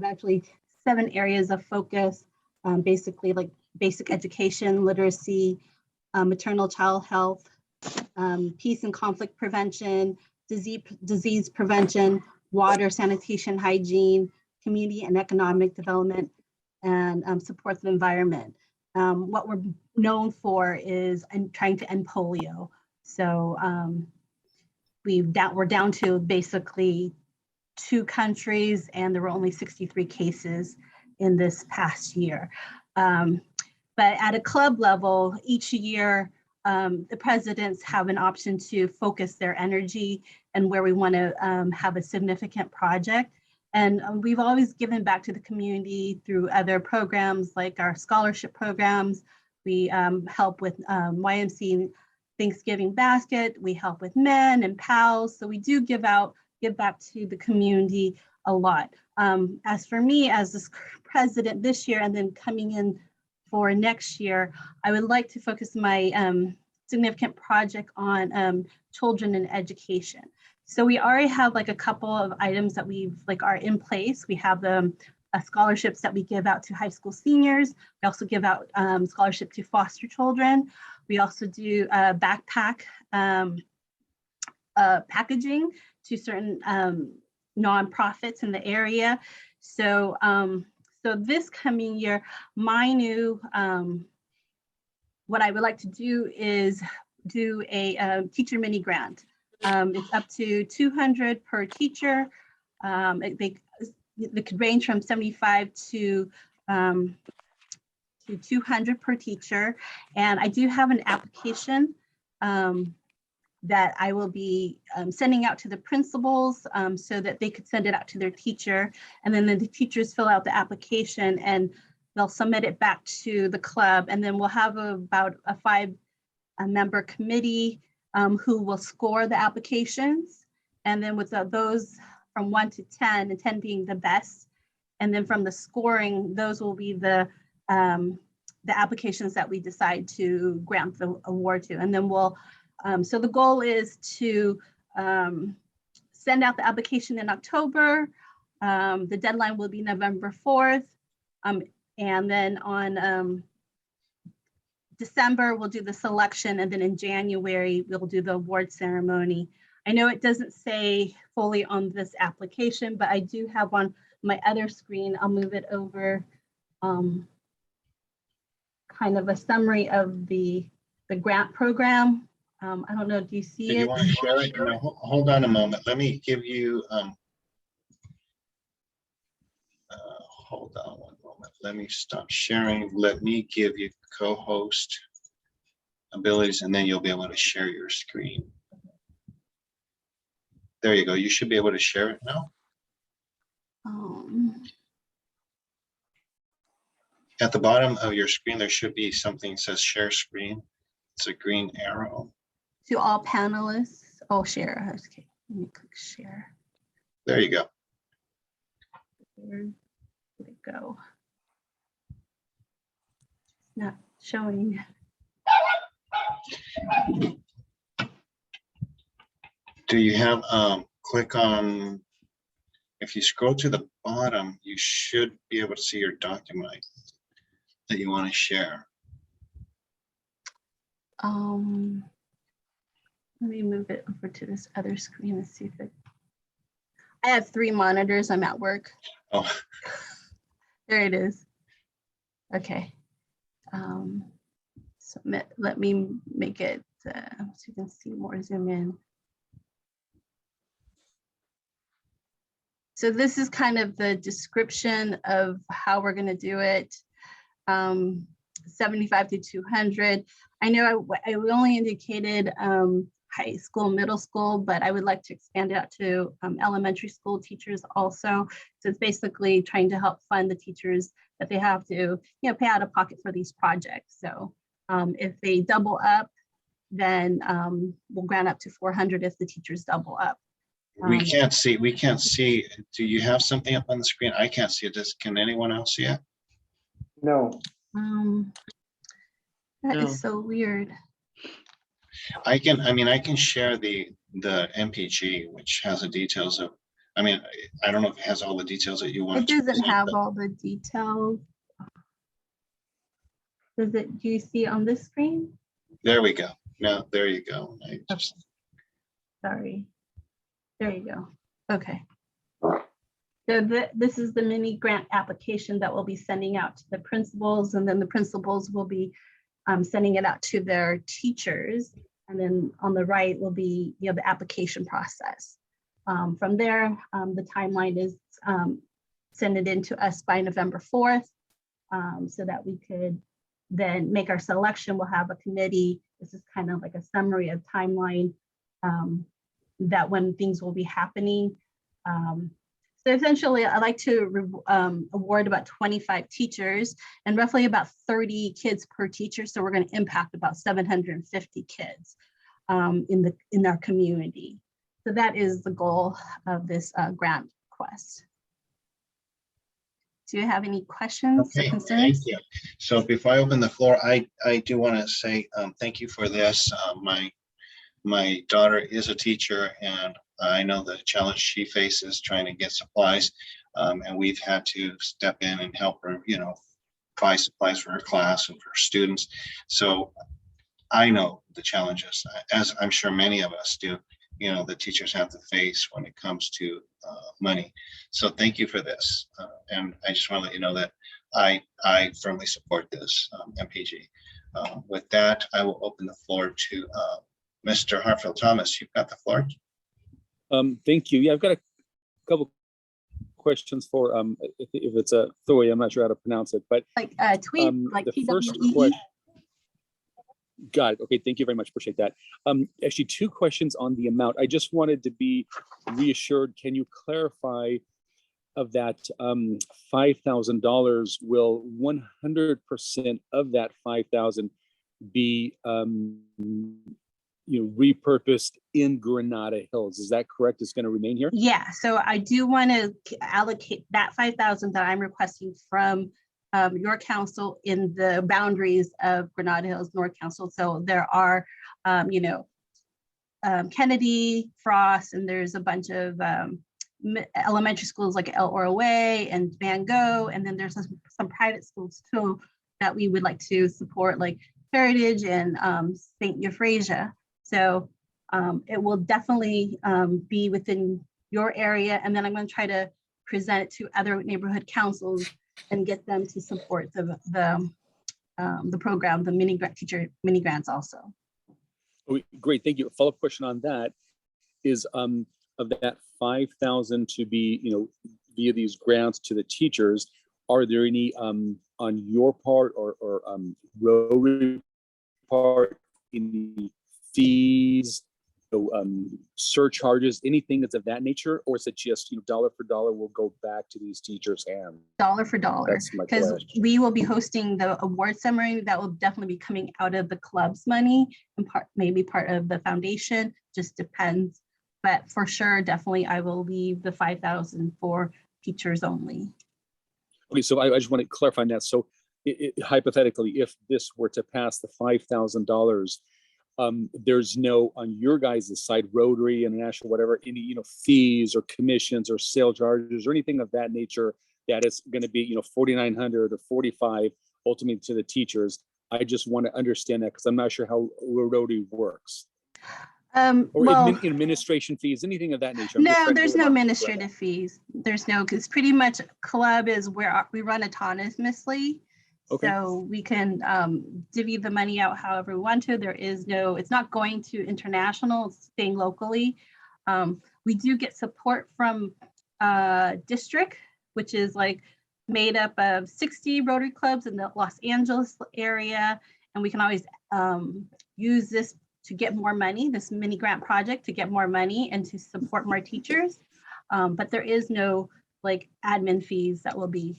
actually 7 areas of focus, basically like basic education, literacy, maternal child health, peace and conflict prevention, disease prevention, water, sanitation, hygiene, community and economic development, and support the environment. What we're known for is trying to end polio. So we're down to basically 2 countries, and there were only 63 cases in this past year. But at a club level, each year, the presidents have an option to focus their energy and where we want to have a significant project. And we've always given back to the community through other programs like our scholarship programs. We help with YMC Thanksgiving Basket. We help with Men and PALS. So we do give back to the community a lot. As for me, as this president this year and then coming in for next year, I would like to focus my significant project on children and education. So we already have like a couple of items that are in place. We have the scholarships that we give out to high school seniors. We also give out scholarship to foster children. We also do backpack packaging to certain nonprofits in the area. So, so this coming year, my new, what I would like to do is do a teacher mini grant. It's up to 200 per teacher. They could range from 75 to 200 per teacher. And I do have an application that I will be sending out to the principals so that they could send it out to their teacher. And then the teachers fill out the application and they'll submit it back to the club. And then we'll have about a 5-member committee who will score the applications. And then with those from 1 to 10, and 10 being the best. And then from the scoring, those will be the applications that we decide to grant the award to. And then we'll, so the goal is to send out the application in October. The deadline will be November 4th. And then on December, we'll do the selection. And then in January, we'll do the award ceremony. I know it doesn't say fully on this application, but I do have on my other screen, I'll move it over, kind of a summary of the grant program. I don't know, do you see Do it? you want to share it? No, hold on a moment. Let me give you, hold on one moment. Let me stop sharing. Let me give you co-host abilities, and then you'll be able to share your screen. There you go. You should be able to share it now. At the bottom of your screen, there should be something that says share screen. It's a green arrow. To all panelists, oh, share, okay, let me click share. There you go. Where did it go? It's not showing. Do you have, click on, if you scroll to the bottom, you should be able to see your document that you want to share. Let me move it over to this other screen and see if it, I have 3 monitors, I'm at work. Oh. There it is. Okay. So let me make it so you can see more, zoom in. So this is kind of the description of how we're going to do it. 75 to 200. I know I only indicated high school, middle school, but I would like to expand it out to elementary school teachers also. So it's basically trying to help fund the teachers that they have to, pay out of pocket for these projects. So if they double up, then we'll grant up to 400 if the teachers double up. We can't see. Do you have something up on the screen? I can't see it. Can anyone else see it? No. That No. is so weird. I can share the MPG, which has the details of, I don't know if it has all the details that you want. It doesn't have all the details. Do you see on this screen? There we go. No, there you go. Sorry. There you go. Okay. So this is the mini grant application that we'll be sending out to the principals, and then the principals will be sending it out to their teachers. And then on the right will be the application process. From there, the timeline is send it in to us by November 4th so that we could then make our selection. We'll have a committee. This is kind of like a summary of timeline that when things will be happening. So essentially, I'd like to award about 25 teachers and roughly about 30 kids per teacher. So we're going to impact about 750 kids in our community. So that is the goal of this grant request. Do you have any questions or Okay, concerns? thank you. So before I open the floor, I do want to say thank you for this. My daughter is a teacher, and I know the challenge she faces trying to get supplies, and we've had to step in and help her, buy supplies for her class and for students. So I know the challenges, as I'm sure many of us do, the teachers have to face when it comes to money. So thank you for this. And I just want to let you know that I firmly support this MPG. With that, I will open the floor to Mr. Hartfield Thomas. You've got the floor. Thank you. Yeah, I've got a couple questions for if it's a Thoy, I'm not sure how to pronounce it, but like tweet, like the first TWEE. question. Got it. Okay, thank you very much. Appreciate that. Actually, two questions on the amount. I just wanted to be reassured. Can you clarify of that $5,000? Will 100% of that 5,000 be repurposed in Granada Hills? Is that correct? It's going to remain here? Yeah, so I do want to allocate that 5,000 that I'm requesting from your council in the boundaries of Granada Hills North Council. So there are, Kennedy, Frost, and there's a bunch of elementary schools like El Orway and Van Gogh, and then there's some private schools too that we would like to support, like Heritage and St. Euphrasia. So it will definitely be within your area, and then I'm going to try to present it to other neighborhood councils and get them to support the program, the teacher mini grants also. Okay, great, thank you. A follow-up question on that is of that 5,000 to be, via these grants to the teachers, are there any on your part or Rotary part, any fees, surcharges, anything that's of that nature, or is it just dollar for dollar will go back to these teachers' hands? Dollar for dollar, That's my because question. we will be hosting the award ceremony that will definitely be coming out of the club's money and maybe part of the foundation, just depends. But for sure, definitely, I will leave the 5,000 for teachers only. Okay, so I just want to clarify on that. So hypothetically, if this were to pass the $5,000, there's no, on your guys' side, Rotary, International, whatever, any fees or commissions or sale charges or anything of that nature that is going to be $4,900 or $45,000 ultimately to the teachers. I just want to understand that because I'm not sure how Rotary works. Or administration fees, anything of that nature. No, there's no administrative fees. There's no, because pretty much club is where we run autonomously. Okay. So we can divvy the money out however we want to. There is no, it's not going to international, it's staying locally. We do get support from district, which is like made up of 60 Rotary clubs in the Los Angeles area. And we can always use this to get more money, this mini grant project to get more money and to support more teachers. But there is no like admin fees that will be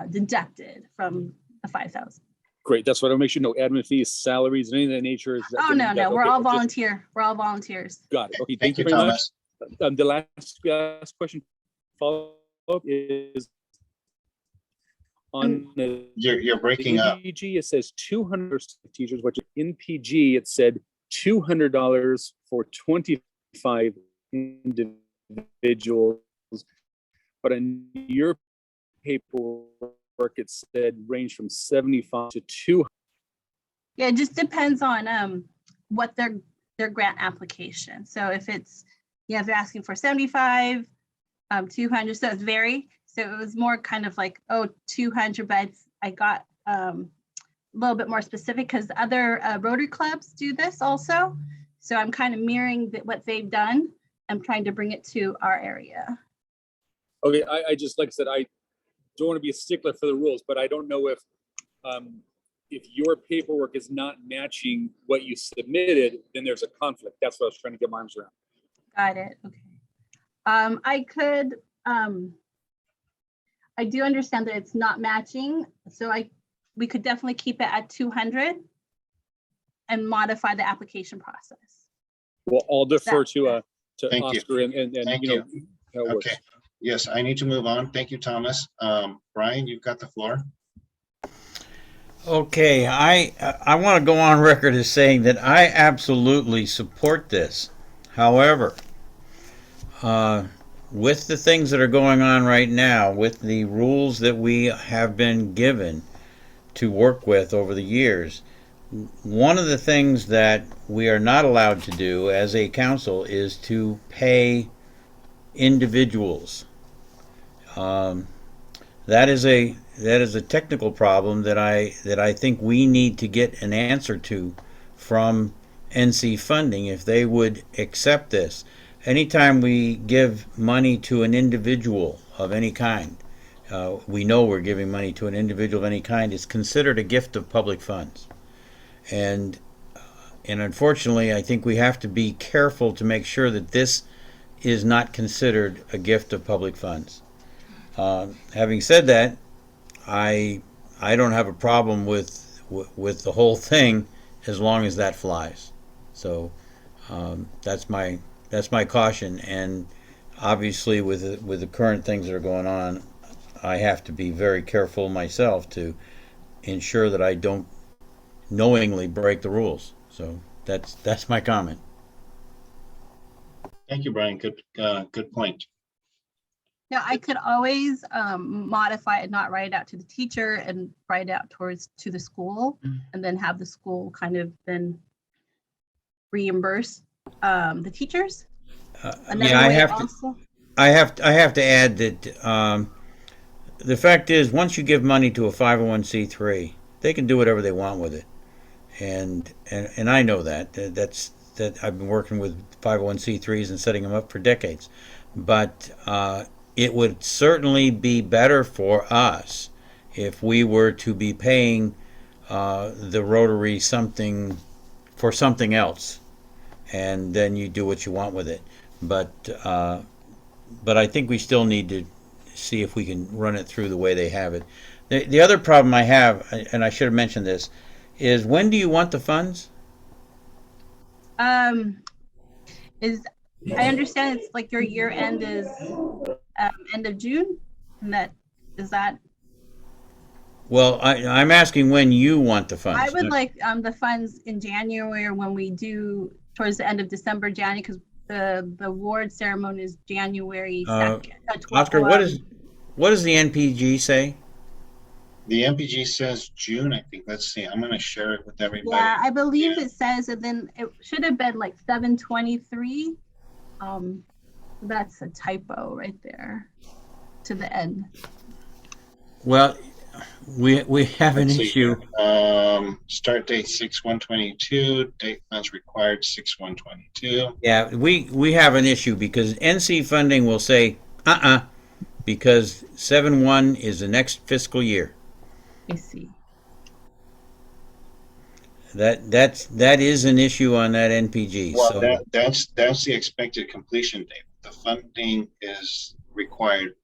deducted from the 5,000. Great, that's what I'll make sure. No admin fees, salaries, anything of that nature. Oh, no, we're all volunteer. We're all volunteers. Got it. Okay, thank you very Thomas. much. The last question follow-up is on the you're breaking up. PG, it says 200 teachers, which in PG it said $200 for 25 individuals, but in your paperwork it said range from 75 to 200. Yeah, it just depends on what their grant application. So if it's, if they're asking for 75, 200, so it's vary. So it was more kind of like, 200, but I got a little bit more specific because other Rotary clubs do this also. So I'm kind of mirroring what they've done. I'm trying to bring it to our area. Okay, I just, like I said, I don't want to be a stickler for the rules, but I don't know if your paperwork is not matching what you submitted, then there's a conflict. That's what I was trying to get my arms around. Got it. Okay. I could, I do understand that it's not matching. So we could definitely keep it at 200 and modify the application process. Well, I'll defer to Thank Oscar you. and Thank you know, you. how it works. Okay. Yes, I need to move on. Thank you, Thomas. Brian, you've got the floor. Okay, I want to go on record as saying that I absolutely support this. However, with the things that are going on right now, with the rules that we have been given to work with over the years, one of the things that we are not allowed to do as a council is to pay individuals. That is a technical problem that I think we need to get an answer to from NC funding if they would accept this. Anytime we give money to an individual of any kind, we know we're giving money to an individual of any kind, it's considered a gift of public funds. And unfortunately, I think we have to be careful to make sure that this is not considered a gift of public funds. Having said that, I don't have a problem with the whole thing as long as that flies. So that's my caution. And obviously, with the current things that are going on, I have to be very careful myself to ensure that I don't knowingly break the rules. So that's my comment. Thank you, Brian. Good point. Yeah, I could always modify it, not write it out to the teacher and write it out to the school, and then have the school kind of then reimburse the teachers. Yeah, I have to add that the fact is, once you give money to a 501c3, they can do whatever they want with it, and I know that I've been working with 501c3s and setting them up for decades, but it would certainly be better for us if we were to be paying the Rotary something for something else, and then you do what you want with it. But I think we still need to see if we can run it through the way they have it. The other problem I have, and I should have mentioned this, is when do you want the funds? I understand it's like your year end is end of June, and is that. Well, I'm asking when you want the funds. I would like the funds in January, or when we do towards the end of December, January, because the award ceremony is January 2nd. Oscar, what does the NPG say? The MPG says June, I think. Let's see. I'm going to share it with everybody. Yeah, I believe it says, and then it should have been like 7/23. That's a typo right there to the end. Well, we have an issue. Start date 6/1/22. Date funds required 6/1/22. Yeah, we have an issue because NC funding will say because 7/1 is the next fiscal year. I see. That is an issue on that NPG. Well, so that's the expected completion date. The funding is required.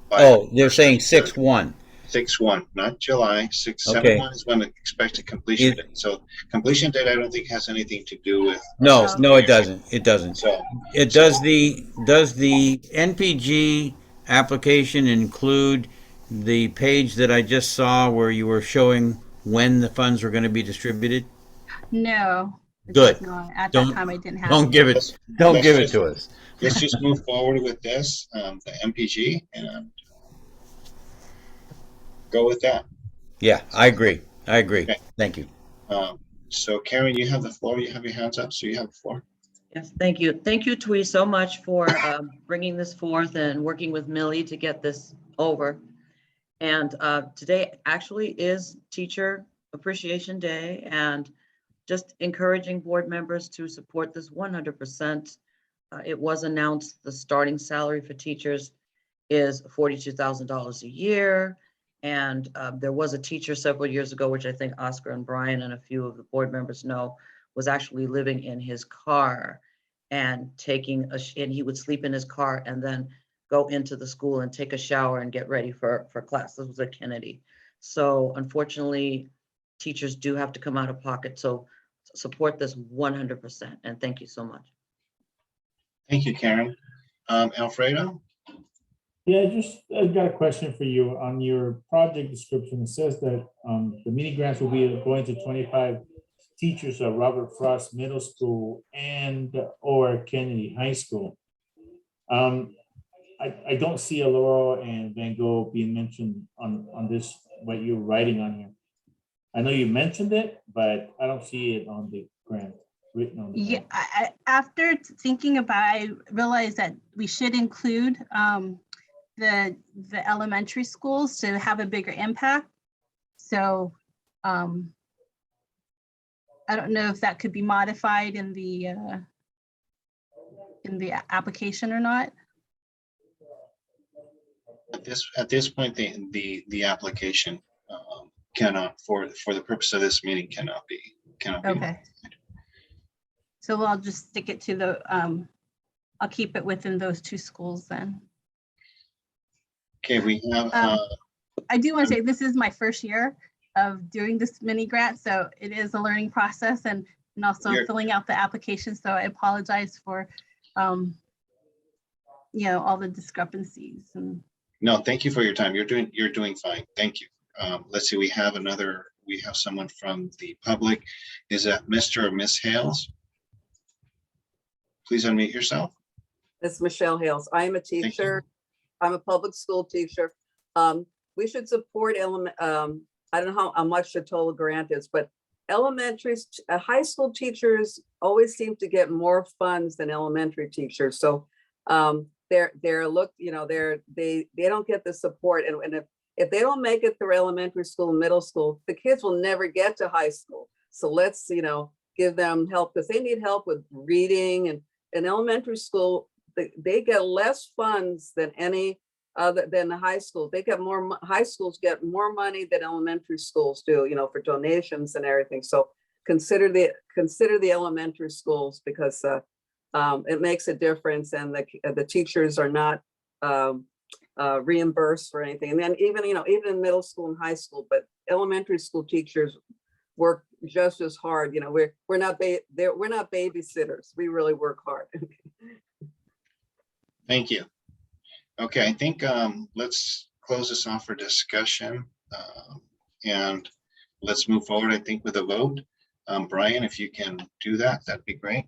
They're saying 6/1. 6/1, not July. 7/1 is when the expected completion date. So completion date, I don't think has anything to do with. No, it doesn't. It doesn't. So does the NPG application include the page that I just saw where you were showing when the funds were going to be distributed? No. Good. At that time, I didn't have. Don't give it to us. Let's just move forward with this, the MPG, and go with that. Yeah, I agree. Okay. Thank you. So Karen, you have the floor. You have your hands up, so you have the floor. Yes, thank you. Thank you, Twee, so much for bringing this forth and working with Millie to get this over. And today actually is Teacher Appreciation Day, and just encouraging board members to support this 100%. It was announced the starting salary for teachers is $42,000 a year. And there was a teacher several years ago, which I think Oscar and Brian and a few of the board members know, was actually living in his car and and he would sleep in his car and then go into the school and take a shower and get ready for class. This was at Kennedy. So unfortunately, teachers do have to come out of pocket. So support this 100%. And thank you so much. Thank you, Karen. Alfredo? Yeah, I got a question for you. On your project description, it says that the mini grants will be going to 25 teachers of Robert Frost Middle School and or Kennedy High School. I don't see a Laurel and Van Gogh being mentioned on this, what you're writing on here. I know you mentioned it, but I don't see it on the grant, written on the Yeah, grant. after thinking about it, I realized that we should include the elementary schools to have a bigger impact. So I don't know if that could be modified in the application or not. At this point, the application cannot, for the purpose of this meeting, cannot be. Okay. So I'll just stick it to the, I'll keep it within those two schools then. Okay, we have. I do want to say this is my first year of doing this mini grant, so it is a learning process and also filling out the application. So I apologize for, all the discrepancies and. No, thank you for your time. You're doing fine. Thank you. Let's see, we have someone from the public. Is that Mr. or Miss Hales? Please unmute yourself. It's Michelle Hales. I am a teacher. I'm a public school teacher. We should support I don't know how much the total grant is, but high school teachers always seem to get more funds than elementary teachers. So they don't get the support. And if they don't make it through elementary school and middle school, the kids will never get to high school. So let's, give them help because they need help with reading, and in elementary school, they get less funds than any other than the high school. High schools get more money than elementary schools do, for donations and everything. So consider the elementary schools because it makes a difference, and the teachers are not reimbursed for anything. And then even in middle school and high school, but elementary school teachers work just as hard. We're not babysitters. We really work hard. Thank you. Okay, I think let's close this off for discussion and let's move forward, I think, with a vote. Brian, if you can do that, that'd be great.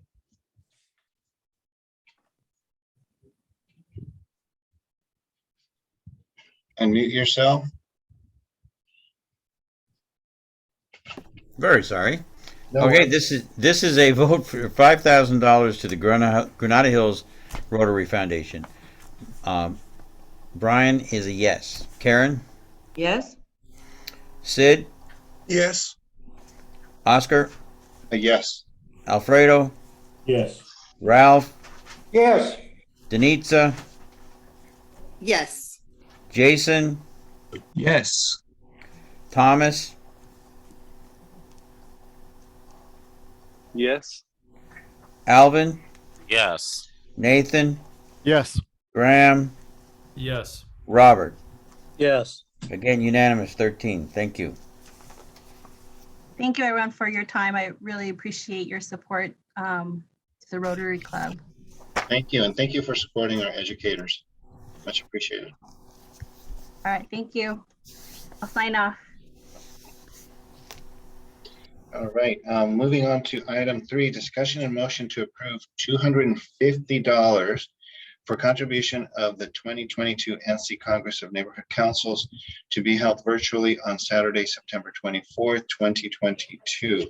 Unmute yourself. Very sorry. No Okay, worries. this is a vote for $5,000 to the Granada Hills Rotary Foundation. Brian is a yes. Karen? Yes. Sid? Yes. Oscar? A yes. Alfredo? Yes. Ralph? Yes. Denitza? Yes. Jason? Yes. Thomas? Yes. Alvin? Yes. Nathan? Yes. Graham? Yes. Robert? Yes. Again, unanimous, 13. Thank you. Thank you, everyone, for your time. I really appreciate your support to the Rotary Club. Thank you, and thank you for supporting our educators. Much appreciated. All right, thank you. I'll sign off. All right, moving on to item 3, discussion and motion to approve $250 for contribution of the 2022 NC Congress of Neighborhood Councils to be held virtually on Saturday, September 24th, 2022.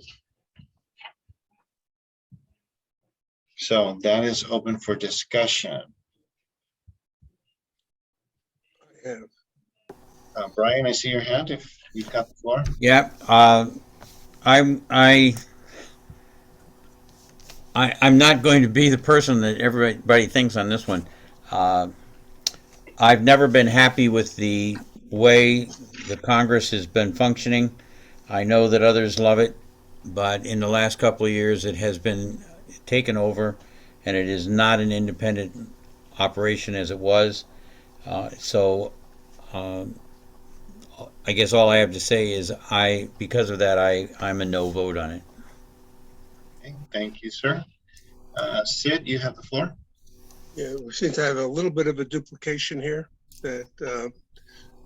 So that is open for discussion. Brian, I see your hand if you've got the floor. Yeah, I'm not going to be the person that everybody thinks on this one. I've never been happy with the way the Congress has been functioning. I know that others love it, but in the last couple of years, it has been taken over, and it is not an independent operation as it was. I guess all I have to say is because of that, I'm a no vote on it. Okay, thank you, sir. Sid, you have the floor. Yeah, we seem to have a little bit of a duplication here that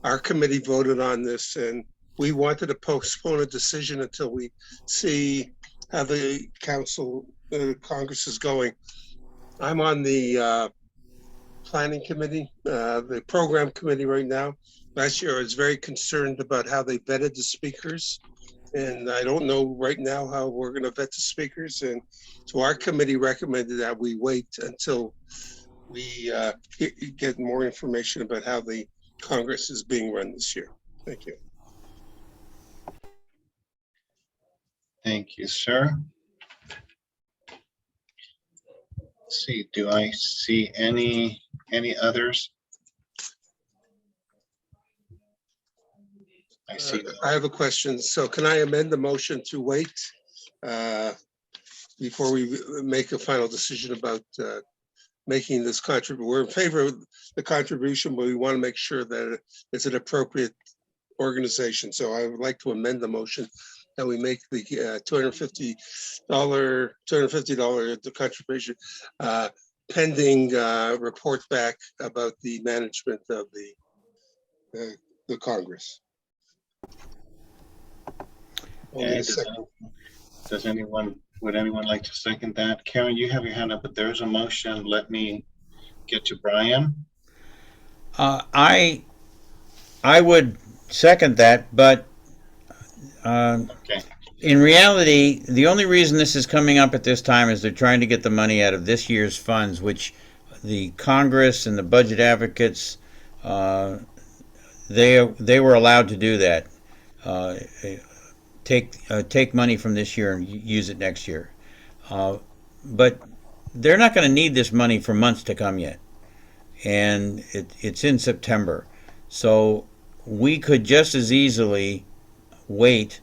our committee voted on this, and we wanted to postpone a decision until we see how the Congress is going. I'm on the planning committee, the program committee right now. Last year, I was very concerned about how they vetted the speakers And I don't know right now how we're going to vet the speakers. And so our committee recommended that we wait until we get more information about how the Congress is being run this year. Thank you. Thank you, sir. Let's see, do I see any others? I see. I have a question. So can I amend the motion to wait before we make a final decision about making this contribution? We're in favor of the contribution, but we want to make sure that it's an appropriate organization. So I would like to amend the motion that we make the $250 the contribution pending report back about the management of the Congress. And would anyone like to second that? Karen, you have your hand up, but there's a motion. Let me get to Brian. I would second that, but okay. In reality, the only reason this is coming up at this time is they're trying to get the money out of this year's funds, which the Congress and the budget advocates, they were allowed to do that. Take money from this year and use it next year. But they're not going to need this money for months to come yet. And it's in September. So we could just as easily wait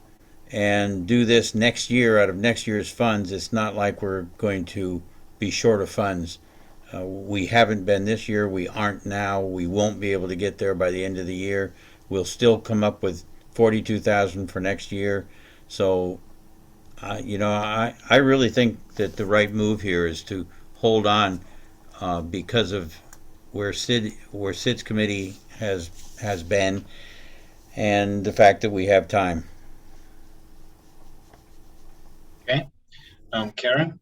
and do this next year out of next year's funds. It's not like we're going to be short of funds. We haven't been this year. We aren't now. We won't be able to get there by the end of the year. We'll still come up with $42,000 for next year. So, I really think that the right move here is to hold on because of where Sid's committee has been, and the fact that we have time. Okay, Karen.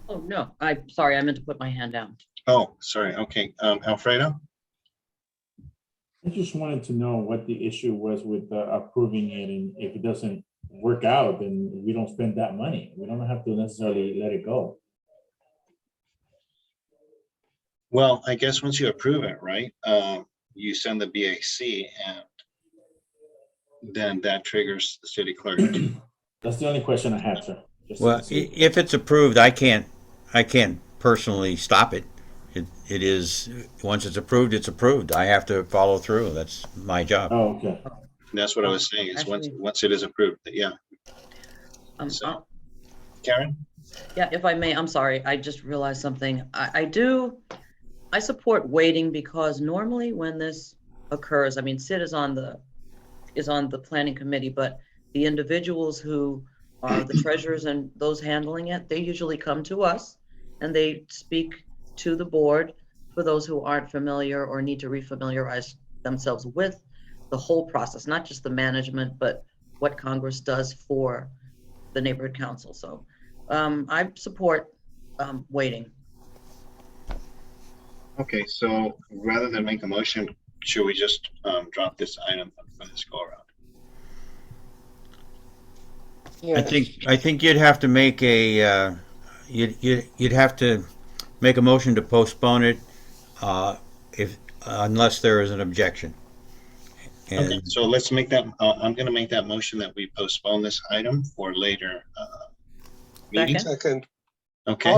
Oh no, I'm sorry. I meant to put my hand down. Oh, sorry. Okay, Alfredo. I just wanted to know what the issue was with approving it, and if it doesn't work out, then we don't spend that money. We don't have to necessarily let it go. Well, I guess once you approve it, right, you send the BAC, and then that triggers the city clerk. That's the only question I had, sir. Well, if it's approved, I can't personally stop it. It is, once it's approved. I have to follow through. That's my job. Oh, okay. That's what I was saying, is once it is approved, yeah. So, Karen? Yeah, if I may, I'm sorry. I just realized something. I support waiting because normally when this occurs, I mean, Sid is on the planning committee, but the individuals who are the treasurers and those handling it, they usually come to us and they speak to the board for those who aren't familiar or need to refamiliarize themselves with the whole process, not just the management, but what Congress does for the neighborhood council. So I support waiting. Okay, so rather than make a motion, should we just drop this item for this go around? I think you'd have to make a you'd have to make a motion to postpone it unless there is an objection. And okay, so let's make that. I'm going to make that motion that we postpone this item for later meeting. Second. Okay.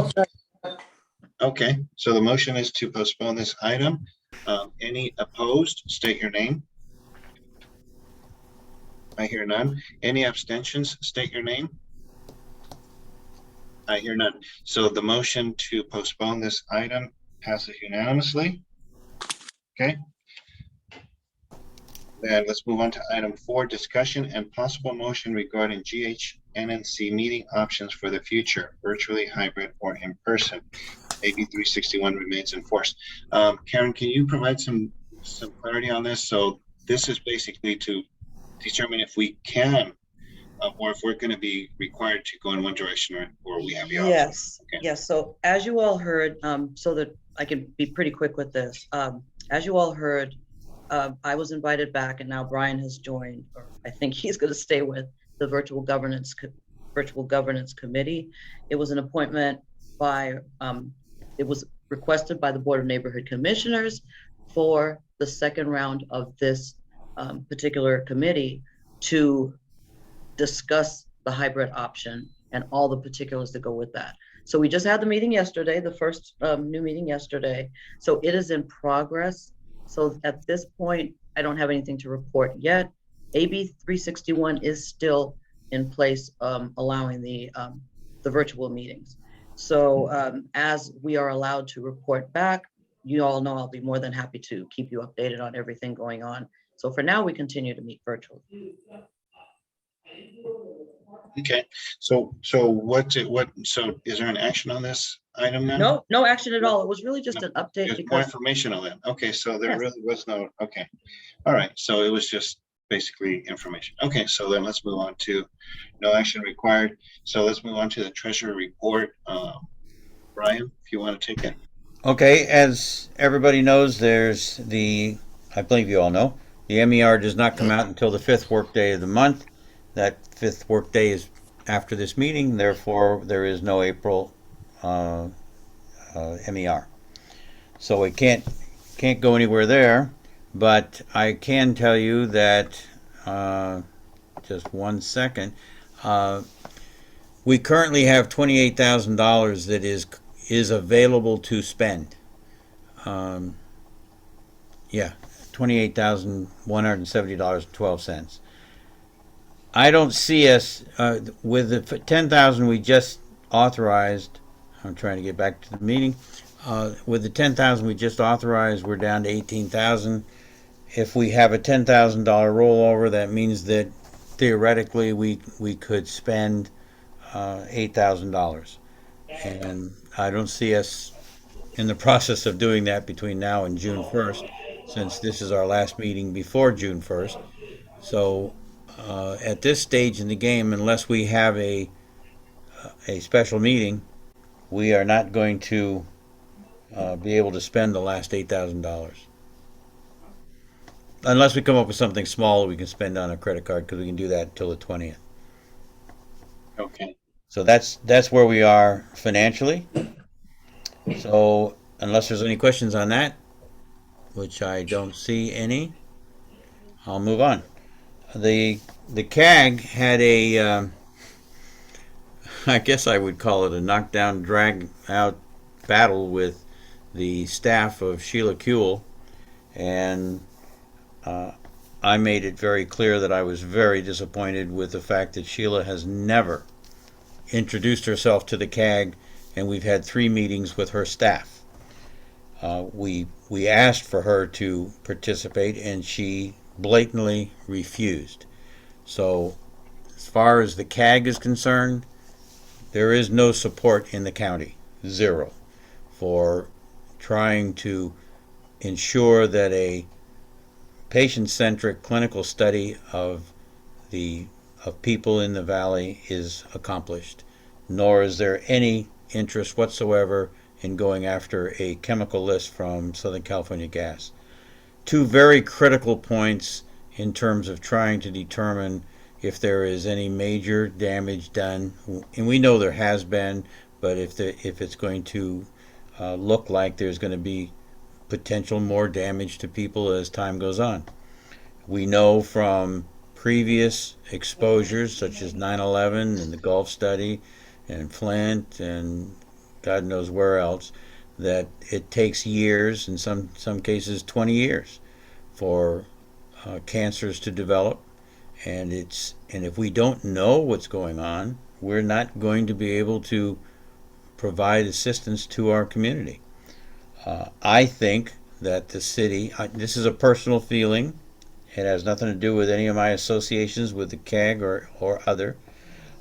Okay, so the motion is to postpone this item. Any opposed, state your name. I hear none. Any abstentions, state your name. I hear none. So the motion to postpone this item passes unanimously. Okay. Then let's move on to item 4, discussion and possible motion regarding GHNNC meeting options for the future, virtually, hybrid, or in person. AB 361 remains in force. Karen, can you provide some clarity on this? So this is basically to determine if we can or if we're going to be required to go in one direction or we have the option. Yes, okay. Yes. So as you all heard, so that I can be pretty quick with this, as you all heard, I was invited back and now Brian has joined, or I think he's going to stay with the virtual governance committee. It was an appointment by, it was requested by the Board of Neighborhood Commissioners for the second round of this particular committee to discuss the hybrid option and all the particulars that go with that. So we just had the meeting yesterday, the first new meeting yesterday. So it is in progress. So at this point, I don't have anything to report yet. AB 361 is still in place, allowing the virtual meetings. So as we are allowed to report back, you all know I'll be more than happy to keep you updated on everything going on. So for now, we continue to meet virtually. Okay, so so is there an action on this item then? No, no action at all. It was really just an update There's more because information on that. Okay, so there Yes. really was no, okay. All right, so it was just basically information. Okay, so then let's move on to no action required. So let's move on to the treasury report. Brian, if you want to take it. Okay, as everybody knows, there's I believe you all know, the MER does not come out until the 5th workday of the month. That 5th workday is after this meeting, therefore there is no April MER. So it can't go anywhere there, but I can tell you that, just one second, we currently have $28,000 that is available to spend. Yeah, $28,170.12. I don't see us with the 10,000 we just authorized. I'm trying to get back to the meeting. With the 10,000 we just authorized, we're down to 18,000. If we have a $10,000 rollover, that means that theoretically we could spend $8,000, and I don't see us in the process of doing that between now and June 1st, since this is our last meeting before June 1st. So at this stage in the game, unless we have a special meeting, we are not going to be able to spend the last $8,000. Unless we come up with something small that we can spend on a credit card, because we can do that until the 20th. Okay. So that's where we are financially. So unless there's any questions on that, which I don't see any, I'll move on. The CAG had a, I guess I would call it a knockdown, drag out battle with the staff of Sheila Kuehl, and I made it very clear that I was very disappointed with the fact that Sheila has never introduced herself to the CAG, and we've had 3 meetings with her staff. We asked for her to participate, and she blatantly refused. So as far as the CAG is concerned, there is no support in the county, zero, for trying to ensure that a patient-centric clinical study of people in the valley is accomplished, nor is there any interest whatsoever in going after a chemical list from Southern California Gas. 2 very critical points in terms of trying to determine if there is any major damage done, and we know there has been, but if it's going to look like there's going to be potential more damage to people as time goes on. We know from previous exposures such as 9/11 and the Gulf study and Flint and God knows where else, that it takes years, in some cases 20 years, for cancers to develop, and if we don't know what's going on, we're not going to be able to provide assistance to our community. I think that the city, this is a personal feeling, it has nothing to do with any of my associations with the CAG or other.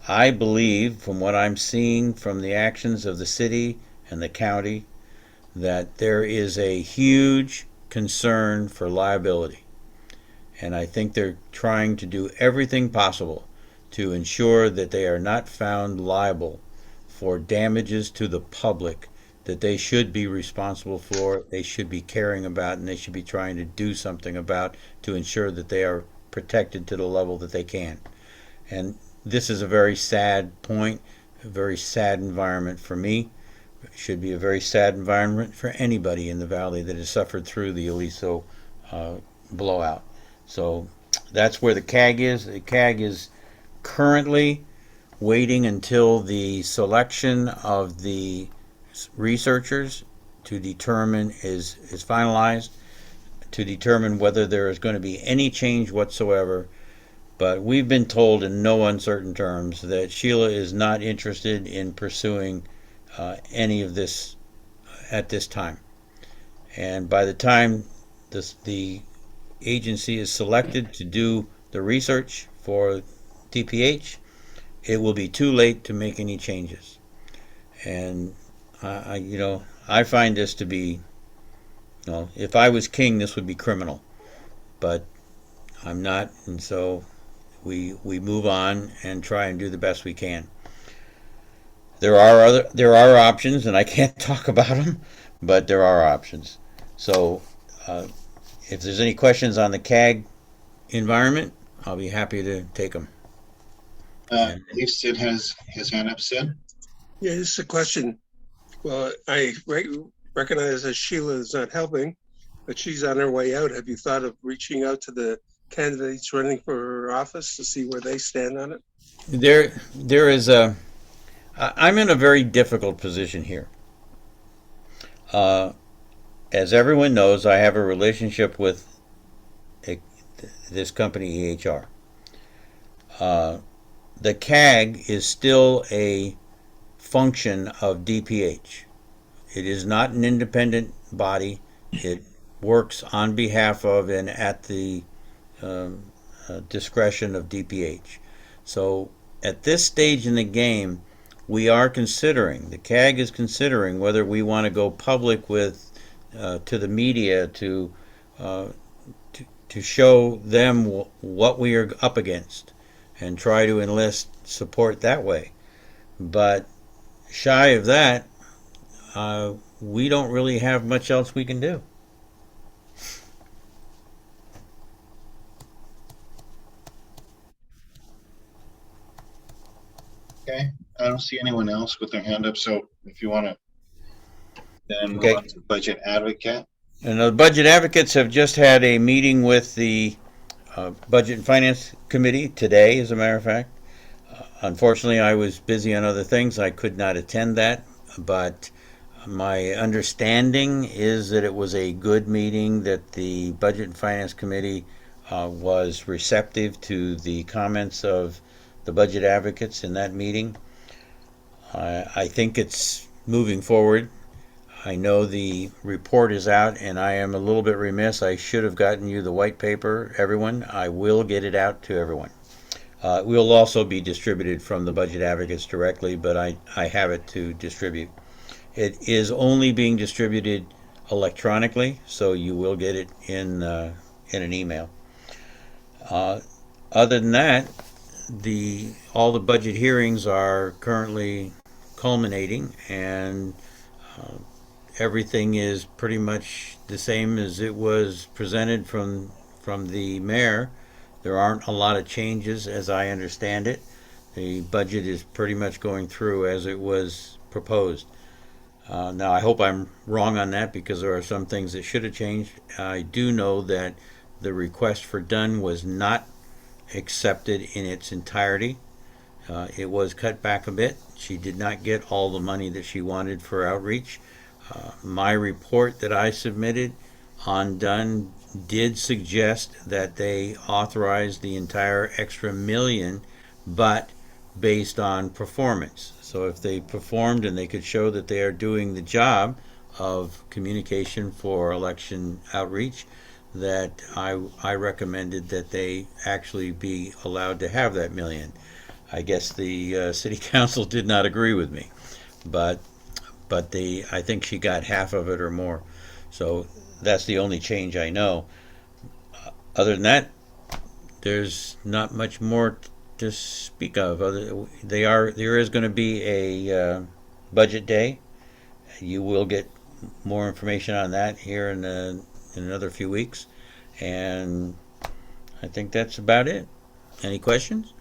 I believe, from what I'm seeing from the actions of the city and the county, that there is a huge concern for liability. And I think they're trying to do everything possible to ensure that they are not found liable for damages to the public that they should be responsible for, they should be caring about, and they should be trying to do something about to ensure that they are protected to the level that they can. And this is a very sad point, a very sad environment for me. It should be a very sad environment for anybody in the valley that has suffered through the Aliso blowout. So that's where the CAG is. The CAG is currently waiting until the selection of the researchers to determine is finalized, to determine whether there is going to be any change whatsoever. But we've been told in no uncertain terms that Sheila is not interested in pursuing any of this at this time. And by the time the agency is selected to do the research for DPH, it will be too late to make any changes. And I find this to be, if I was king, this would be criminal, but I'm not, and so we move on and try and do the best we can. There are options, and I can't talk about them, but there are options. So if there's any questions on the CAG environment, I'll be happy to take them. I believe Sid has his hand up. Sid? Yeah, this is a question. Well, I recognize that Sheila is not helping, but she's on her way out. Have you thought of reaching out to the candidates running for her office to see where they stand on it? There is I'm in a very difficult position here. As everyone knows, I have a relationship with this company, EHR. The CAG is still a function of DPH. It is not an independent body. It works on behalf of and at the discretion of DPH. So at this stage in the game, we are considering, the CAG is considering whether we want to go public with to the media to show them what we are up against and try to enlist support that way. But shy of that, we don't really have much else we can do. Okay, I don't see anyone else with their hand up, so if you want to then Okay. move on to budget advocate. And the budget advocates have just had a meeting with the Budget and Finance Committee today, as a matter of fact. Unfortunately, I was busy on other things. I could not attend that, but my understanding is that it was a good meeting, that the Budget and Finance Committee was receptive to the comments of the budget advocates in that meeting. I think it's moving forward. I know the report is out, and I am a little bit remiss. I should have gotten you the white paper, everyone. I will get it out to everyone. It will also be distributed from the budget advocates directly, but I have it to distribute. It is only being distributed electronically, so you will get it in an email. Other than that, all the budget hearings are currently culminating, and everything is pretty much the same as it was presented from the mayor. There aren't a lot of changes, as I understand it. The budget is pretty much going through as it was proposed. Now, I hope I'm wrong on that, because there are some things that should have changed. I do know that the request for done was not accepted in its entirety. It was cut back a bit. She did not get all the money that she wanted for outreach. My report that I submitted on Dunn did suggest that they authorized the entire extra $1 million, but based on performance. So if they performed and they could show that they are doing the job of communication for election outreach, that I recommended that they actually be allowed to have that $1 million. I guess the city council did not agree with me, but I think she got half of it or more. So that's the only change I know. Other than that, there's not much more to speak of. There is going to be a budget day. You will get more information on that here in another few weeks, and I think that's about it. Any questions?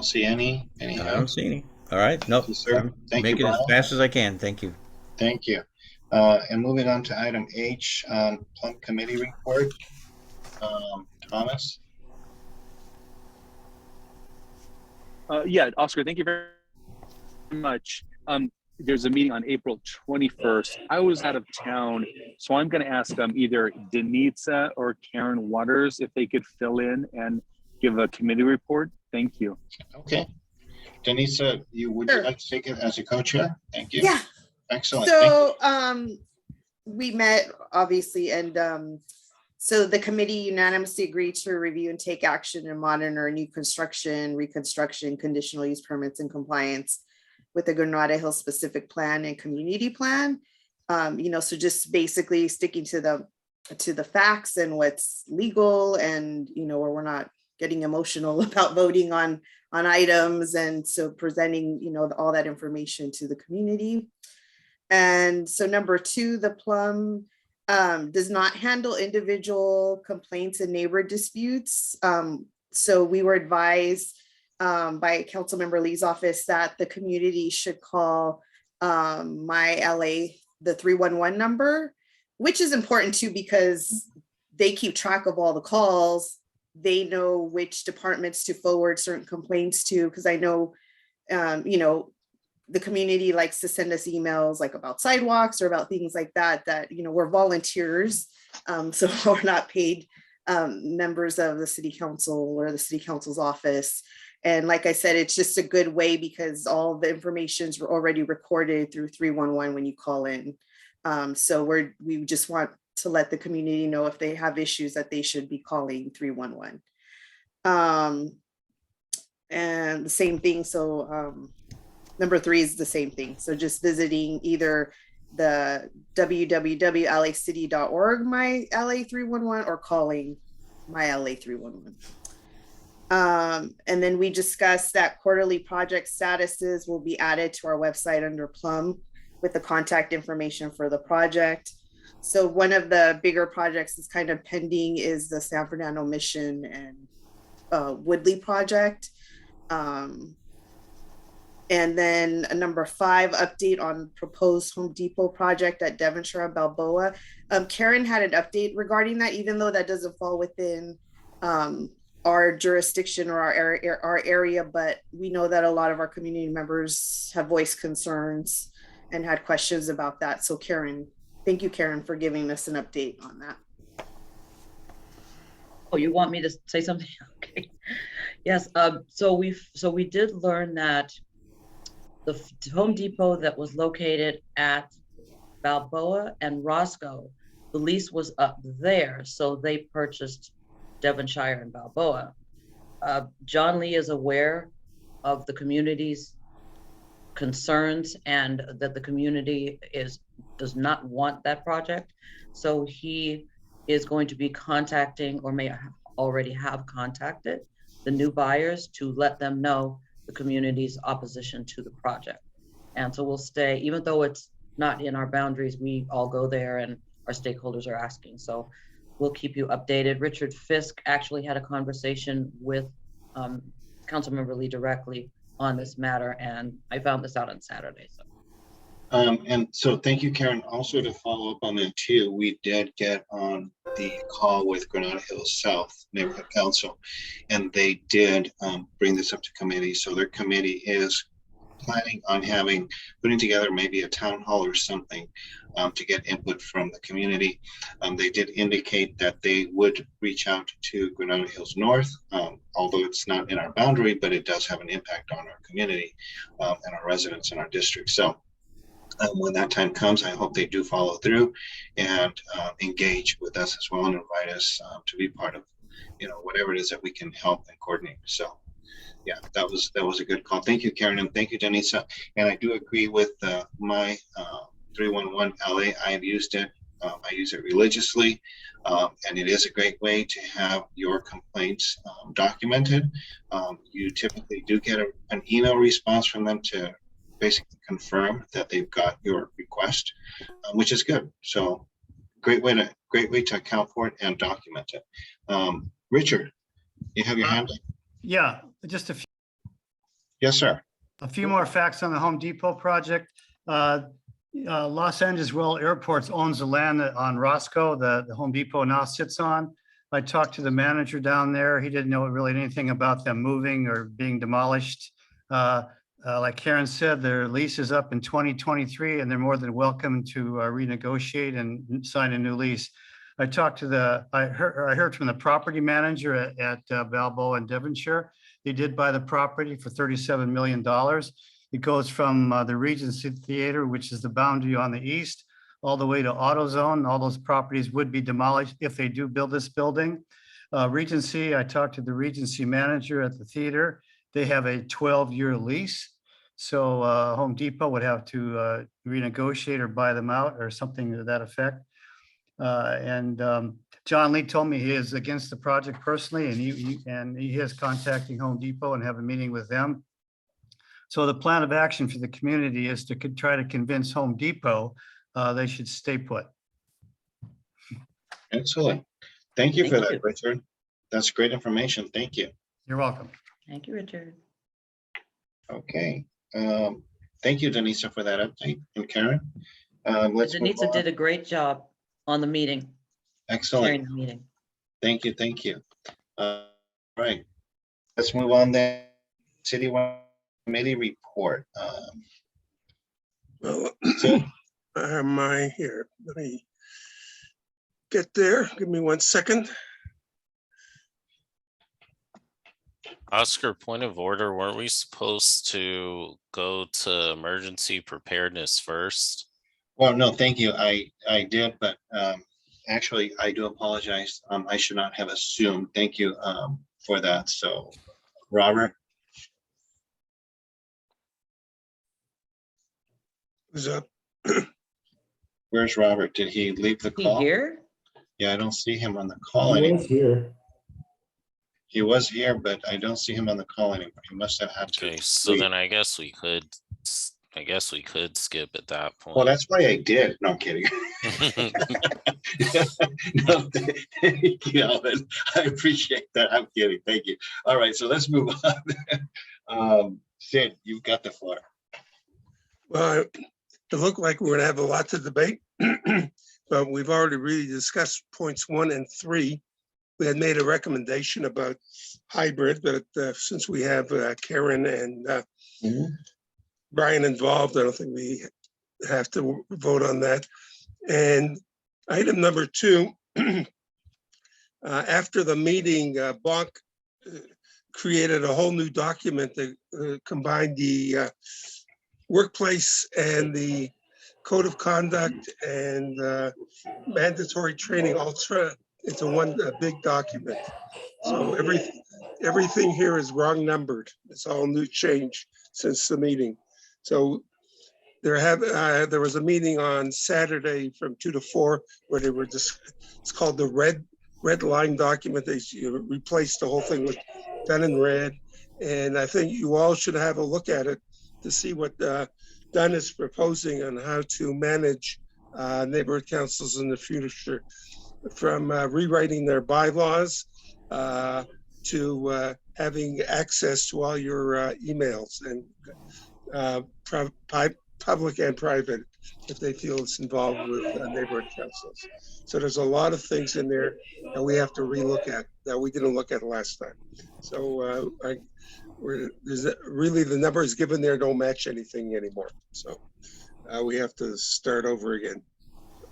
don't see any. I Any don't hands? see any. All right, nope. Thank you, sir. Thank you, Make it as Brian. fast as I can. Thank you. Thank you. And moving on to item H, Plum Committee report. Thomas? Yeah, Oscar, thank you very much. There's a meeting on April 21st. I was out of town, so I'm going to ask either Denitza or Karen Waters if they could fill in and give a committee report. Thank you. Okay. Denisa, would you like to take it as a co-chair? Thank you. Yeah. Excellent. So we met obviously, and so the committee unanimously agreed to review and take action and monitor new construction, reconstruction, conditional use permits and compliance with the Granada Hills specific plan and community plan. So just basically sticking to the facts and what's legal, and where we're not getting emotional about voting on items, and so presenting all that information to the community. And so number 2, the Plum does not handle individual complaints and neighbor disputes. So we were advised by Councilmember Lee's office that the community should call my LA, the 311 number, which is important too, because they keep track of all the calls. They know which departments to forward certain complaints to, because I know, the community likes to send us emails like about sidewalks or about things like that, we're volunteers. So we're not paid members of the city council or the city council's office. And like I said, it's just a good way because all the information's already recorded through 311 when you call in. So we just want to let the community know if they have issues that they should be calling 311. And the same thing. So number 3 is the same thing. So just visiting either the www.lacity.org, my LA 311, or calling my LA 311. And then we discussed that quarterly project statuses will be added to our website under Plum with the contact information for the project. So one of the bigger projects that's kind of pending is the San Fernando Mission and Woodley project. And then a number 5 update on proposed Home Depot project at Devonshire and Balboa. Karen had an update regarding that, even though that doesn't fall within our jurisdiction or our area, but we know that a lot of our community members have voiced concerns and had questions about that. So Karen, thank you, Karen, for giving us an update on that. Oh, you want me to say something? Okay. Yes. So we did learn that the Home Depot that was located at Balboa and Roscoe, the lease was up there, so they purchased Devonshire and Balboa. John Lee is aware of the community's concerns and that the community does not want that project. So he is going to be contacting, or may already have contacted, the new buyers to let them know the community's opposition to the project. And so we'll stay, even though it's not in our boundaries, we all go there and our stakeholders are asking. So we'll keep you updated. Richard Fisk actually had a conversation with Councilmember Lee directly on this matter, and I found this out on Saturday. So. And so thank you, Karen. Also to follow up on that too, we did get on the call with Granada Hills South Neighborhood Council, and they did bring this up to committee. So their committee is planning on putting together maybe a town hall or something to get input from the community. They did indicate that they would reach out to Granada Hills North, although it's not in our boundary, but it does have an impact on our community and our residents in our district. So when that time comes, I hope they do follow through and engage with us as well and invite us to be part of, whatever it is that we can help and coordinate. So yeah, that was a good call. Thank you, Karen, and thank you, Denisa. And I do agree with my 311 LA. I've used it. I use it religiously, and it is a great way to have your complaints documented. You typically do get an email response from them to basically confirm that they've got your request, which is good. So great way to account for it and document it. Richard, you have your hand up? Yeah, just a few Yes, sir. A few more facts on the Home Depot project. Los Angeles World Airports owns the land on Roscoe, the Home Depot now sits on. I talked to the manager down there. He didn't know really anything about them moving or being demolished. Like Karen said, their lease is up in 2023 and they're more than welcome to renegotiate and sign a new lease. I heard from the property manager at Balboa in Devonshire. They did buy the property for $37 million. It goes from the Regency Theater, which is the boundary on the east, all the way to AutoZone. All those properties would be demolished if they do build this building. Regency, I talked to the Regency manager at the theater. They have a 12-year lease. So Home Depot would have to renegotiate or buy them out or something to that effect. John Lee told me he is against the project personally, and he is contacting Home Depot and have a meeting with them. So the plan of action for the community is to try to convince Home Depot they should stay put. Excellent. Thank you for Thank that, you. Richard. That's great information. Thank you. You're welcome. Thank you, Richard. Okay. Thank you, Denisa, for that update. And Karen, let's move Denisa on. did a great job on the meeting, chairing Excellent. the meeting. Thank you. Thank you. Right. Let's move on then. Citywide committee report. Well, So, am I here? Let me get there. Give me 1 second. Oscar, point of order, weren't we supposed to go to emergency preparedness first? well, no, thank you. I did, but actually, I do apologize. I should not have assumed. Thank you for that. So, Robert, Who's up? where's Robert? Did he leave the He call? here? Yeah, I don't see him on the call He anymore. was here. He was here, but I don't see him on the call anymore. He must have had to. Okay, so leave. then I guess we could skip at that point. Well, that's why I did. No, I'm kidding. No, thank you, Alvin. I appreciate that. I'm kidding. Thank you. All right, so let's move on. Sid, you've got the floor. Well, it looked like we're gonna have a lot to debate, but we've already really discussed points 1 and 3. We had made a recommendation about hybrid, but since we have Karen and Brian involved, I don't think we have to vote on that. And item number 2, after the meeting, Bonk created a whole new document that combined the workplace and the code of conduct and mandatory training all into one big document. So everything here is wrong numbered. It's all new change since the meeting. So there was a meeting on Saturday from 2 to 4 where they were just, it's called the red line document. They replaced the whole thing with done in red. And I think you all should have a look at it to see what Dunn is proposing on how to manage neighborhood councils in the future, from rewriting their bylaws to having access to all your emails and public and private, if they feel it's involved with neighborhood councils. So there's a lot of things in there that we have to relook at that we didn't look at last time. So really the numbers given there don't match anything anymore. So we have to start over again.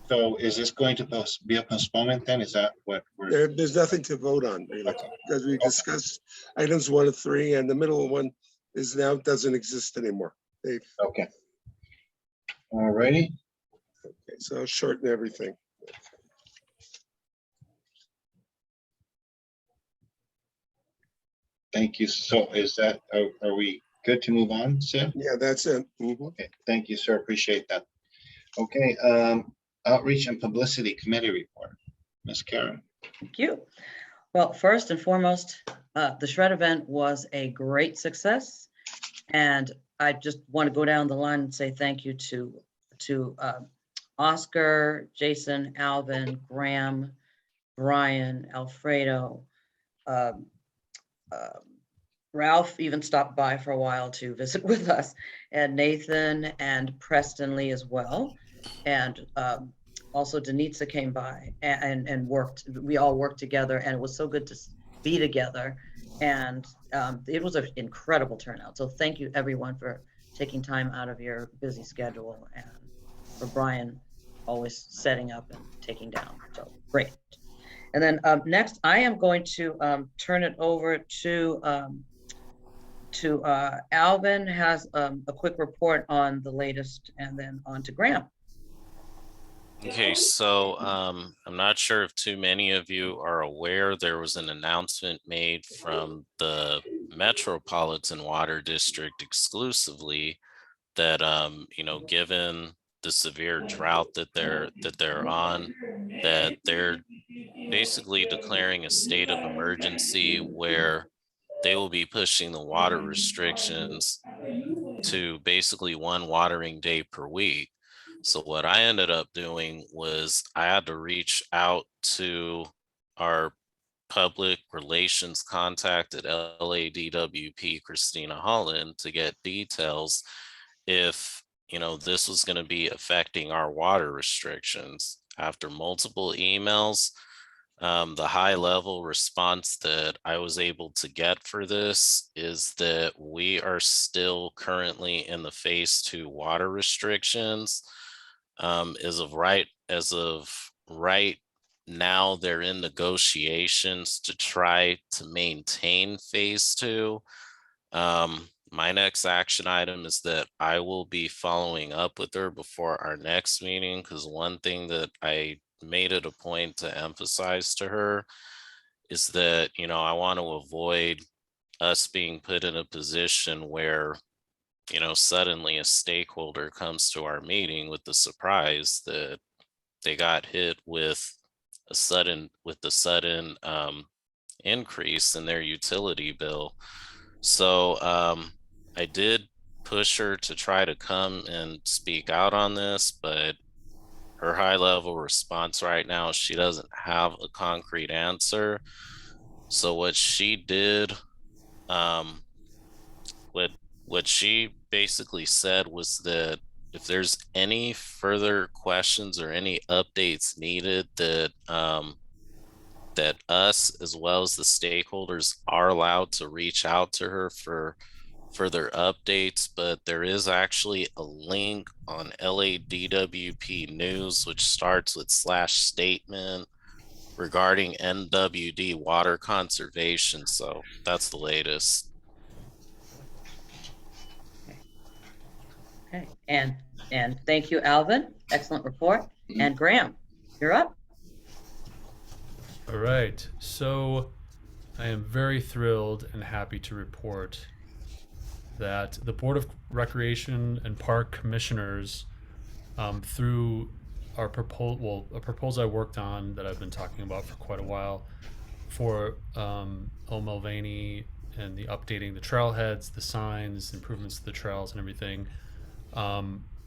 So is this going to be a postponement then? Is that what we're? There's nothing to vote on, really, because we discussed items 1 and 3, and the middle one is now doesn't exist anymore. Okay. All righty. Okay, so I'll shorten everything. Thank you. So is that, are we good to move on, Sid? Yeah, that's it. Okay, thank you, sir. Appreciate that. Okay, outreach and publicity committee report. Ms. Karen. Thank you. Well, first and foremost, the shred event was a great success. And I just want to go down the line and say thank you to Oscar, Jason, Alvin, Graham, Brian, Alfredo, Ralph even stopped by for a while to visit with us, and Nathan and Preston Lee as well. And also Denitza came by and worked. We all worked together, and it was so good to be together. And it was an incredible turnout. So thank you everyone for taking time out of your busy schedule, and for Brian always setting up and taking down. So great. And then next, I am going to turn it over to Alvin has a quick report on the latest, and then on to Graham. Okay, so I'm not sure if too many of you are aware, there was an announcement made from the Metropolitan Water District exclusively that you know, given the severe drought that they're on, that they're basically declaring a state of emergency where they will be pushing the water restrictions to basically 1 watering day per week. So what I ended up doing was I had to reach out to our public relations contact at LADWP, Christina Holland, to get details if, you know, this was going to be affecting our water restrictions. After multiple emails, the high level response that I was able to get for this is that we are still currently in the phase 2 water restrictions. As of right now, they're in negotiations to try to maintain phase 2. My next action item is that I will be following up with her before our next meeting, because one thing that I made it a point to emphasize to her is that, you know, I want to avoid us being put in a position where, you know, suddenly a stakeholder comes to our meeting with the surprise that they got hit with the sudden increase in their utility bill. So I did push her to try to come and speak out on this, but her high level response right now, she doesn't have a concrete answer. So what she did, what she basically said was that if there's any further questions or any updates needed, that that us as well as the stakeholders are allowed to reach out to her for further updates. But there is actually a link on LADWP News, which starts with /statement regarding NWD water conservation. So that's the latest. Okay, and thank you, Alvin. Excellent report. And Graham, you're up. All right. So I am very thrilled and happy to report that the Board of Recreation and Park Commissioners, through our proposal, a proposal I worked on that I've been talking about for quite a while, for Mulvaney and the updating the trailheads, the signs, improvements to the trails and everything,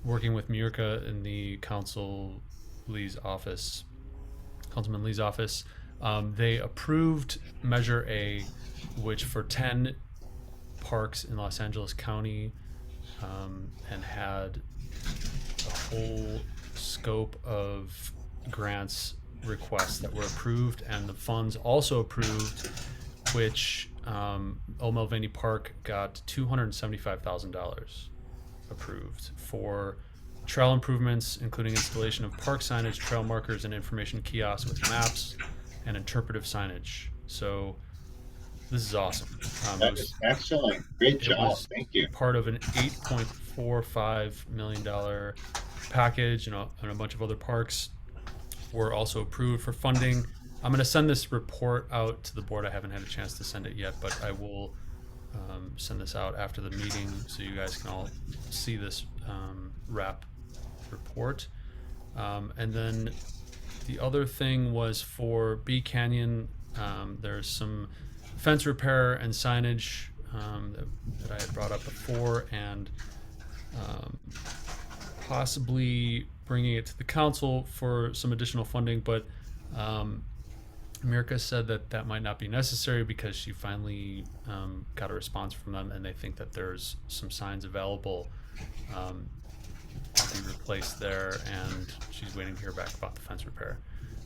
working with Mirka in the Councilman Lee's office, they approved Measure A, which for 10 parks in Los Angeles County, and had a whole scope of grants requests that were approved, and the funds also approved, which Old Mulvaney Park got $275,000 approved for trail improvements, including installation of park signage, trail markers, and information kiosks with maps and interpretive signage. So this is awesome. That is excellent. Great job. Thank you. Part of an $8.45 million package, and a bunch of other parks were also approved for funding. I'm going to send this report out to the board. I haven't had a chance to send it yet, but I will send this out after the meeting so you guys can all see this wrap report. And then the other thing was for Bee Canyon. There's some fence repair and signage that I had brought up before, and possibly bringing it to the council for some additional funding. But Mirka said that that might not be necessary because she finally got a response from them, and they think that there's some signs available to be replaced there, and she's waiting to hear back about the fence repair.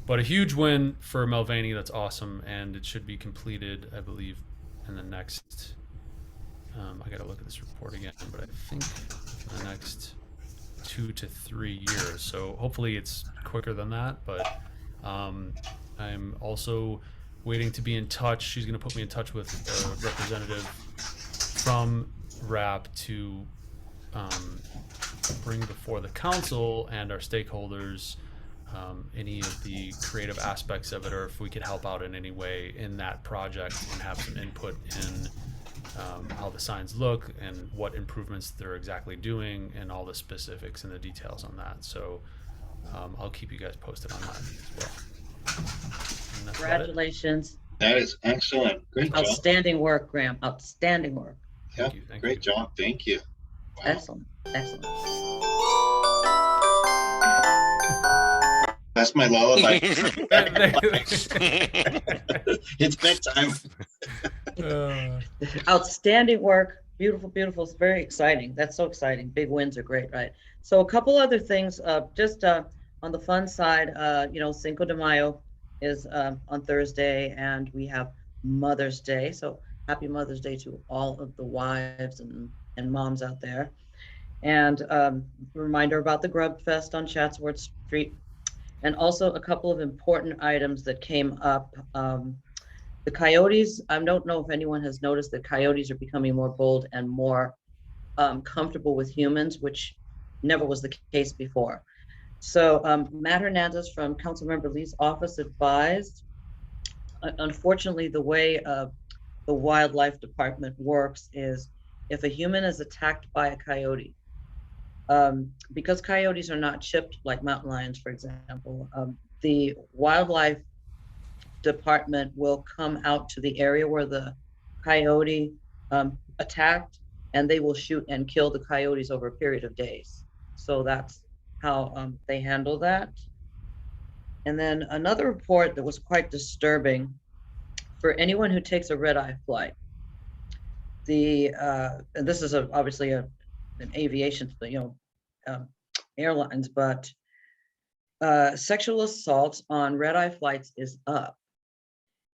But a huge win for Mulvaney. That's awesome, and it should be completed, I believe, in the next. I got to look at this report again, but I think in the next 2 to 3 years. So hopefully it's quicker than that. But I'm also waiting to be in touch. She's going to put me in touch with a representative from RAP to bring before the council and our stakeholders any of the creative aspects of it, or if we could help out in any way in that project and have some input in how the signs look and what improvements they're exactly doing and all the specifics and the details on that. So I'll keep you guys posted on that as well. And that's about it. Congratulations. That is excellent. Great job. Outstanding work, Graham. Outstanding work. Yeah, great job. Thank you. Wow. Excellent. Excellent. That's my lullaby. It's bedtime. Outstanding work. Beautiful, beautiful. It's very exciting. That's so exciting. Big wins are great, right? So a couple other things, just on the fun side, Cinco de Mayo is on Thursday, and we have Mother's Day. So happy Mother's Day to all of the wives and moms out there. And reminder about the Grub Fest on Chatsworth Street. And also a couple of important items that came up. The coyotes, I don't know if anyone has noticed that coyotes are becoming more bold and more comfortable with humans, which never was the case before. So Matt Hernandez from Councilmember Lee's office advised, unfortunately, the way the wildlife department works is if a human is attacked by a coyote, because coyotes are not chipped like mountain lions, for example, the wildlife department will come out to the area where the coyote attacked, and they will shoot and kill the coyotes over a period of days. So that's how they handle that. And then another report that was quite disturbing for anyone who takes a red-eye flight. And this is obviously an aviation, airlines, but sexual assaults on red-eye flights is up.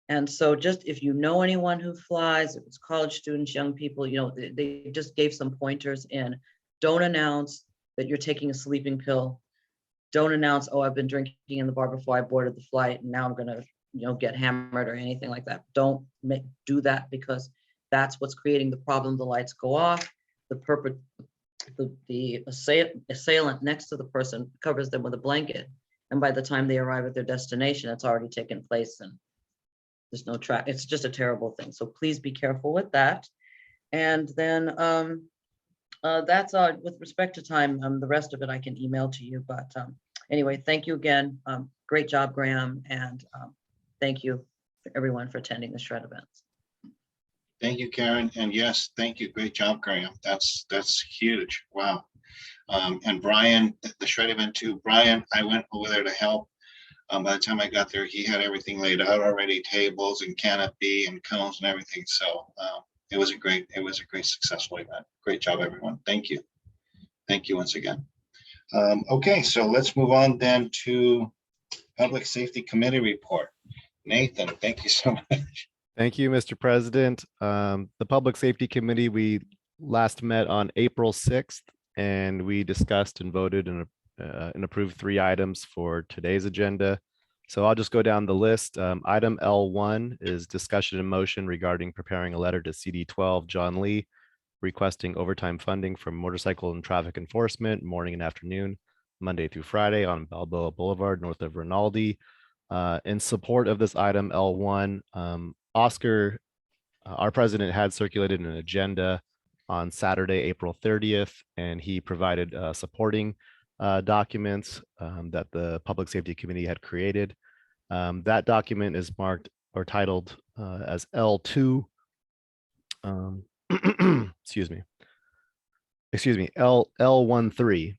And so just if you know anyone who flies, if it's college students, young people, they just gave some pointers in. Don't announce that you're taking a sleeping pill. Don't announce, oh, I've been drinking in the bar before I boarded the flight and now I'm gonna, get hammered or anything like that. Don't do that, because that's what's creating the problem. The lights go off. The assailant next to the person covers them with a blanket. And by the time they arrive at their destination, it's already taken place and there's no track. It's just a terrible thing. So please be careful with that. And then that's with respect to time. The rest of it I can email to you. But anyway, thank you again. Great job, Graham. And thank you for everyone for attending the Shred events. Thank you, Karen. And yes, thank you. Great job, Graham. That's huge. Wow. And Brian, the Shred event too. Brian, I went over there to help. By the time I got there, he had everything laid out already, tables and canopy and cones and everything. So it was a great successful event. Great job, everyone. Thank you. Thank you once again. Okay, so let's move on then to Public Safety Committee report. Nathan, thank you so much. Thank you, Mr. President. The Public Safety Committee, we last met on April 6th, and we discussed and voted and approved 3 items for today's agenda. So I'll just go down the list. Item L1 is discussion and motion regarding preparing a letter to CD12 John Lee requesting overtime funding for motorcycle and traffic enforcement morning and afternoon, Monday through Friday on Balboa Boulevard, north of Rinaldi. In support of this item L1, Oscar, our president, had circulated an agenda on Saturday, April 30th, and he provided supporting documents that the Public Safety Committee had created. That document is marked or titled as L2. L13.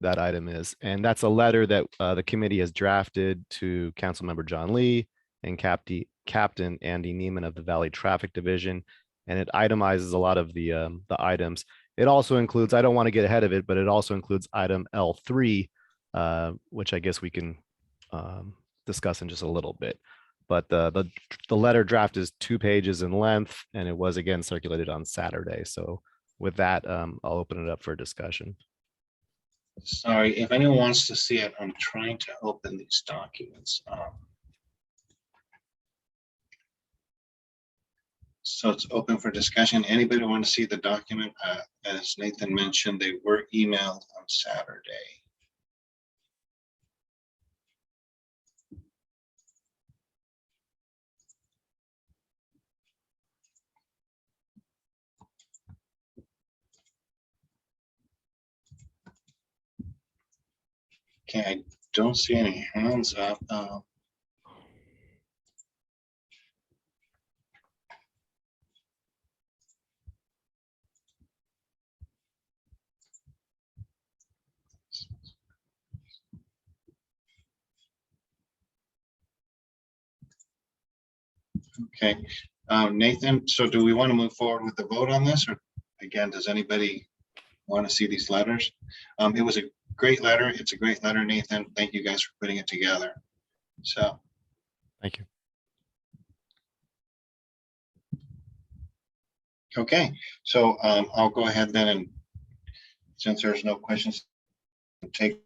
That item is, and that's a letter that the committee has drafted to Councilmember John Lee and Captain Andy Neiman of the Valley Traffic Division. And it itemizes a lot of the items. It also includes, I don't want to get ahead of it, but it also includes item L3, which I guess we can discuss in just a little bit. But the letter draft is 2 pages in length, and it was again circulated on Saturday. So with that, I'll open it up for discussion. Sorry, if anyone wants to see it, I'm trying to open these documents. So it's open for discussion. Anybody want to see the document? As Nathan mentioned, they were emailed on Saturday. Okay, I don't see any hands up. Okay, Nathan, so do we want to move forward with the vote on this, or again, does anybody want to see these letters? It was a great letter. It's a great letter, Nathan. Thank you guys for putting it together. So. Thank you. Okay, so I'll go ahead then, and since there's no questions, take.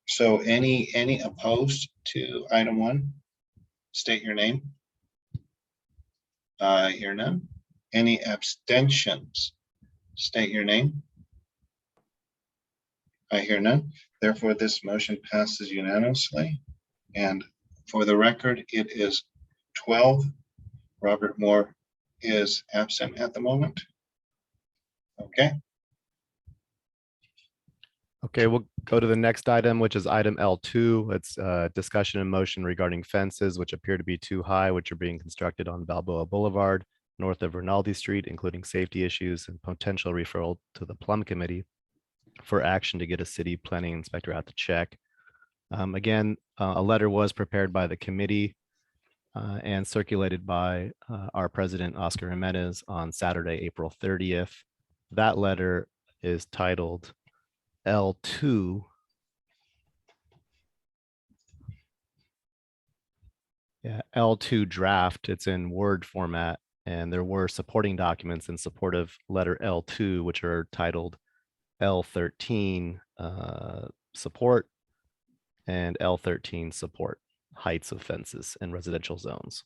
So any opposed to item 1? State your name. I hear none. Any abstentions? State your name. I hear none. Therefore, this motion passes unanimously. And for the record, it is 12. Robert Moore is absent at the moment. Okay. Okay, we'll go to the next item, which is item L2. It's discussion and motion regarding fences which appear to be too high, which are being constructed on Balboa Boulevard, north of Rinaldi Street, including safety issues and potential referral to the Plum Committee for action to get a city planning inspector out to check. Again, a letter was prepared by the committee and circulated by our president, Oscar Jimenez, on Saturday, April 30th. That letter is titled L2. Yeah, L2 draft. It's in Word format, and there were supporting documents in support of letter L2, which are titled L13 support and L13 support, heights of fences in residential zones.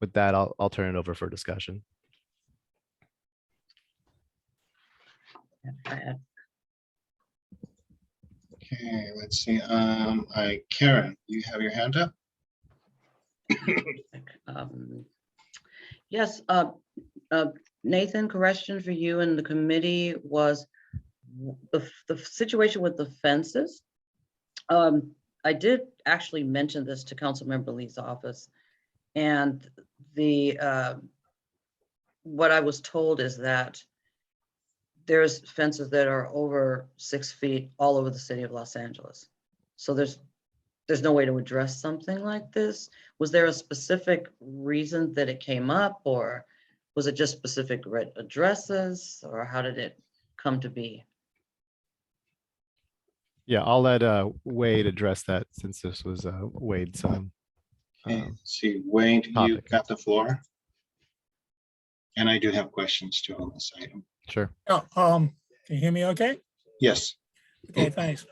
With that, I'll turn it over for discussion. Okay, let's see. Karen, you have your hand up? Yes, Nathan, question for you and the committee was the situation with the fences. I did actually mention this to Councilmember Lee's office, and what I was told is that there's fences that are over 6 feet all over the city of Los Angeles. So there's no way to address something like this. Was there a specific reason that it came up, or was it just specific red addresses, or how did it come to be? Yeah, I'll let Wade address that since this was Wade's. See, Wade, you topic. got the floor. And I do have questions too on this item. Sure. Oh, can you hear me okay? Yes. Okay, thanks.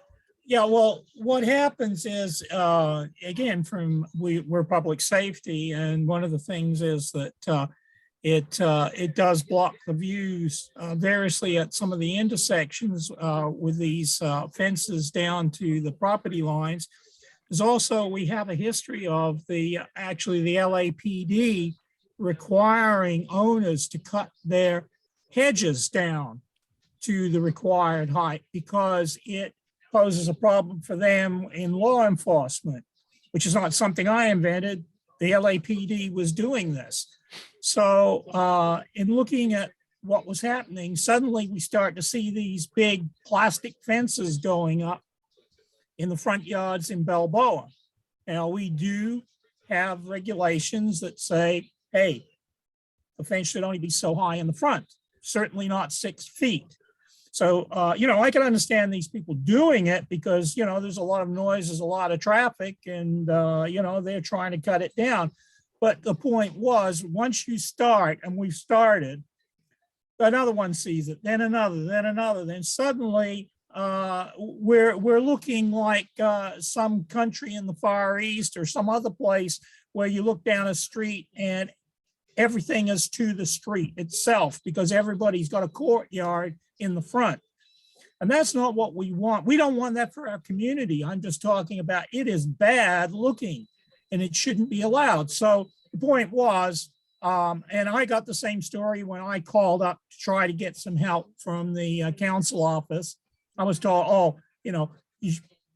Yeah, well, what happens is, again, we're public safety, and one of the things is that it does block the views variously at some of the intersections with these fences down to the property lines. There's also, we have a history of the LAPD requiring owners to cut their hedges down to the required height because it poses a problem for them in law enforcement, which is not something I invented. The LAPD was doing this. So in looking at what was happening, suddenly we start to see these big plastic fences going up in the front yards in Balboa. Now, we do have regulations that say, hey, the fence should only be so high in the front, certainly not 6 feet. So, I can understand these people doing it because, there's a lot of noise, there's a lot of traffic, and, they're trying to cut it down. But the point was, once you start, and we've started, another one sees it, then another, then suddenly we're looking like some country in the Far East or some other place where you look down a street and everything is to the street itself because everybody's got a courtyard in the front. And that's not what we want. We don't want that for our community. I'm just talking about it is bad looking and it shouldn't be allowed. So the point was, and I got the same story when I called up to try to get some help from the council office. I was told, you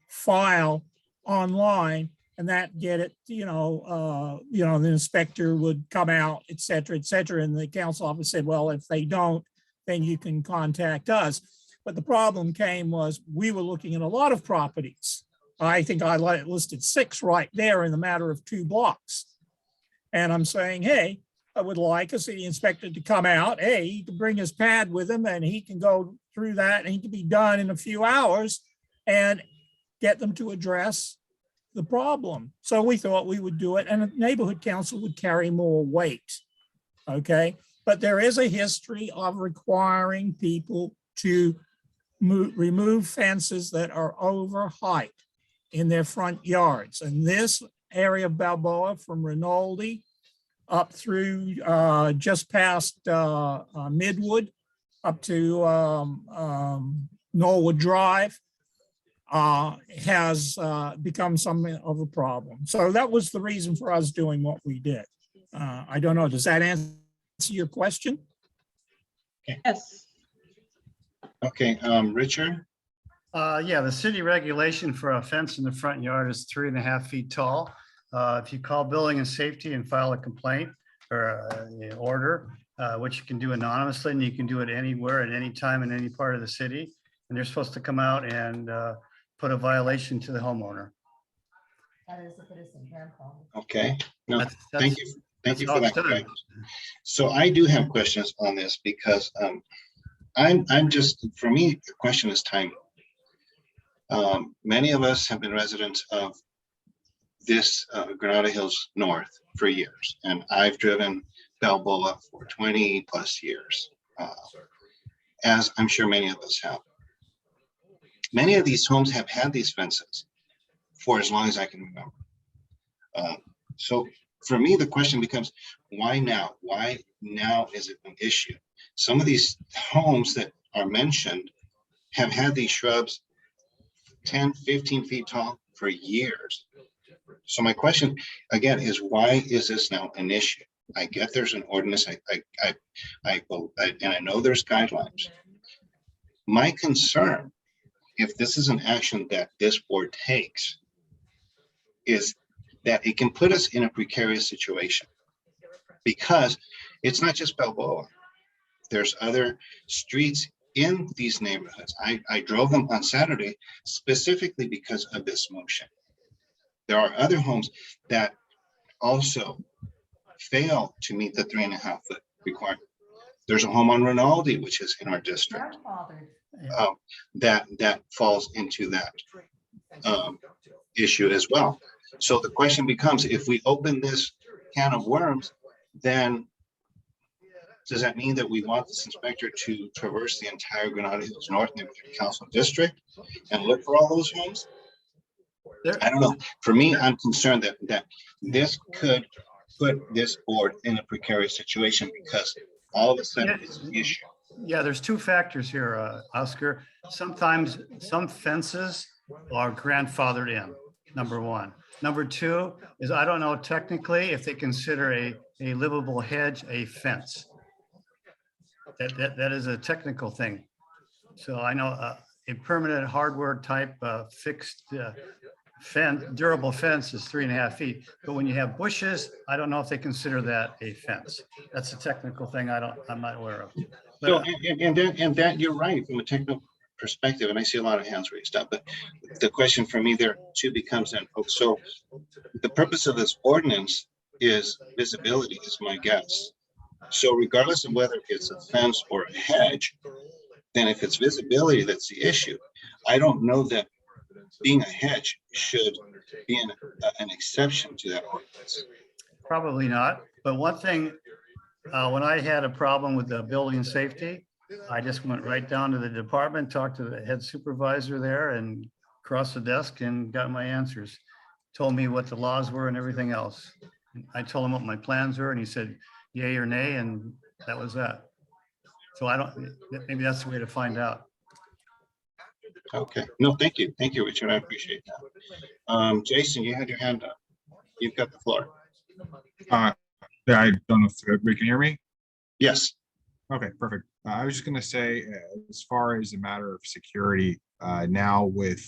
file online and that get it, the inspector would come out, et cetera, et cetera. And the council office said, well, if they don't, then you can contact us. But the problem was we were looking at a lot of properties. I think I listed 6 right there in the matter of 2 blocks. And I'm saying, hey, I would like a city inspector to come out. Hey, he can bring his pad with him and he can go through that and he can be done in a few hours and get them to address the problem. So we thought we would do it and a neighborhood council would carry more weight. Okay. But there is a history of requiring people to remove fences that are over height in their front yards. And this area of Balboa from Rinaldi up through just past Midwood up to Norwood Drive has become something of a problem. So that was the reason for us doing what we did. I don't know, does that answer your question? Yes. Okay, Richard? Yeah, the city regulation for a fence in the front yard is 3.5 feet tall. If you call building and safety and file a complaint or an order, which you can do anonymously and you can do it anywhere at any time in any part of the city. And they're supposed to come out and put a violation to the homeowner. Okay, no, That's- thank you. Thank you that's for all that. it's done. guidance. So I do have questions on this because I'm just, for me, the question is timing. Many of us have been residents of this Granada Hills North for years, and I've driven Balboa for 20 plus years, as I'm sure many of us have. Many of these homes have had these fences for as long as I can remember. So for me, the question becomes, why now? Why now is it an issue? Some of these homes that are mentioned have had these shrubs 10, 15 feet tall for years. So my question again is, why is this now an issue? I get there's an ordinance, and I know there's guidelines. My concern, if this is an action that this board takes, is that it can put us in a precarious situation because it's not just Balboa. There's other streets in these neighborhoods. I drove them on Saturday specifically because of this motion. There are other homes that also fail to meet the 3.5 foot requirement. There's a home on Rinaldi, which is in our district, that falls into that issue as well. So the question becomes, if we open this can of worms, then does that mean that we want this inspector to traverse the entire Granada Hills North Neighborhood Council District and look for all those homes? I don't know. For me, I'm concerned that this could put this board in a precarious situation because all of a sudden it's an issue. Yeah, there's 2 factors here, Oscar. Sometimes some fences are grandfathered in, number 1. Number 2 is I don't know technically if they consider a livable hedge a fence. That is a technical thing. So I know a permanent hardware type fixed fence, durable fence is 3.5 feet. But when you have bushes, I don't know if they consider that a fence. That's a technical thing I'm not aware of. So, and that you're right from a technical perspective, and I see a lot of hands raised up. But the question for me there too becomes then, so the purpose of this ordinance is visibility, is my guess. So regardless of whether it's a fence or a hedge, then if it's visibility that's the issue, I don't know that being a hedge should be an exception to that ordinance. Probably not, but one thing, when I had a problem with the building safety, I just went right down to the department, talked to the head supervisor there and across the desk and got my answers. Told me what the laws were and everything else. I told him what my plans were and he said yay or nay, and that was that. So I don't, maybe that's the way to find out. Okay, no, thank you, Richard, I appreciate that. Jason, you had your hand up. You've got the floor. Yeah, I don't know if everybody can hear me. Yes. Okay, perfect. I was just going to say, as far as a matter of security, now with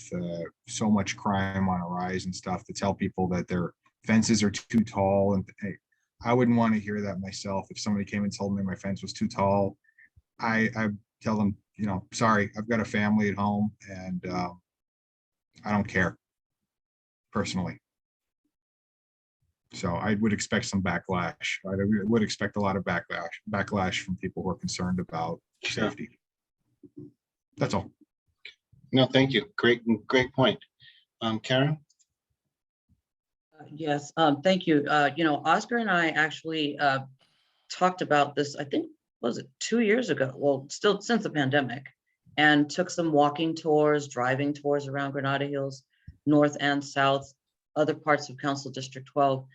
so much crime on a rise and stuff, to tell people that their fences are too tall, and hey, I wouldn't want to hear that myself. If somebody came and told me my fence was too tall, I tell them, you know, sorry, I've got a family at home, and I don't care personally. So I would expect some backlash. I would expect a lot of backlash from people who are concerned about safety. That's all. No, thank you. Great point. Karen? Yes, thank you. You know, Oscar and I actually talked about this, I think, was it 2 years ago? Well, still since the pandemic, and took some walking tours, driving tours around Granada Hills, north and south, other parts of Council District 12.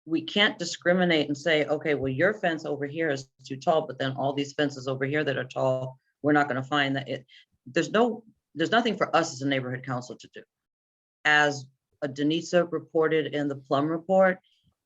We can't discriminate and say, okay, well, your fence over here is too tall, but then all these fences over here that are tall, we're not going to find that it. There's nothing for us as a neighborhood council to do. As Denisa reported in the Plum report,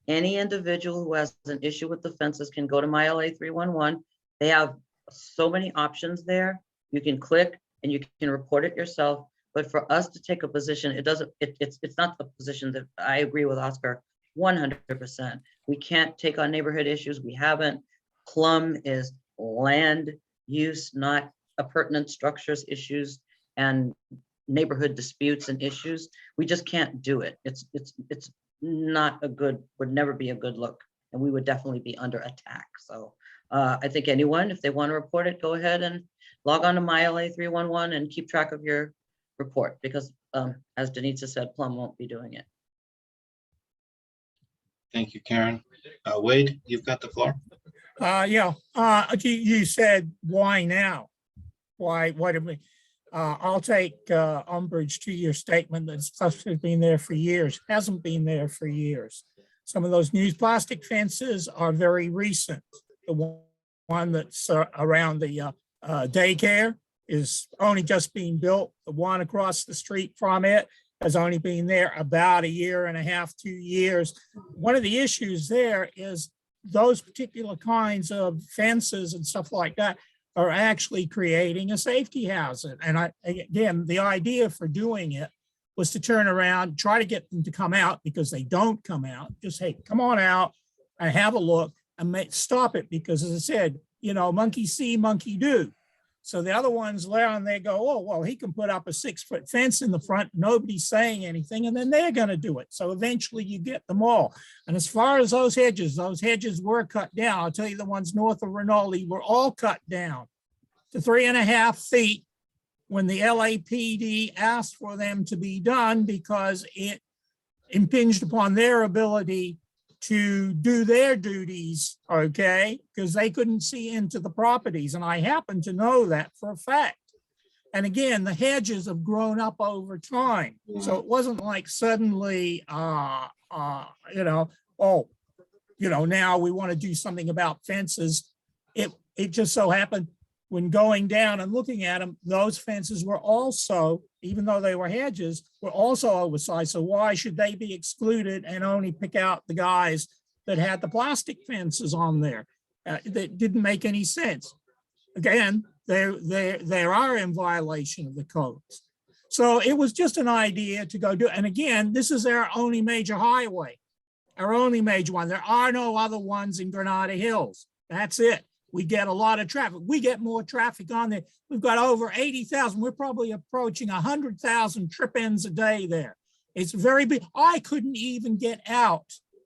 any individual who has an issue with the fences can go to MyLA 311. They have so many options there. You can click and you can report it yourself. But for us to take a position, it's not the position that I agree with Oscar 100%. We can't take on neighborhood issues. We haven't. Plum is land use, not appurtenant structures issues and neighborhood disputes and issues. We just can't do it. It's not a good, would never be a good look, and we would definitely be under attack. So I think anyone, if they want to report it, go ahead and log on to MyLA 311 and keep track of your report, because as Denisa said, Plum won't be doing it. Thank you, Karen. Wade, you've got the floor. Yeah, you said, why now? Why did we? I'll take umbrage to your statement that stuff has been there for years. Hasn't been there for years. Some of those new plastic fences are very recent. The one that's around the daycare is only just being built. The one across the street from it has only been there about 1.5 years, 2 years. One of the issues there is those particular kinds of fences and stuff like that are actually creating a safety hazard. And again, the idea for doing it was to turn around, try to get them to come out, because they don't come out. Just, hey, come on out and have a look and stop it. Because as I said, you know, monkey see, monkey do. So the other ones around there go, oh, well, he can put up a 6-foot fence in the front. Nobody's saying anything. And then they're going to do it. So eventually you get them all. And as far as those hedges were cut down. I'll tell you, the ones north of Rinaldi were all cut down to 3.5 feet when the LAPD asked for them to be done, because it impinged upon their ability to do their duties, okay? Because they couldn't see into the properties. And I happen to know that for a fact. And again, the hedges have grown up over time. So it wasn't like suddenly, you know, oh, you know, now we want to do something about fences. It just so happened when going down and looking at them, those fences were also, even though they were hedges, were also oversized. So why should they be excluded and only pick out the guys that had the plastic fences on there? That didn't make any sense. Again, they are in violation of the codes. So it was just an idea to go do. And again, this is our only major highway, our only major one. There are no other ones in Granada Hills. That's it. we get a lot of traffic. We get more traffic on there. We've got over 80,000. We're probably approaching 100,000 trip ins a day there. It's very big. I couldn't even get out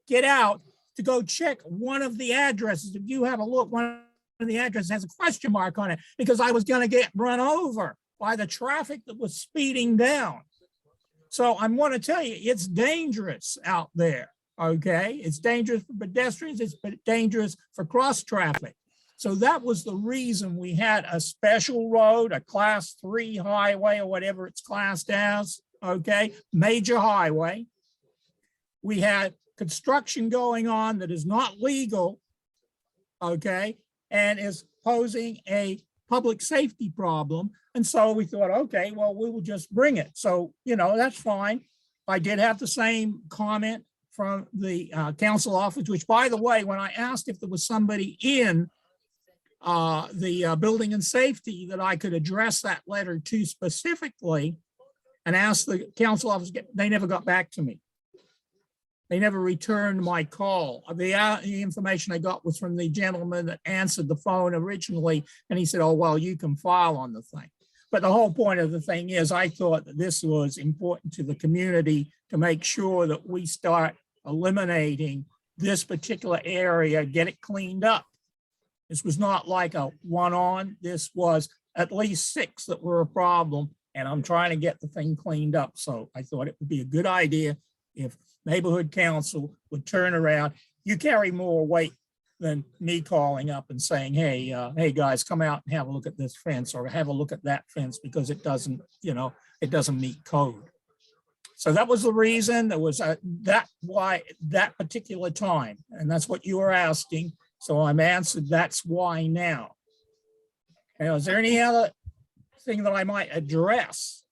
to go check one of the addresses. If you have a look, one of the addresses has a question mark on it because I was going to get run over by the traffic that was speeding down. So I want to tell you, it's dangerous out there. Okay, it's dangerous for pedestrians. It's dangerous for cross traffic. So that was the reason we had a special road, a class 3 highway or whatever it's classed as. Okay, major highway. We had construction going on that is not legal. Okay, and is posing a public safety problem. And so we thought, okay, well, we will just bring it. So, you know, that's fine. I did have the same comment from the council office, which, by the way, when I asked if there was somebody in the building and safety that I could address that letter to specifically and ask the council office, they never got back to me. They never returned my call. The information I got was from the gentleman that answered the phone originally, and he said, oh, well, you can file on the thing. But the whole point of the thing is I thought that this was important to the community to make sure that we start eliminating this particular area, get it cleaned up. This was not like a one-on. This was at least 6 that were a problem, and I'm trying to get the thing cleaned up. So I thought it would be a good idea if neighborhood council would turn around. You carry more weight than me calling up and saying, hey, hey guys, come out and have a look at this fence or have a look at that fence because it doesn't, you know, it doesn't meet code. So that was the reason. There was why that particular time, and that's what you were asking. So I'm answered. That's why now. Now, is there any other thing that I might address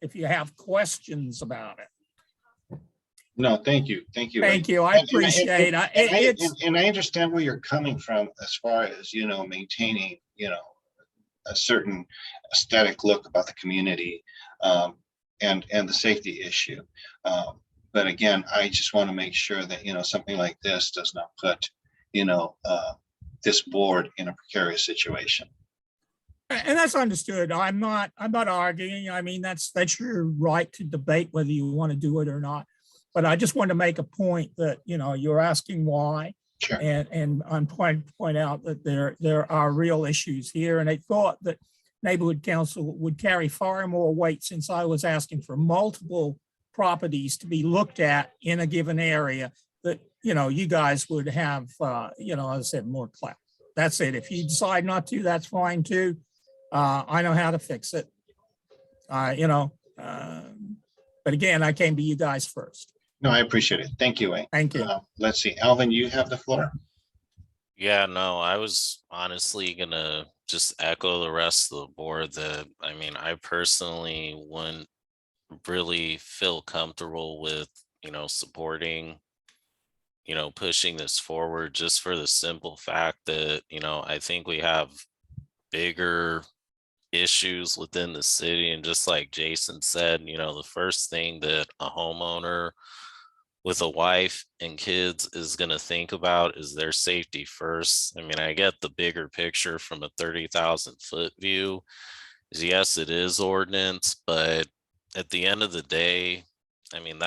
if you have questions about it? No, thank you. Thank you. Thank you. I appreciate it. And I understand where you're coming from as far as, you know, maintaining, you know, a certain aesthetic look about the community and the safety issue. But again, I just want to make sure that, you know, something like this does not put, you know, this board in a precarious situation. And that's understood. I'm not arguing. I mean, that's your right to debate whether you want to do it or not. But I just want to make a point that, you know, you're asking why. Sure. And I'm trying to point out that there are real issues here. And I thought that neighborhood council would carry far more weight since I was asking for multiple properties to be looked at in a given area that, you know, you guys would have, you know, as I said, more clout. That's it. If you decide not to, that's fine too. I know how to fix it. You know, but again, I came to you guys first. No, I appreciate it. Thank you, Wayne. Thank you. Let's see, Alvin, you have the floor. Yeah, no, I was honestly gonna just echo the rest of the board that, I mean, I personally wouldn't really feel comfortable with, you know, supporting, you know, pushing this forward just for the simple fact that, you know, I think we have bigger issues within the city. And just like Jason said, you know, the first thing that a homeowner with a wife and kids is going to think about is their safety first. I mean, I get the bigger picture from a 30,000 foot view. Yes, it is ordinance, but at the end of the day, I mean,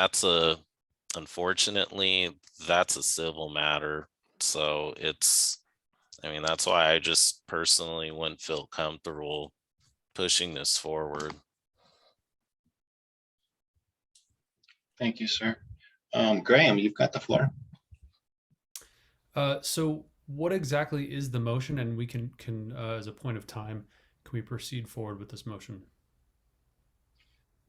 unfortunately, that's a civil matter. So I mean, that's why I just personally wouldn't feel comfortable pushing this forward. Thank you, sir. Graham, you've got the floor. So what exactly is the motion? And we can as a point of time, can we proceed forward with this motion?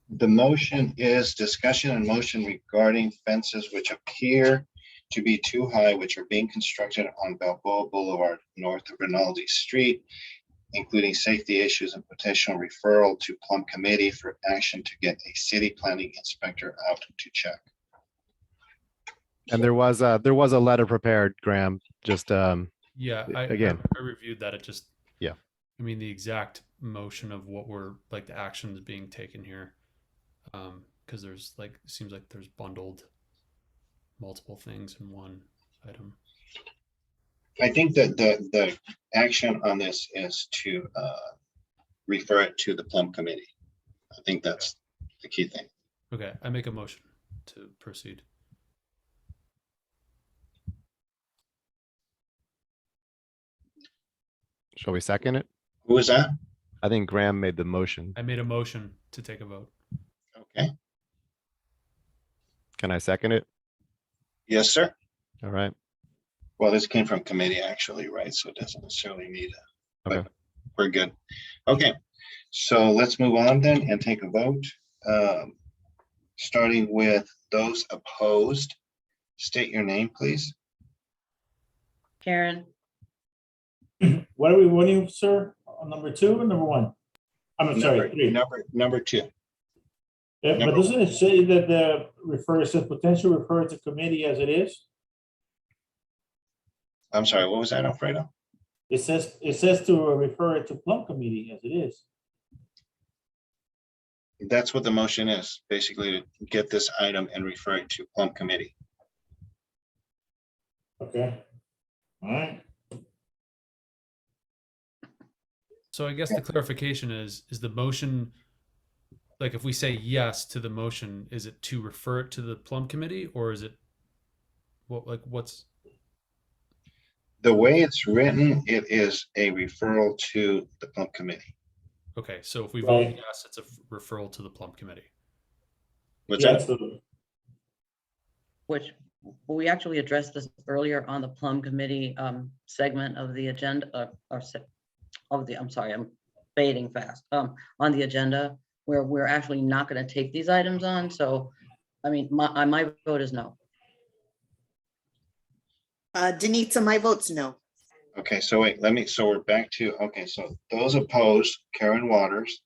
The motion is discussion and motion regarding fences which appear to be too high, which are being constructed on Balboa Boulevard, north of Rinaldi Street, including safety issues and potential referral to Plum Committee for action to get a city planning inspector out to check. And there was a letter prepared, Graham, just Yeah, again. I reviewed that. It just, yeah. I mean, the exact motion of what we're like the actions being taken here. Because there's like, it seems like there's bundled multiple things in one item. I think that the action on this is to refer it to the Plum Committee. I think that's the key thing. Okay, I make a motion to proceed. Shall we second it? Who was that? I think Graham made the motion. I made a motion to take a vote. Okay. Can I second it? Yes, sir. All right. Well, this came from committee actually, right? So it doesn't necessarily need it. Okay. But we're good. Okay. So let's move on then and take a vote. Starting with those opposed. State your name, please. Karen, What are we voting, sir? On number 2 or number 1? I'm sorry, 3. Number 2. Yeah, but doesn't it say that the says potential refer to committee as it is? I'm sorry, what was that, Alfredo? It says to refer it to Plum Committee as it is. That's what the motion is, basically to get this item and refer it to Plum Committee. Okay. All right. So I guess the clarification is the motion, like if we say yes to the motion, is it to refer it to the Plum Committee, or is it what's? The way it's written, it is a referral to the Plum Committee. Okay, so if we vote Right. yes, it's a referral to the Plum Committee. What's Yeah, that? so which we actually addressed this earlier on the Plum Committee segment of the agenda, I'm sorry, I'm fading fast, on the agenda, where we're actually not going to take these items on. So, I mean, my vote is no. Denitza, my vote's no. Okay, so wait, so we're back to, okay, so those opposed, Karen Waters,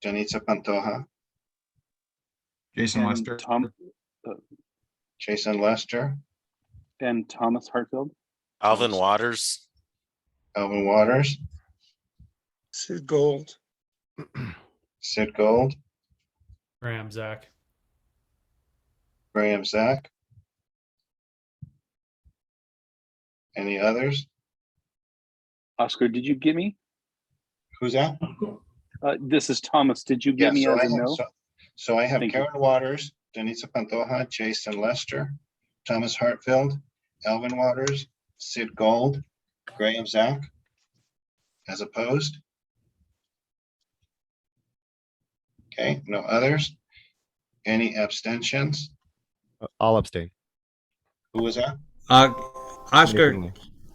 Janitza Pantoja, Jason And Lester. Jason Lester, and Thomas Hartfield. Alvin Waters. Alvin Waters, Sid Gold. Sid Gold, Graham, Zach. Graham Zach. Any others? Oscar, did you get me? Who's that? This is Thomas. Did you get me so as I a have, no? so I have Thank you. Karen Waters, Denisa Pantoja, Jason Lester, Thomas Hartfield, Alvin Waters, Sid Gold, Graham Zach. As opposed? Okay, no others? Any abstentions? I'll abstain. Who was that? Oscar, Nathan Lee.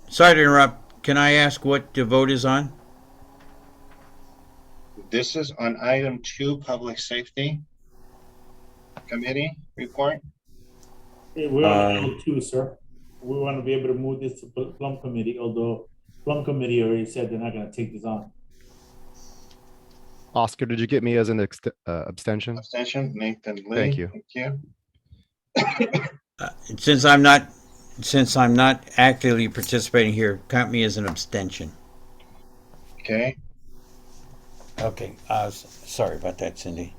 sorry to interrupt. Can I ask what the vote is on? This is on item 2, Public Safety Committee report. we're on number 2, sir. We want to be able to move this to Plum Committee, although Plum Committee already said they're not going to take this on. Oscar, did you get me as an abstention? Abstention, Nathan Lee. Thank you. Thank you. Since I'm not actively participating here, count me as an abstention. Okay. Okay. Sorry about that, Cindy.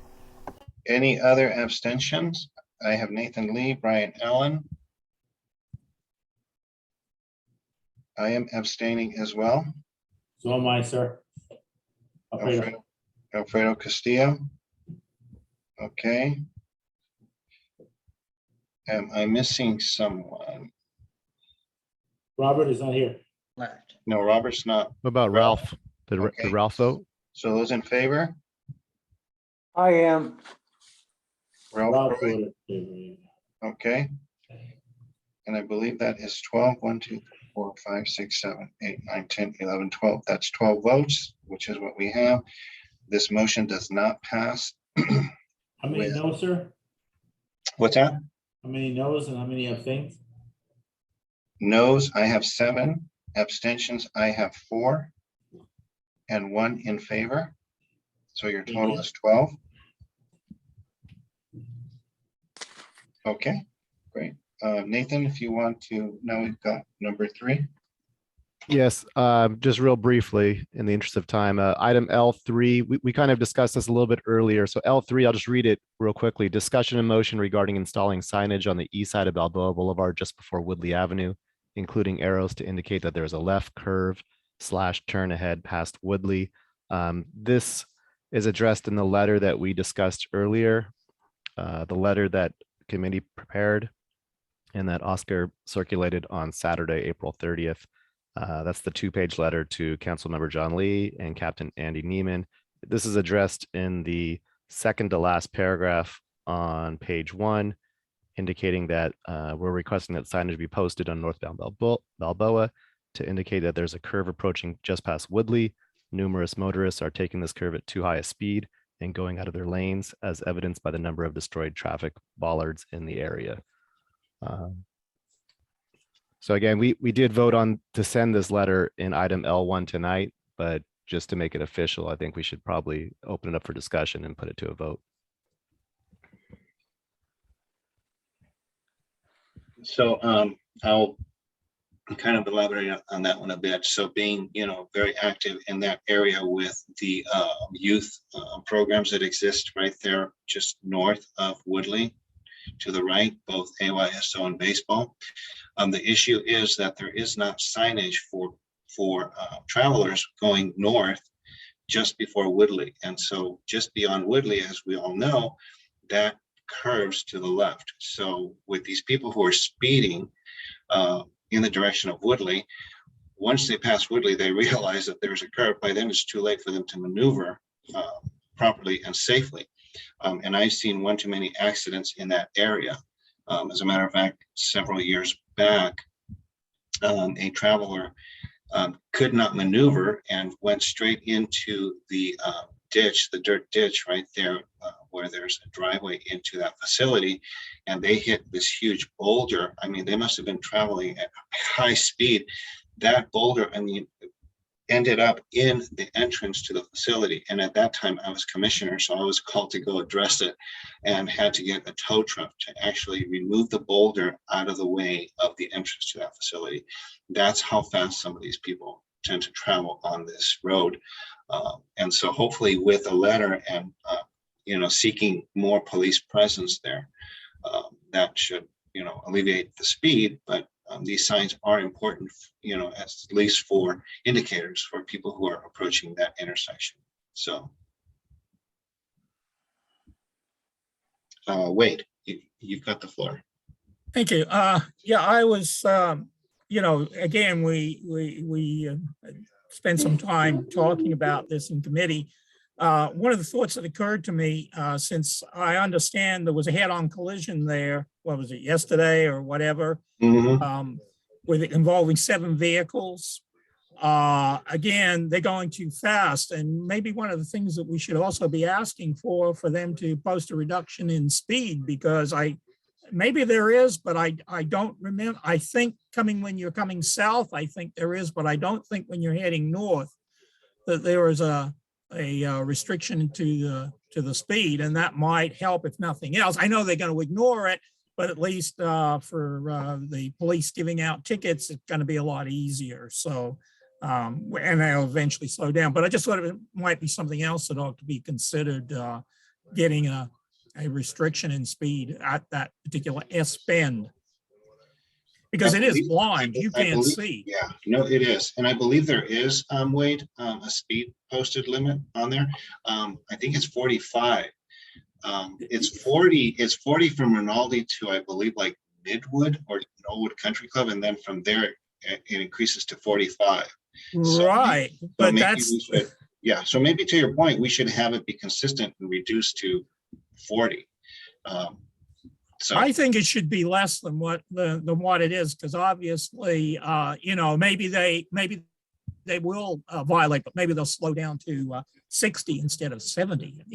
Any other abstentions? I have Nathan Lee, Brian Allen. I am abstaining as well. So am I, sir. Alfredo Castillo. Okay. Am I missing someone? Robert is not here. Left. No, Robert's not. What about Ralph? Did Okay. Ralph vote? So those in favor? I am. Ralph, Ralph Roy. voted in favor. Okay. And I believe that is 12. 1, 2, 3, 4, 5, 6, 7, 8, 9, 10, 11, 12. That's 12 votes, which is what we have. This motion does not pass. How many With- no's, sir? What's that? How many no's and how many abstains? Noes, I have 7. Abstentions, I have 4. And 1 in favor. So your total is 12. Okay, great. Nathan, if you want to, now we've got number 3. Yes, just real briefly, in the interest of time, item L3, we kind of discussed this a little bit earlier. So L3, I'll just read it real quickly. Discussion and motion regarding installing signage on the east side of Balboa Boulevard just before Woodley Avenue. including arrows to indicate that there's a left curve / turn ahead past Woodley. This is addressed in the letter that we discussed earlier, the letter that committee prepared and that Oscar circulated on Saturday, April 30th. That's the 2-page letter to Councilmember John Lee and Captain Andy Neiman. This is addressed in the second to last paragraph on page 1, indicating that we're requesting that signage be posted on northbound Balboa to indicate that there's a curve approaching just past Woodley. Numerous motorists are taking this curve at too high a speed and going out of their lanes, as evidenced by the number of destroyed traffic bollards in the area. So again, we did vote on to send this letter in item L1 tonight, but just to make it official, I think we should probably open it up for discussion and put it to a vote. So I'll kind of elaborate on that one a bit. So being, very active in that area with the youth programs that exist right there just north of Woodley to the right, both AYSO and baseball. The issue is that there is not signage for travelers going north just before Woodley. And so just beyond Woodley, as we all know, that curves to the left. So with these people who are speeding in the direction of Woodley, once they pass Woodley, they realize that there's a curve. By then it's too late for them to maneuver properly and safely. And I've seen one too many accidents in that area. As a matter of fact, several years back, a traveler could not maneuver and went straight into the ditch, the dirt ditch right there, where there's a driveway into that facility, and they hit this huge boulder. I mean, they must have been traveling at high speed. That boulder, ended up in the entrance to the facility. And at that time I was commissioner, so I was called to go address it and had to get a tow truck to actually remove the boulder out of the way of the entrance to that facility. That's how fast some of these people tend to travel on this road. And so hopefully with a letter and, seeking more police presence there, that should, alleviate the speed, but these signs are important, at least for indicators for people who are approaching that intersection. So, Wade, you've got the floor. Thank you. Yeah, I was, again, we spent some time talking about this in committee. One of the thoughts that occurred to me, since I understand there was a head-on collision there, what was it, yesterday or whatever, with it involving 7 vehicles. Again, they're going too fast, and maybe one of the things that we should also be asking for them to post a reduction in speed, because maybe there is, but I don't remember. I think when you're coming south, I think there is, but I don't think when you're heading north that there is a restriction to the speed, and that might help if nothing else. I know they're going to ignore it, but at least for the police giving out tickets, it's going to be a lot easier. So, and they'll eventually slow down. But I just thought it might be something else that ought to be considered, getting a restriction in speed at that particular S bend. Because it is blind, you can't see. Yeah, no, it is. And I believe there is, Wade, a speed posted limit on there. I think it's 45. It's 40 from Rinaldi to, I believe, like Midwood or Norwood Country Club. And then from there, it increases to 45. Right, so but so maybe to your point, we should have it be consistent and reduced to 40. So I think it should be less than what it is, because obviously, maybe they will violate, but maybe they'll slow down to 60 instead of 70.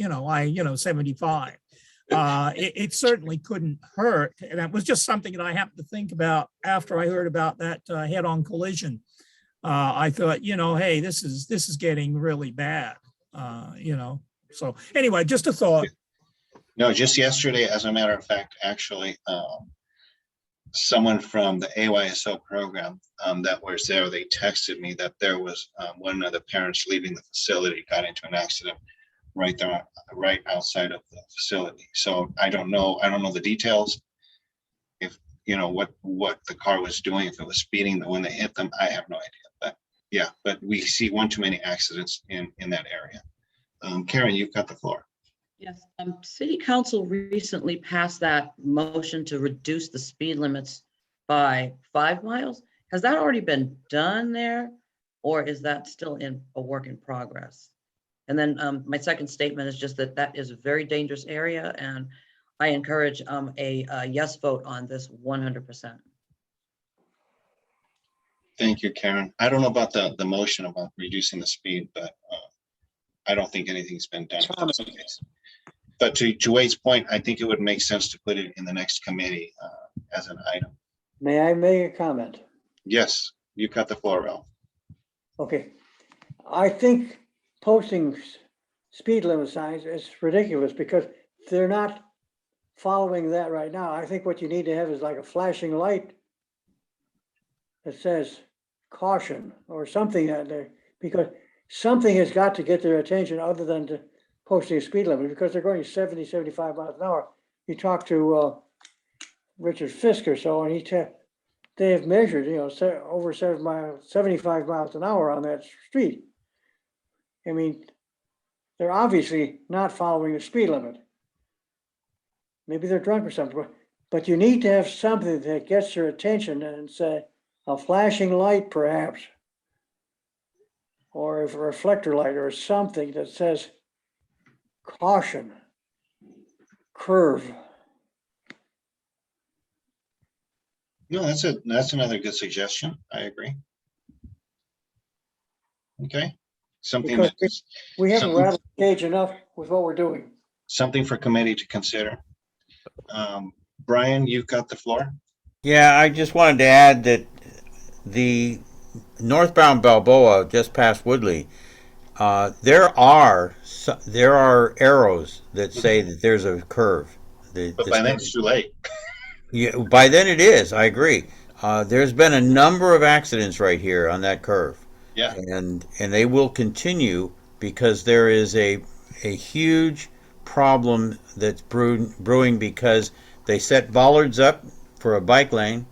75. It certainly couldn't hurt, and it was just something that I happened to think about after I heard about that head-on collision. I thought, hey, this is getting really bad. So anyway, just a thought. No, just yesterday, as a matter of fact, actually, someone from the AYSO program that was there, they texted me that there was one of the parents leaving the facility got into an accident right there, right outside of the facility. So I don't know the details. If you know, what the car was doing, if it was speeding when they hit them, I have no idea. But yeah, but we see one too many accidents in that area. Karen, you've got the floor. Yes, City Council recently passed that motion to reduce the speed limits by 5 miles. Has that already been done there, or is that still in a work in progress? And then my second statement is just that that is a very dangerous area, and I encourage a yes vote on this 100%. Thank you, Karen. I don't know about the motion about reducing the speed, but I don't think anything's been done. But to Wade's point, I think it would make sense to put it in the next committee as an item. May I make a comment? Yes, you got the floor, Ralph. Okay. I think posting speed limit signs is ridiculous because they're not following that right now. I think what you need to have is like a flashing light that says caution or something out there, because something has got to get their attention other than to posting a speed limit, because they're going 70, 75 miles an hour. You talk to Richard Fisk or so, and they have measured, you know, over 75 miles an hour on that street. I mean, they're obviously not following the speed limit. Maybe they're drunk or something, but you need to have something that gets their attention and say a flashing light perhaps, or a reflector light or something that says caution, curve. No, that's another good suggestion. I agree. Okay, something Because that we haven't rattled the cage enough with what we're doing. something for committee to consider. Brian, you've got the floor. Yeah, I just wanted to add that the northbound Balboa, just past Woodley, there are arrows that say that there's a curve. But by then it's too late. Yeah, by then it is. I agree. There's been a number of accidents right here on that curve. Yeah. And they will continue because there is a huge problem that's brewing because they set bollards up for a bike lane.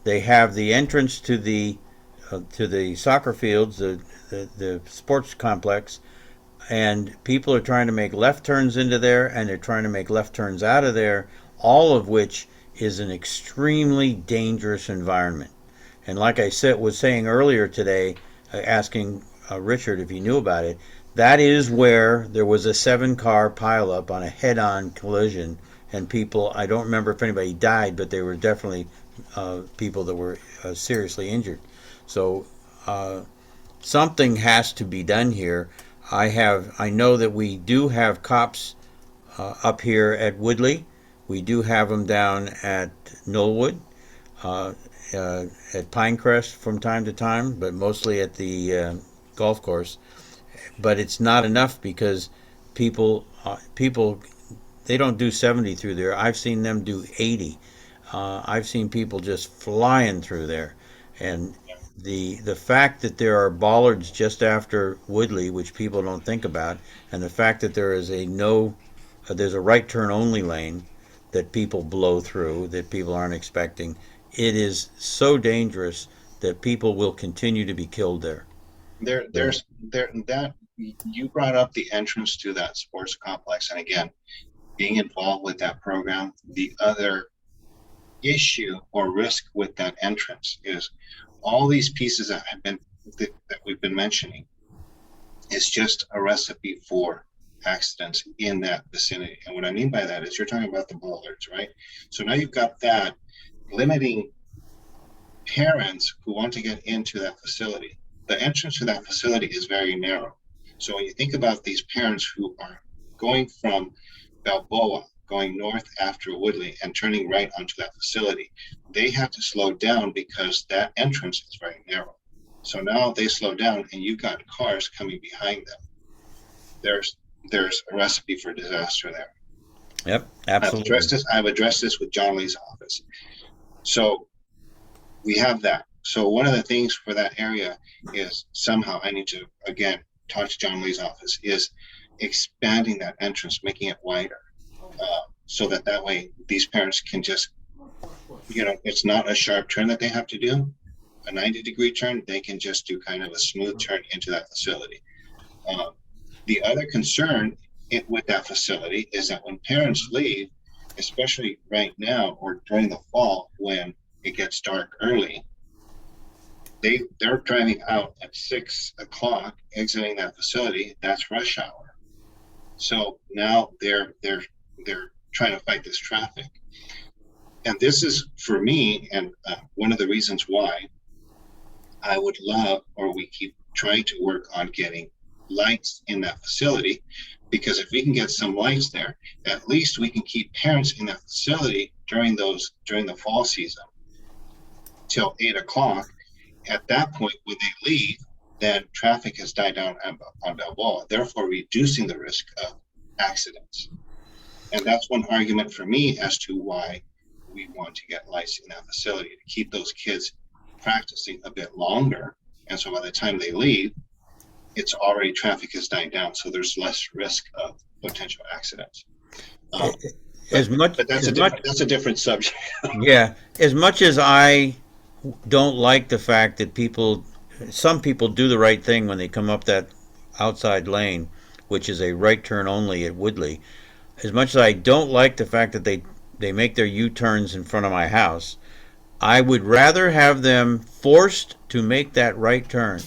They have the entrance to the soccer fields, the sports complex, and people are trying to make left turns into there, and they're trying to make left turns out of there, all of which is an extremely dangerous environment. And like I was saying earlier today, asking Richard if he knew about it, that is where there was a 7-car pileup on a head-on collision, and people, I don't remember if anybody died, but there were definitely people that were seriously injured. So something has to be done here. I know that we do have cops up here at Woodley. We do have them down at Knollwood, at Pinecrest from time to time, but mostly at the golf course. But it's not enough because people they don't do 70 through there. I've seen them do 80. I've seen people just flying through there, and the fact that there are bollards just after Woodley, which people don't think about, and the fact that there is there's a right turn only lane that people blow through, that people aren't expecting. It is so dangerous that people will continue to be killed there. That you brought up the entrance to that sports complex, and again, being involved with that program, the other issue or risk with that entrance is all these pieces that we've been mentioning is just a recipe for accidents in that vicinity. And what I mean by that is you're talking about the bollards, right? So now you've got that limiting parents who want to get into that facility. The entrance to that facility is very narrow. So when you think about these parents who are going from Balboa, going north after Woodley and turning right onto that facility, they have to slow down because that entrance is very narrow. So now they slow down and you've got cars coming behind them. There's a recipe for disaster there. Yep, absolutely. I've addressed this with John Lee's office. So we have that. So one of the things for that area is somehow I need to, again, talk to John Lee's office, is expanding that entrance, making it wider, so that way these parents can just it's not a sharp turn that they have to do, a 90-degree turn. They can just do kind of a smooth turn into that facility. The other concern with that facility is that when parents leave, especially right now or during the fall when it gets dark early, they're driving out at 6 o'clock, exiting that facility. That's rush hour. So now they're trying to fight this traffic. And this is, for me, and one of the reasons why I would love, or we keep trying to work on getting lights in that facility, because if we can get some lights there, at least we can keep parents in that facility during the fall season till 8 o'clock. At that point, when they leave, then traffic has died down on Balboa, therefore reducing the risk of accidents. And that's one argument for me as to why we want to get lights in that facility, to keep those kids practicing a bit longer. And so by the time they leave, it's already, traffic has died down, so there's less risk of potential accidents. But that's a different subject. Yeah, as much as I don't like the fact that some people do the right thing when they come up that outside lane, which is a right turn only at Woodley. As much as I don't like the fact that they make their U-turns in front of my house, I would rather have them forced to make that right turn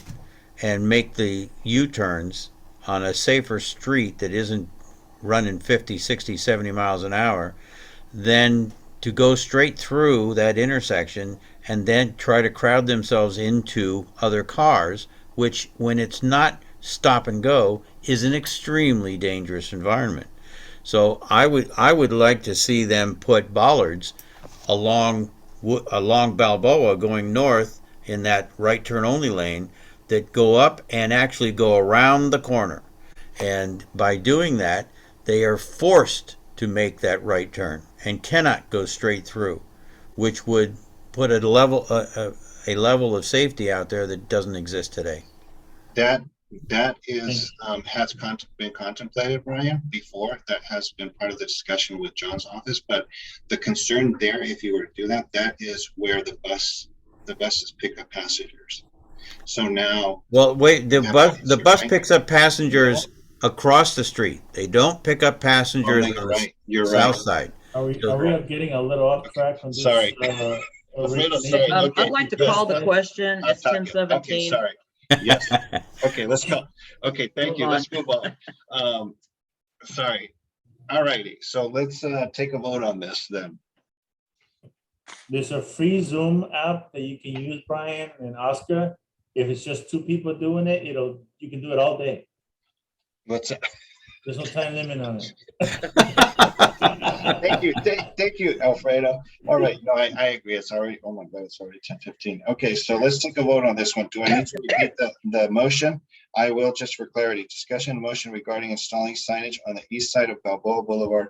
and make the U-turns on a safer street that isn't running 50, 60, 70 miles an hour than to go straight through that intersection and then try to crowd themselves into other cars, which, when it's not stop and go, is an extremely dangerous environment. So I would like to see them put bollards along Balboa going north in that right turn only lane that go up and actually go around the corner. And by doing that, they are forced to make that right turn and cannot go straight through, which would put a level of safety out there that doesn't exist today. That is has been contemplated, Brian, before. That has been part of the discussion with John's office. But the concern there, if you were to do that, that is where the buses pick up passengers. So now, well, wait, the bus picks up passengers across the street. They don't pick up passengers on the south side. Are we getting a little off track from this? Sorry. I'd like to call the question. It's 10:17. Okay, sorry. Yes. Okay, let's go. Okay, thank you. Let's move on. Sorry. All righty. So let's take a vote on this then. There's a free Zoom app that you can use, Brian and Oscar. If it's just 2 people doing it, you can do it all day. What's that? There's no time limit on it. Thank you, Alfredo. All right, no, I agree. It's already, oh my God, it's already 10:15. Okay, so let's take a vote on this one. Do I need to repeat the motion? I will, just for clarity. Discussion motion regarding installing signage on the east side of Balboa Boulevard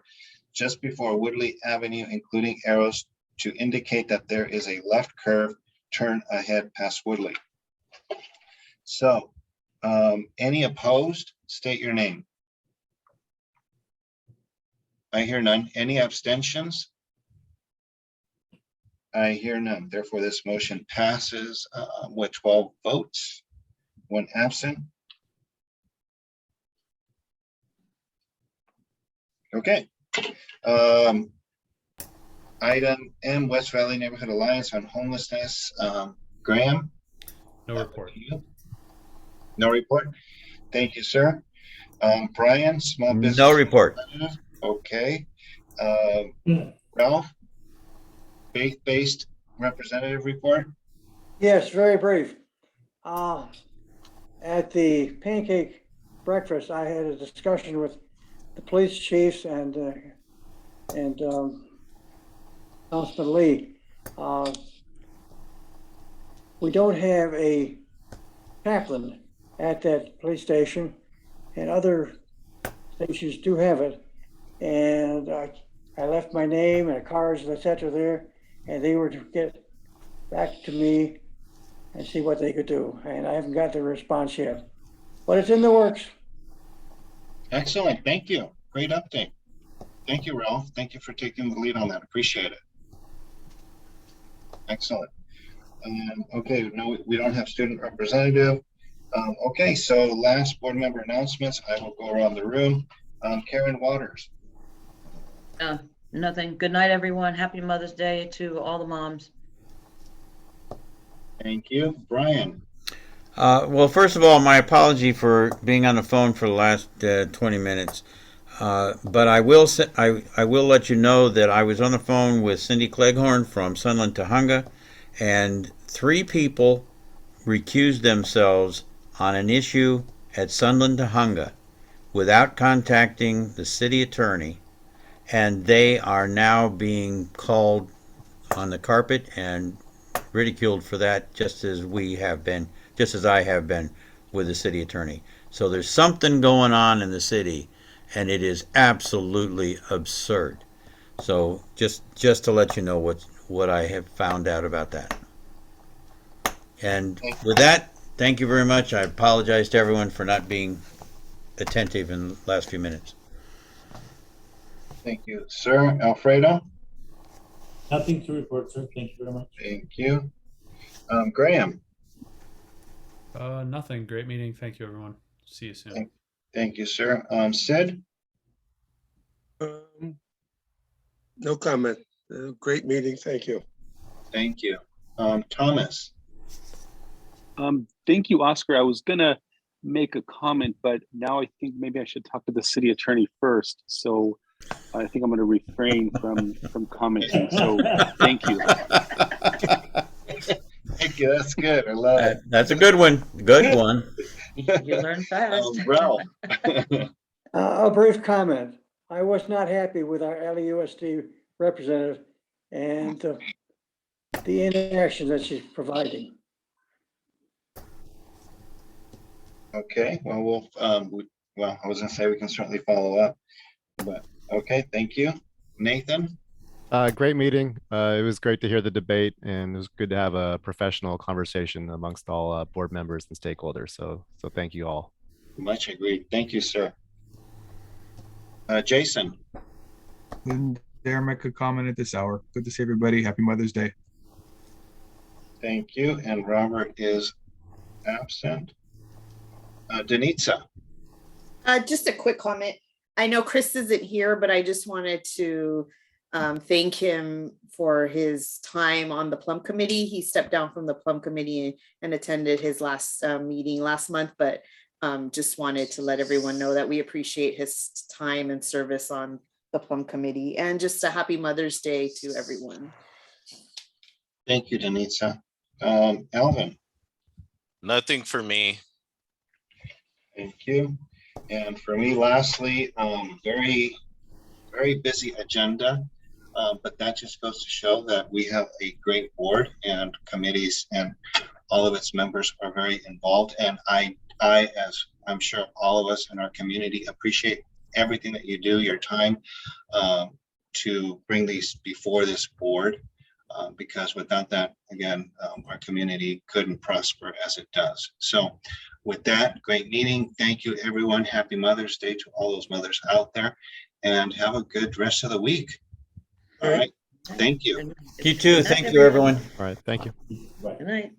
just before Woodley Avenue, including arrows to indicate that there is a left curve turn ahead past Woodley. So, any opposed? State your name. I hear none. Any abstentions? I hear none. Therefore, this motion passes with 12 votes, 1 absent. Okay. Item M, West Valley Neighborhood Alliance on homelessness. Graham? No report. No report. Thank you, sir. Brian, small business. No report. Okay. Ralph, faith-based representative report. Yes, very brief. At the pancake breakfast, I had a discussion with the police chiefs and Councilman Lee. We don't have a chaplain at that police station, and other stations do have it. And I left my name and cards, etc. there, and they were to get back to me and see what they could do. And I haven't got the response yet, but it's in the works. Excellent. Thank you. Great update. Thank you, Ralph. Thank you for taking the lead on that. Appreciate it. Excellent. Okay, no, we don't have student representative. Okay, so last board member announcements. I will go around the room. Karen Waters. Nothing. Good night, everyone. Happy Mother's Day to all the moms. Thank you. Brian. Well, first of all, my apology for being on the phone for the last 20 minutes. But I will say, I will let you know that I was on the phone with Cindy Cleghorn from Sunland Tahunga, and 3 people recused themselves on an issue at Sunland Tahunga without contacting the city attorney, and they are now being called on the carpet and ridiculed for that, just as I have been with the city attorney. So there's something going on in the city, and it is absolutely absurd. So just to let you know what I have found out about that. And with that, thank you very much. I apologize to everyone for not being attentive in the last few minutes. Thank you, sir. Alfredo. Nothing to report, sir. Thank you very much. Thank you. Graham. Nothing. Great meeting. Thank you, everyone. See you soon. Thank you, sir. Sid. No comment. Great meeting. Thank you. Thank you. Thomas. Thank you, Oscar. I was gonna make a comment, but now I think maybe I should talk to the city attorney first. So I think I'm gonna refrain from commenting. So thank you. Thank you. That's good. I love it. That's a good one. Good one. You learn fast. Ralph. A brief comment. I was not happy with our LAUSD representative and the inaction that she's providing. Okay. Well, I was gonna say we can certainly follow up, but okay. Thank you, Nathan. Great meeting. It was great to hear the debate, and it was good to have a professional conversation amongst all board members and stakeholders. So thank you all. Much agreed. Thank you, sir. Jason. Didn't dare make a comment at this hour. Good to see everybody. Happy Mother's Day. Thank you. And Robert is absent. Denitsa. Just a quick comment. I know Chris isn't here, but I just wanted to thank him for his time on the Plum Committee. He stepped down from the Plum Committee and attended his last meeting last month, but just wanted to let everyone know that we appreciate his time and service on the Plum Committee, and just a happy Mother's Day to everyone. Thank you, Denitsa. Alvin. Nothing for me. Thank you. And for me, lastly, very busy agenda, but that just goes to show that we have a great board and committees, and all of its members are very involved. And I, as I'm sure all of us in our community, appreciate everything that you do, your time to bring these before this board, because without that, again, our community couldn't prosper as it does. So with that, great meeting. Thank you, everyone. Happy Mother's Day to all those mothers out there, and have a good rest of the week. All right. Thank you. You too. Thank you, everyone. All right. Thank you. Good night.